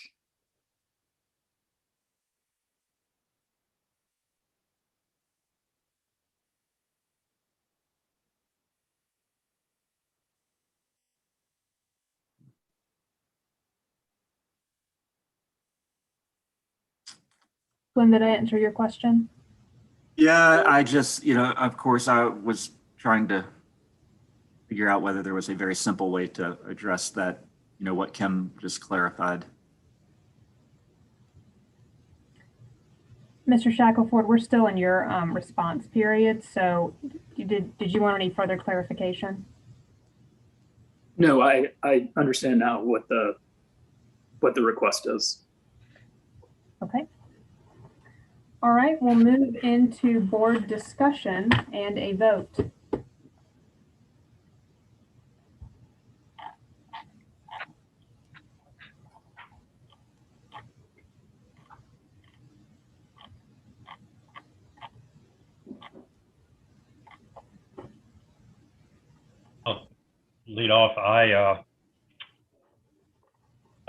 Speaker 1: Glenn, did I answer your question?
Speaker 9: Yeah, I just, of course, I was trying to figure out whether there was a very simple way to address that, what Kim just clarified.
Speaker 1: Mr. Shackelford, we're still in your response period, so did you want any further clarification?
Speaker 12: No, I understand now what the request is.
Speaker 1: Okay. All right, we'll move into board discussion and a vote.
Speaker 7: I'll lead off. I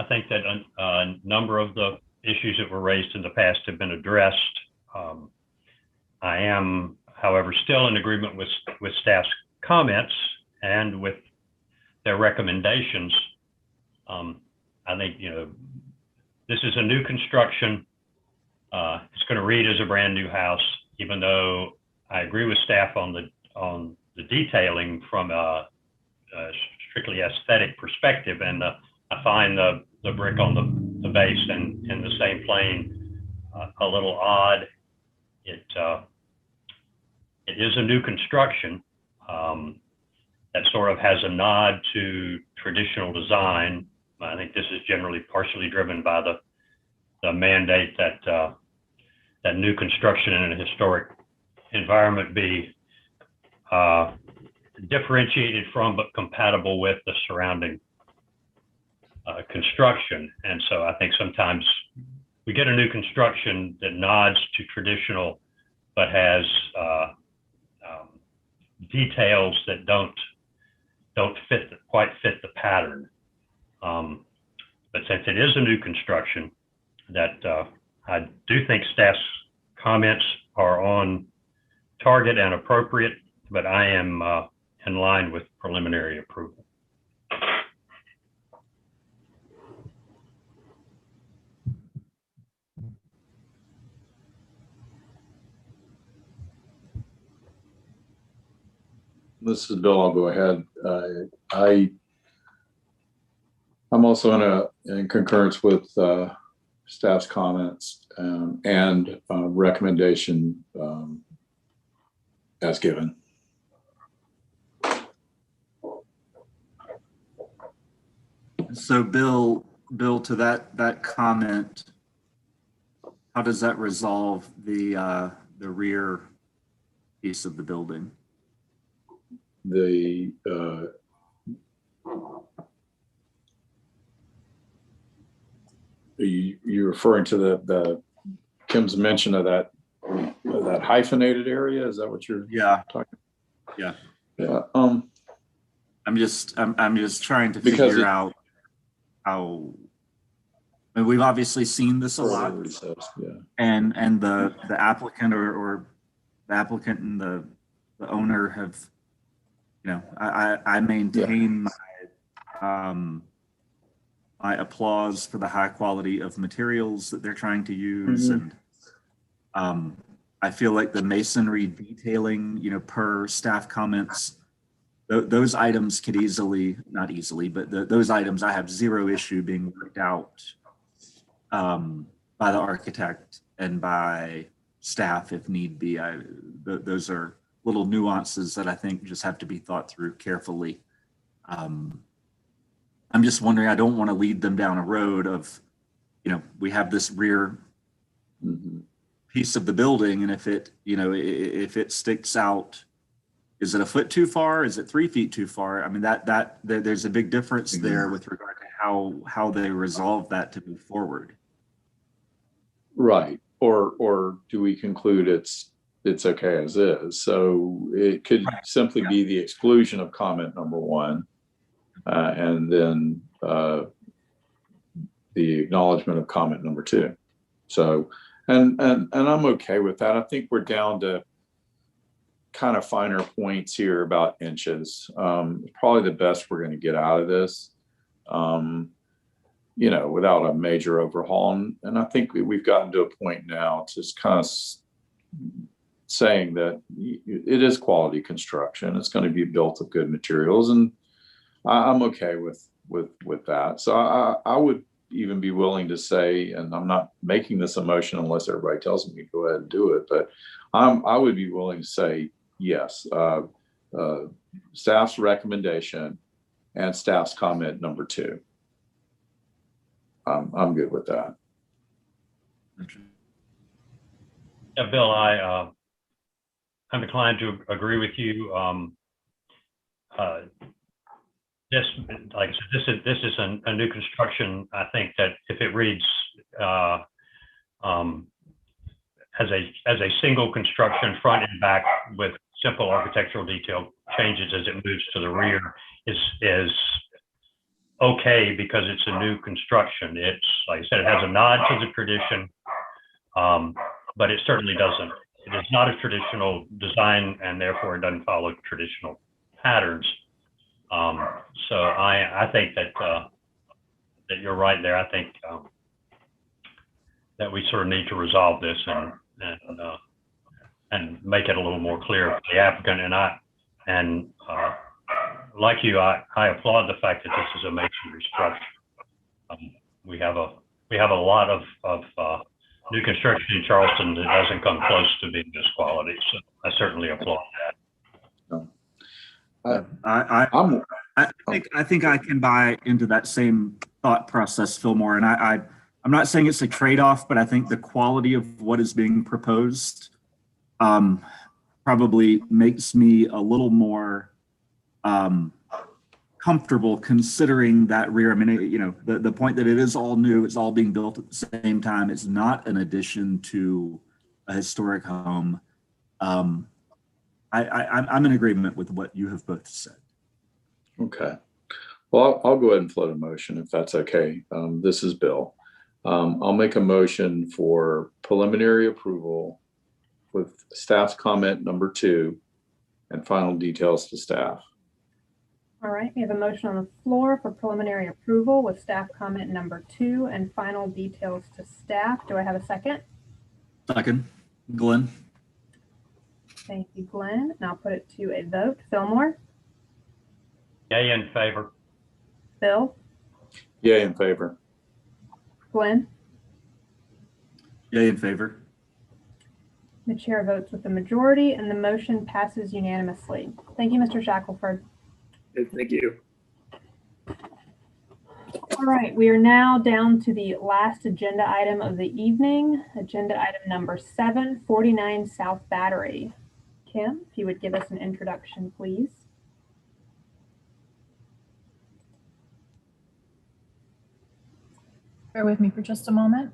Speaker 7: think that a number of the issues that were raised in the past have been addressed. I am, however, still in agreement with staff's comments and with their recommendations. I think, this is a new construction. It's going to read as a brand new house, even though I agree with staff on the detailing from a strictly aesthetic perspective. And I find the brick on the base and in the same plane a little odd. It is a new construction that sort of has a nod to traditional design. I think this is generally partially driven by the mandate that that new construction in a historic environment be differentiated from but compatible with the surrounding construction. And so I think sometimes we get a new construction that nods to traditional but has details that don't quite fit the pattern. But since it is a new construction, that I do think staff's comments are on target and appropriate, but I am in line with preliminary approval.
Speaker 8: This is Bill. I'll go ahead. I'm also in concurrence with staff's comments and recommendation as given.
Speaker 9: So Bill, to that comment, how does that resolve the rear piece of the building?
Speaker 8: you're referring to the Kim's mention of that hyphenated area. Is that what you're talking?
Speaker 9: Yeah.
Speaker 8: Yeah.
Speaker 9: I'm just trying to
Speaker 8: Because
Speaker 9: figure out how. I mean, we've obviously seen this a lot, and the applicant or the applicant and the owner have, I maintain my applause for the high quality of materials that they're trying to use, and I feel like the masonry detailing, per staff comments, those items could easily, not easily, but those items I have zero issue being worked out by the architect and by staff if need be. Those are little nuances that I think just have to be thought through carefully. I'm just wondering, I don't want to lead them down a road of, we have this rear piece of the building, and if it sticks out, is it a foot too far? Is it 3 feet too far? I mean, there's a big difference there with regard to how they resolve that to move forward.
Speaker 8: Right. Or do we conclude it's okay as is? So it could simply be the exclusion of comment number 1, and then the acknowledgement of comment number 2. So, and I'm okay with that. I think we're down to kind of finer points here about inches. Probably the best we're going to get out of this, without a major overhaul. And I think we've gotten to a point now to just kind of saying that it is quality construction. It's going to be built of good materials, and I'm okay with that. So I would even be willing to say, and I'm not making this a motion unless everybody tells me to go ahead and do it, but I would be willing to say yes, staff's recommendation and staff's comment number 2. I'm good with that.
Speaker 7: Yeah, Bill, I'm inclined to agree with you. This, like I said, this is a new construction. I think that if it reads as a single construction front and back with simple architectural detail changes as it moves to the rear is okay, because it's a new construction. It's, like I said, it has a nod to the tradition, but it certainly doesn't. It is not a traditional design, and therefore it doesn't follow traditional patterns. So I think that you're right there. I think that we sort of need to resolve this and make it a little more clear for the applicant. And like you, I applaud the fact that this is a masonry structure. We have a lot of new construction in Charleston that doesn't come close to being this quality. So I certainly applaud that.
Speaker 9: I think I can buy into that same thought process, Fillmore. And I'm not saying it's a trade-off, but I think the quality of what is being proposed probably makes me a little more comfortable considering that rear. I mean, the point that it is all new, it's all being built at the same time. It's not an addition to a historic home. I'm in agreement with what you have both said.
Speaker 8: Okay. Well, I'll go ahead and float a motion if that's okay. This is Bill. I'll make a motion for preliminary approval with staff's comment number 2 and final details to staff.
Speaker 1: All right, we have a motion on the floor for preliminary approval with staff comment number 2 and final details to staff. Do I have a second?
Speaker 9: Second, Glenn.
Speaker 1: Thank you, Glenn. And I'll put it to a vote. Fillmore?
Speaker 7: Yay in favor.
Speaker 1: Bill?
Speaker 8: Yay in favor.
Speaker 1: Glenn?
Speaker 9: Yay in favor.
Speaker 1: The chair votes with the majority, and the motion passes unanimously. Thank you, Mr. Shackelford.
Speaker 12: Thank you.
Speaker 1: All right, we are now down to the last agenda item of the evening, agenda item number 7, 49 South Battery. Kim, if you would give us an introduction, please.
Speaker 2: Bear with me for just a moment.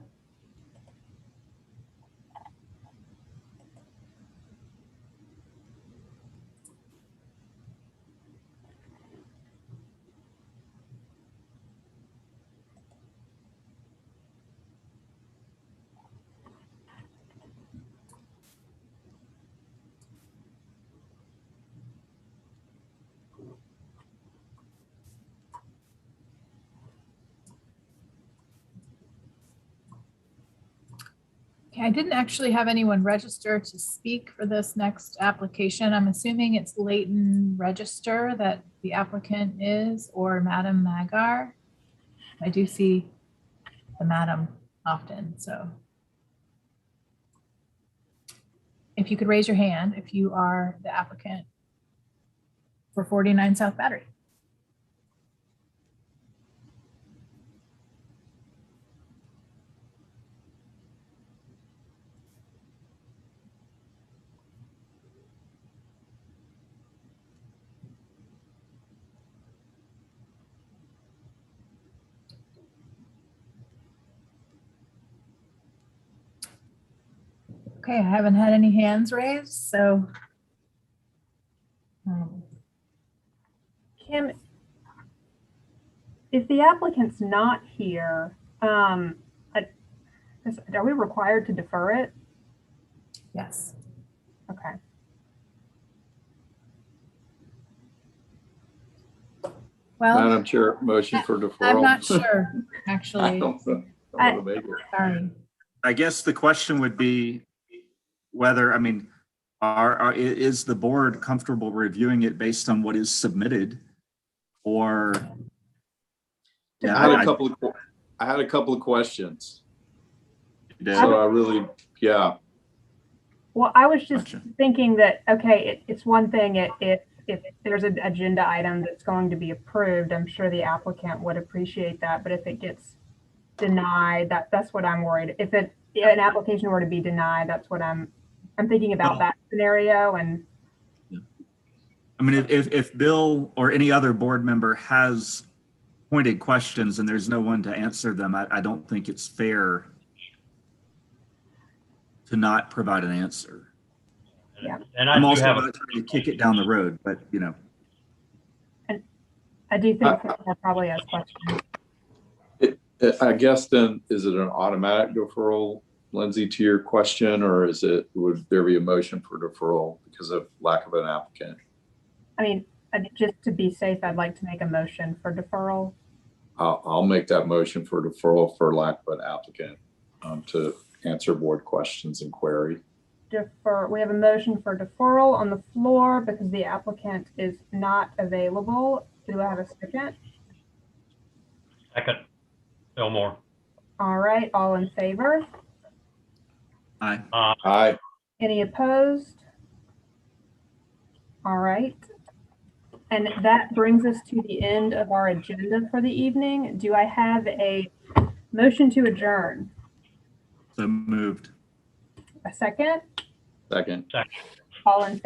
Speaker 2: Okay, I didn't actually have anyone register to speak for this next application. I'm assuming it's Leighton Register that the applicant is, or Madam Magar. I do see the madam often, so. If you could raise your hand if you are the applicant for 49 South Battery. Okay, I haven't had any hands raised, so.
Speaker 1: Kim, if the applicant's not here, are we required to defer it?
Speaker 2: Yes.
Speaker 1: Okay.
Speaker 2: Well,
Speaker 8: Madam Chair, motion for deferral.
Speaker 2: I'm not sure,
Speaker 8: I
Speaker 2: actually.
Speaker 8: don't think I wanna make it.
Speaker 2: Sorry.
Speaker 9: I guess the question would be whether, I mean, is the board comfortable reviewing it based on what is submitted? Or? Yeah,
Speaker 8: I had a couple of questions.
Speaker 9: did.
Speaker 8: So I really, yeah,
Speaker 1: Well, I was just
Speaker 9: Gotcha.
Speaker 1: thinking that, okay, it's one thing if there's an agenda item that's going to be approved, I'm sure the applicant would appreciate that. But if it gets denied, that's what I'm worried. If an application were to be denied, that's what I'm thinking about that scenario. And
Speaker 9: I mean, if Bill or any other board member has pointed questions and there's no one to answer them, I don't think it's fair to not provide an answer.
Speaker 1: Yeah.
Speaker 7: And
Speaker 9: I'm
Speaker 7: I do
Speaker 9: also
Speaker 7: have,
Speaker 9: not trying to kick it down the road, but you know.
Speaker 1: I do think people probably has questions.
Speaker 8: I guess then, is it an automatic deferral, Lindsay, to your question, or would there be a motion for deferral because of lack of an applicant?
Speaker 1: I mean, just to be safe, I'd like to make a motion for deferral.
Speaker 8: I'll make that motion for deferral for lack of an applicant to answer board questions and query.
Speaker 1: We have a motion for deferral on the floor because the applicant is not available. Do I have a second?
Speaker 7: second, Bill Moore.
Speaker 1: All right, all in favor?
Speaker 9: Aye.
Speaker 8: Aye.
Speaker 1: Any opposed? All right. And that brings us to the end of our agenda for the evening. Do I have a motion to adjourn?
Speaker 9: So moved.
Speaker 1: A second?
Speaker 8: Second.
Speaker 1: All in favor?